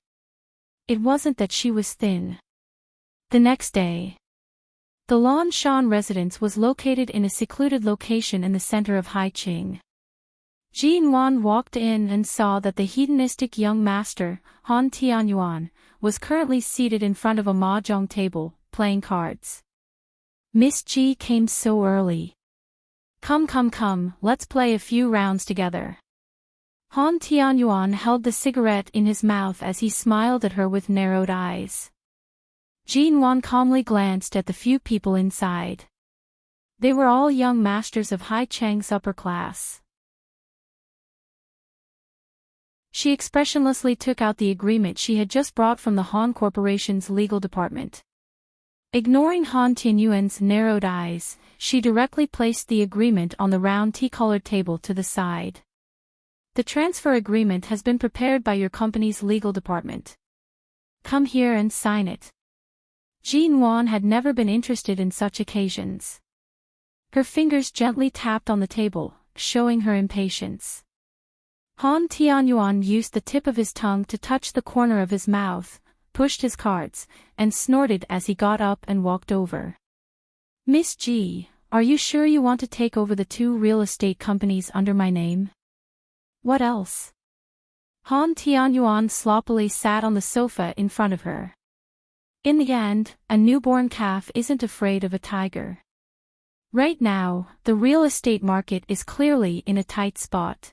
It wasn't that she was thin. The next day, the Lan Shan residence was located in a secluded location in the center of Haiqing. Jean Wan walked in and saw that the hedonistic young master, Han Tianyuan, was currently seated in front of a mahjong table, playing cards. Miss Ji came so early. Come, let's play a few rounds together. Han Tianyuan held the cigarette in his mouth as he smiled at her with narrowed eyes. Jean Wan calmly glanced at the few people inside. They were all young masters of Haicheng's upper class. She expressionlessly took out the agreement she had just brought from the Han Corporation's legal department. Ignoring Han Tianyuan's narrowed eyes, she directly placed the agreement on the round tea-colored table to the side. The transfer agreement has been prepared by your company's legal department. Come here and sign it. Jean Wan had never been interested in such occasions. Her fingers gently tapped on the table, showing her impatience. Han Tianyuan used the tip of his tongue to touch the corner of his mouth, pushed his cards, and snorted as he got up and walked over. Miss Ji, are you sure you want to take over the 2 real estate companies under my name? What else? Han Tianyuan sloppily sat on the sofa in front of her. In the end, a newborn calf isn't afraid of a tiger. Right now, the real estate market is clearly in a tight spot.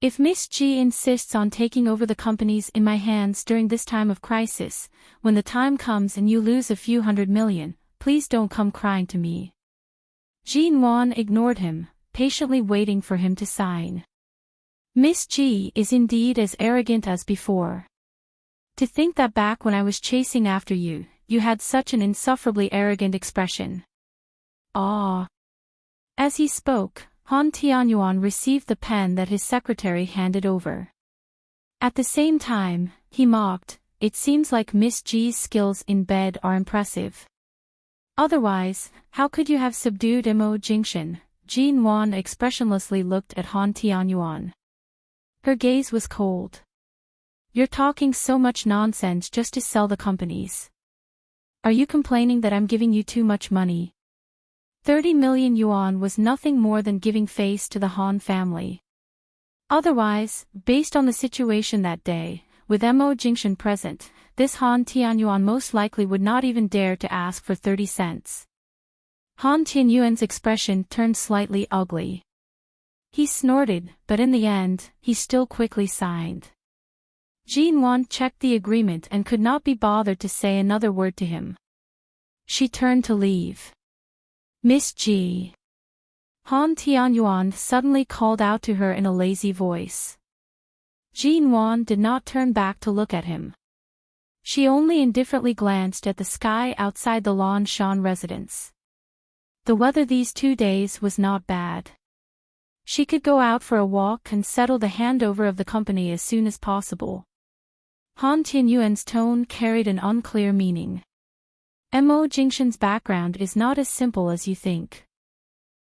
If Miss Ji insists on taking over the companies in my hands during this time of crisis, when the time comes and you lose a few $100 million, please don't come crying to me. Jean Wan ignored him, patiently waiting for him to sign. Miss Ji is indeed as arrogant as before. To think that back when I was chasing after you, you had such an insufferably arrogant expression. Ah. As he spoke, Han Tianyuan received the pen that his secretary handed over. At the same time, he mocked, it seems like Miss Ji's skills in bed are impressive. Otherwise, how could you have subdued Mo Jingshan? Jean Wan expressionlessly looked at Han Tianyuan. Her gaze was cold. You're talking so much nonsense just to sell the companies. Are you complaining that I'm giving you too much money? 30 million yuan was nothing more than giving face to the Han family. Otherwise, based on the situation that day, with Mo Jingshan present, this Han Tianyuan most likely would not even dare to ask for 30 cents. Han Tianyuan's expression turned slightly ugly. He snorted, but in the end, he still quickly signed. Jean Wan checked the agreement and could not be bothered to say another word to him. She turned to leave. Miss Ji. Han Tianyuan suddenly called out to her in a lazy voice. Jean Wan did not turn back to look at him. She only indifferently glanced at the sky outside the Lan Shan residence. The weather these 2 days was not bad. She could go out for a walk and settle the handover of the company as soon as possible. Han Tianyuan's tone carried an unclear meaning. Mo Jingshan's background is not as simple as you think.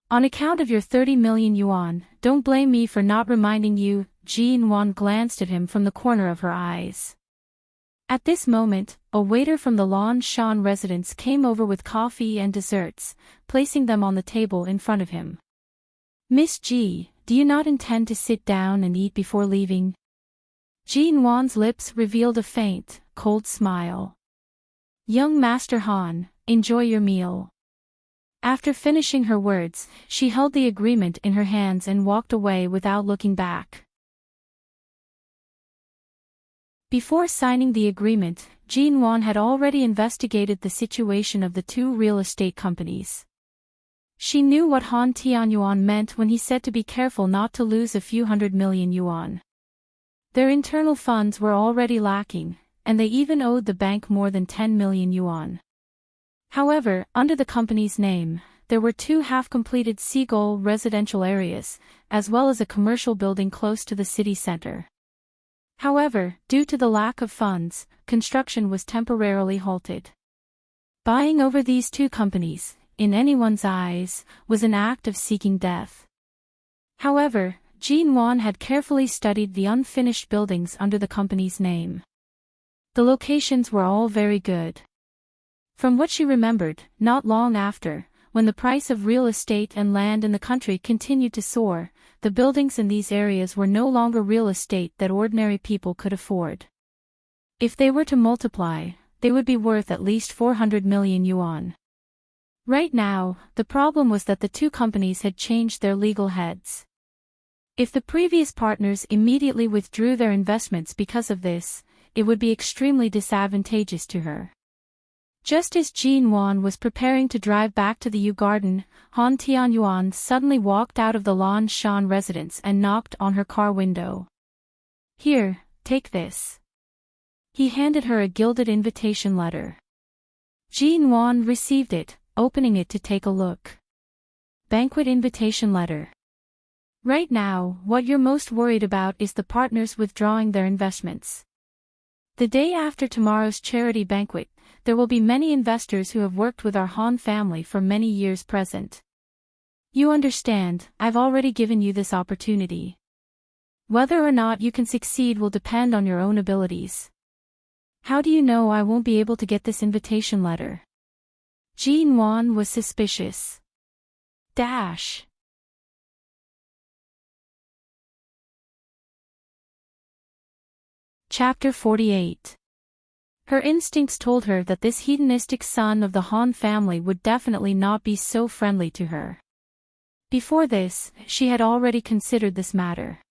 On account of your 30 million yuan, don't blame me for not reminding you. Jean Wan glanced at him from the corner of her eyes. At this moment, a waiter from the Lan Shan residence came over with coffee and desserts, placing them on the table in front of him. Miss Ji, do you not intend to sit down and eat before leaving? Jean Wan's lips revealed a faint, cold smile. Young Master Han, enjoy your meal. After finishing her words, she held the agreement in her hands and walked away without looking back. Before signing the agreement, Jean Wan had already investigated the situation of the two real estate companies. She knew what Han Tianyuan meant when he said to be careful not to lose a few 100 million yuan. Their internal funds were already lacking, and they even owed the bank more than 10 million yuan. However, under the company's name, there were two half-completed seagull residential areas, as well as a commercial building close to the city center. However, due to the lack of funds, construction was temporarily halted. Buying over these two companies, in anyone's eyes, was an act of seeking death. However, Jean Wan had carefully studied the unfinished buildings under the company's name. The locations were all very good. From what she remembered, not long after, when the price of real estate and land in the country continued to soar, the buildings in these areas were no longer real estate that ordinary people could afford. If they were to multiply, they would be worth at least 400 million yuan. Right now, the problem was that the two companies had changed their legal heads. If the previous partners immediately withdrew their investments because of this, it would be extremely disadvantageous to her. Just as Jean Wan was preparing to drive back to the Yu Garden, Han Tianyuan suddenly walked out of the Lan Shan residence and knocked on her car window. Here, take this. He handed her a gilded invitation letter. Jean Wan received it, opening it to take a look. Banquet invitation letter. Right now, what you're most worried about is the partners withdrawing their investments. The day after tomorrow's charity banquet, there will be many investors who have worked with our Han family for many years present. You understand, I've already given you this opportunity. Whether or not you can succeed will depend on your own abilities. How do you know I won't be able to get this invitation letter? Jean Wan was suspicious. Chapter 48. Her instincts told her that this hedonistic son of the Han family would definitely not be so friendly to her. Before this, she had already considered this matter.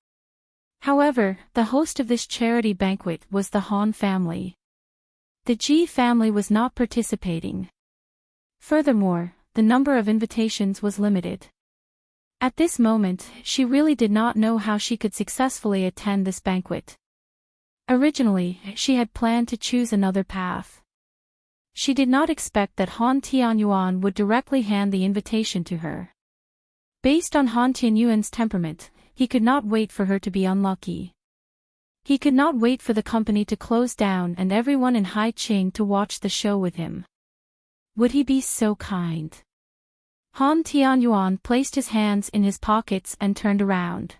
However, the host of this charity banquet was the Han family. The Ji family was not participating. Furthermore, the number of invitations was limited. At this moment, she really did not know how she could successfully attend this banquet. Originally, she had planned to choose another path. She did not expect that Han Tianyuan would directly hand the invitation to her. Based on Han Tianyuan's temperament, he could not wait for her to be unlucky. He could not wait for the company to close down and everyone in Haiqing to watch the show with him. Would he be so kind? Han Tianyuan placed his hands in his pockets and turned around.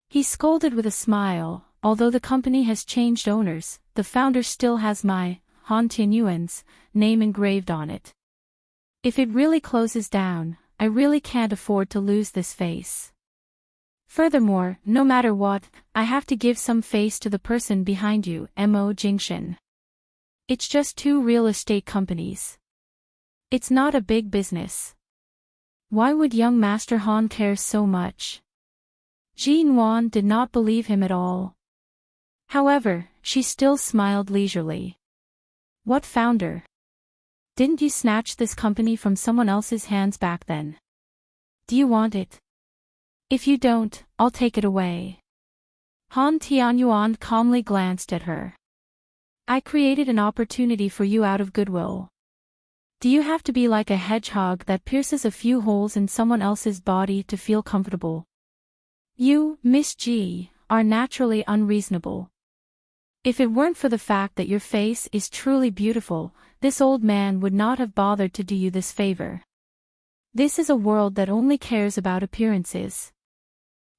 He scolded with a smile. Although the company has changed owners, the founder still has my, Han Tianyuan's, name engraved on it. If it really closes down, I really can't afford to lose this face. Furthermore, no matter what, I have to give some face to the person behind you, Mo Jingshan. It's just two real estate companies. It's not a big business. Why would young Master Han care so much? Jean Wan did not believe him at all. However, she still smiled leisurely. What founder? Didn't you snatch this company from someone else's hands back then? Do you want it? If you don't, I'll take it away. Han Tianyuan calmly glanced at her. I created an opportunity for you out of goodwill. Do you have to be like a hedgehog that pierces a few holes in someone else's body to feel comfortable? You, Miss G, are naturally unreasonable. If it weren't for the fact that your face is truly beautiful, this old man would not have bothered to do you this favor. This is a world that only cares about appearances.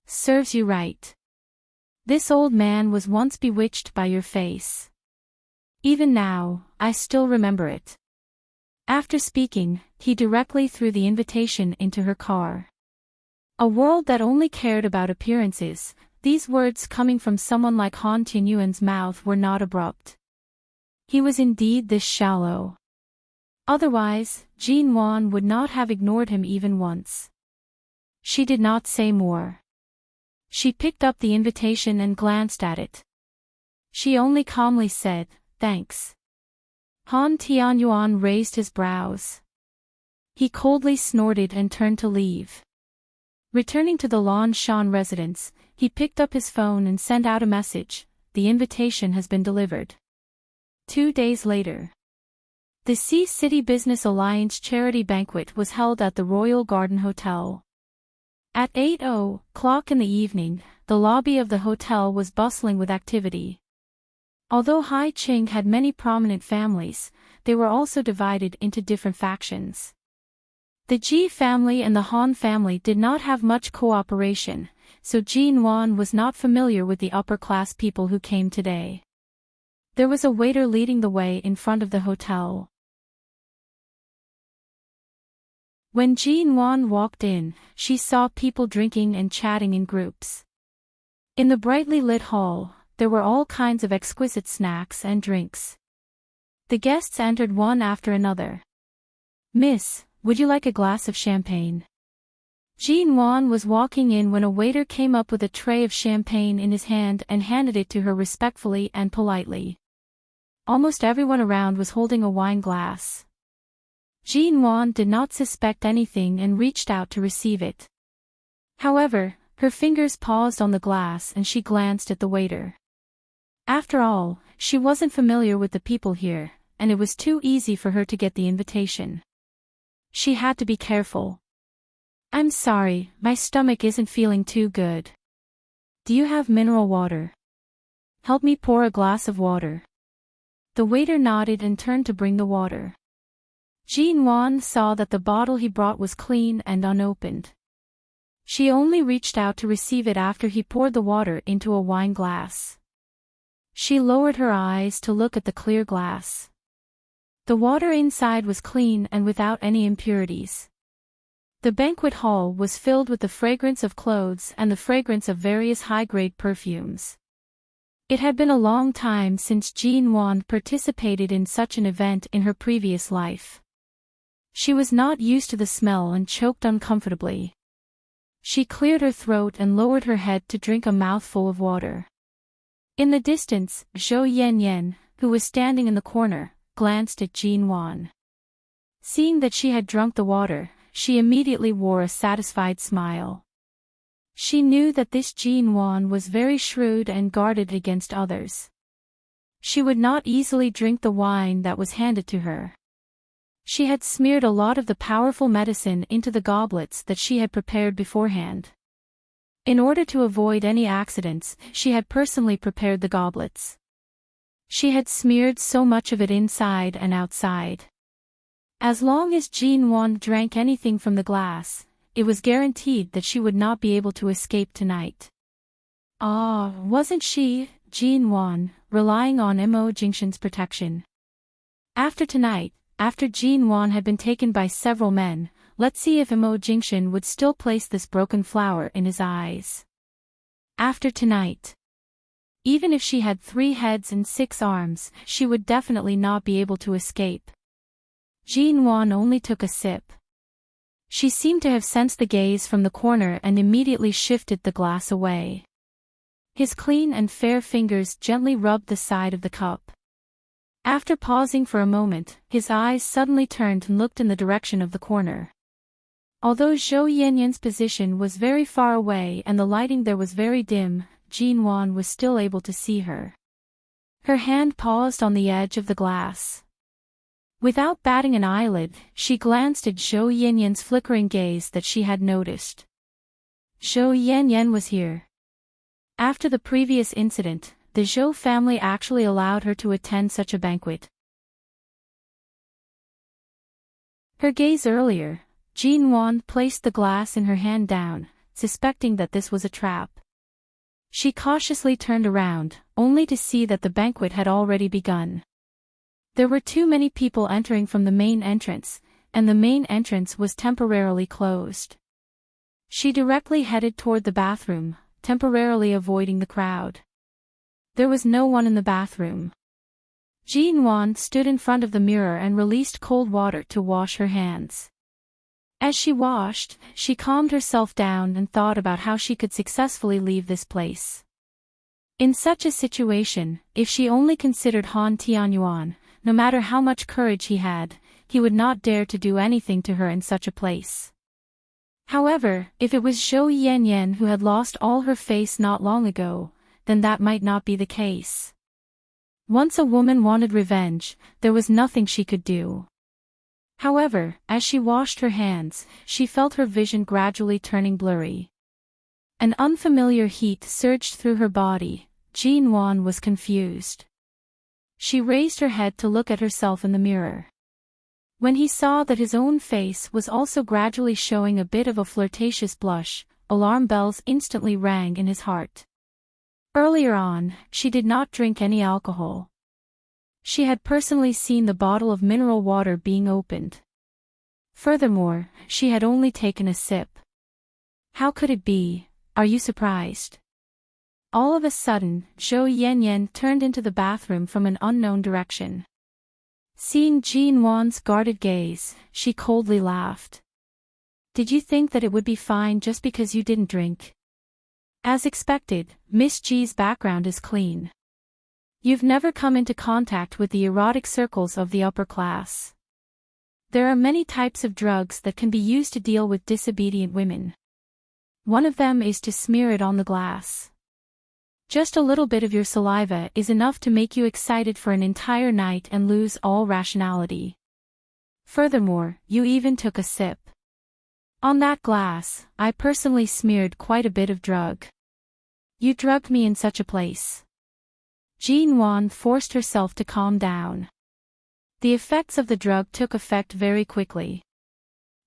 Serves you right. This old man was once bewitched by your face. Even now, I still remember it. After speaking, he directly threw the invitation into her car. A world that only cared about appearances. These words coming from someone like Han Tianyuan's mouth were not abrupt. He was indeed this shallow. Otherwise, Jean Wan would not have ignored him even once. She did not say more. She picked up the invitation and glanced at it. She only calmly said, "Thanks." Han Tianyuan raised his brows. He coldly snorted and turned to leave. Returning to the Lan Shan residence, he picked up his phone and sent out a message, "The invitation has been delivered." 2 days later. The Sea City Business Alliance charity banquet was held at the Royal Garden Hotel. At 8:00 in the evening, the lobby of the hotel was bustling with activity. Although Hai Qing had many prominent families, they were also divided into different factions. The Ji family and the Han family did not have much cooperation, so Jean Wan was not familiar with the upper-class people who came today. There was a waiter leading the way in front of the hotel. When Jean Wan walked in, she saw people drinking and chatting in groups. In the brightly lit hall, there were all kinds of exquisite snacks and drinks. The guests entered one after another. "Miss, would you like a glass of champagne?" Jean Wan was walking in when a waiter came up with a tray of champagne in his hand and handed it to her respectfully and politely. Almost everyone around was holding a wine glass. Jean Wan did not suspect anything and reached out to receive it. However, her fingers paused on the glass and she glanced at the waiter. After all, she wasn't familiar with the people here, and it was too easy for her to get the invitation. She had to be careful. "I'm sorry, my stomach isn't feeling too good. Do you have mineral water? Help me pour a glass of water." The waiter nodded and turned to bring the water. Jean Wan saw that the bottle he brought was clean and unopened. She only reached out to receive it after he poured the water into a wine glass. She lowered her eyes to look at the clear glass. The water inside was clean and without any impurities. The banquet hall was filled with the fragrance of clothes and the fragrance of various high-grade perfumes. It had been a long time since Jean Wan participated in such an event in her previous life. She was not used to the smell and choked uncomfortably. She cleared her throat and lowered her head to drink a mouthful of water. In the distance, Zhou Yanyan, who was standing in the corner, glanced at Jean Wan. Seeing that she had drunk the water, she immediately wore a satisfied smile. She knew that this Jean Wan was very shrewd and guarded against others. She would not easily drink the wine that was handed to her. She had smeared a lot of the powerful medicine into the goblets that she had prepared beforehand. In order to avoid any accidents, she had personally prepared the goblets. She had smeared so much of it inside and outside. As long as Jean Wan drank anything from the glass, it was guaranteed that she would not be able to escape tonight. Wasn't she, Jean Wan, relying on Mo Jingshan's protection? After tonight, after Jean Wan had been taken by several men, let's see if Mo Jingshan would still place this broken flower in his eyes. After tonight. Even if she had 3 heads and 6 arms, she would definitely not be able to escape. Jean Wan only took a sip. She seemed to have sensed the gaze from the corner and immediately shifted the glass away. His clean and fair fingers gently rubbed the side of the cup. After pausing for a moment, his eyes suddenly turned and looked in the direction of the corner. Although Zhou Yanyan's position was very far away and the lighting there was very dim, Jean Wan was still able to see her. Her hand paused on the edge of the glass. Without batting an eyelid, she glanced at Zhou Yanyan's flickering gaze that she had noticed. Zhou Yanyan was here. After the previous incident, the Zhou family actually allowed her to attend such a banquet. Her gaze earlier, Jinwan placed the glass in her hand down, suspecting that this was a trap. She cautiously turned around, only to see that the banquet had already begun. There were too many people entering from the main entrance, and the main entrance was temporarily closed. She directly headed toward the bathroom, temporarily avoiding the crowd. There was no one in the bathroom. Jinwan stood in front of the mirror and released cold water to wash her hands. As she washed, she calmed herself down and thought about how she could successfully leave this place. In such a situation, if she only considered Han Tianyuan, no matter how much courage he had, he would not dare to do anything to her in such a place. However, if it was Zhou Yanyan who had lost all her face not long ago, then that might not be the case. Once a woman wanted revenge, there was nothing she could do. However, as she washed her hands, she felt her vision gradually turning blurry. An unfamiliar heat surged through her body. Jinwan was confused. She raised her head to look at herself in the mirror. When he saw that his own face was also gradually showing a bit of a flirtatious blush, alarm bells instantly rang in his heart. Earlier on, she did not drink any alcohol. She had personally seen the bottle of mineral water being opened. Furthermore, she had only taken a sip. How could it be? Are you surprised? All of a sudden, Zhou Yanyan turned into the bathroom from an unknown direction. Seeing Jinwan's guarded gaze, she coldly laughed. Did you think that it would be fine just because you didn't drink? As expected, Miss G's background is clean. You've never come into contact with the erotic circles of the upper class. There are many types of drugs that can be used to deal with disobedient women. One of them is to smear it on the glass. Just a little bit of your saliva is enough to make you excited for an entire night and lose all rationality. Furthermore, you even took a sip. On that glass, I personally smeared quite a bit of drug. You drugged me in such a place. Jinwan forced herself to calm down. The effects of the drug took effect very quickly.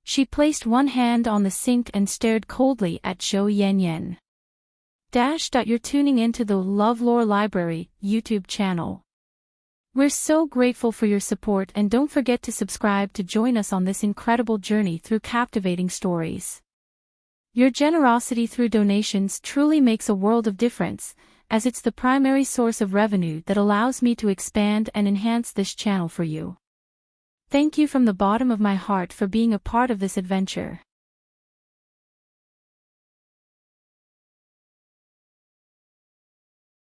She placed one hand on the sink and stared coldly at Zhou Yanyan. You're tuning into the LoveLore Library YouTube channel. We're so grateful for your support, and don't forget to subscribe to join us on this incredible journey through captivating stories. Your generosity through donations truly makes a world of difference, as it's the primary source of revenue that allows me to expand and enhance this channel for you. Thank you from the bottom of my heart for being a part of this adventure.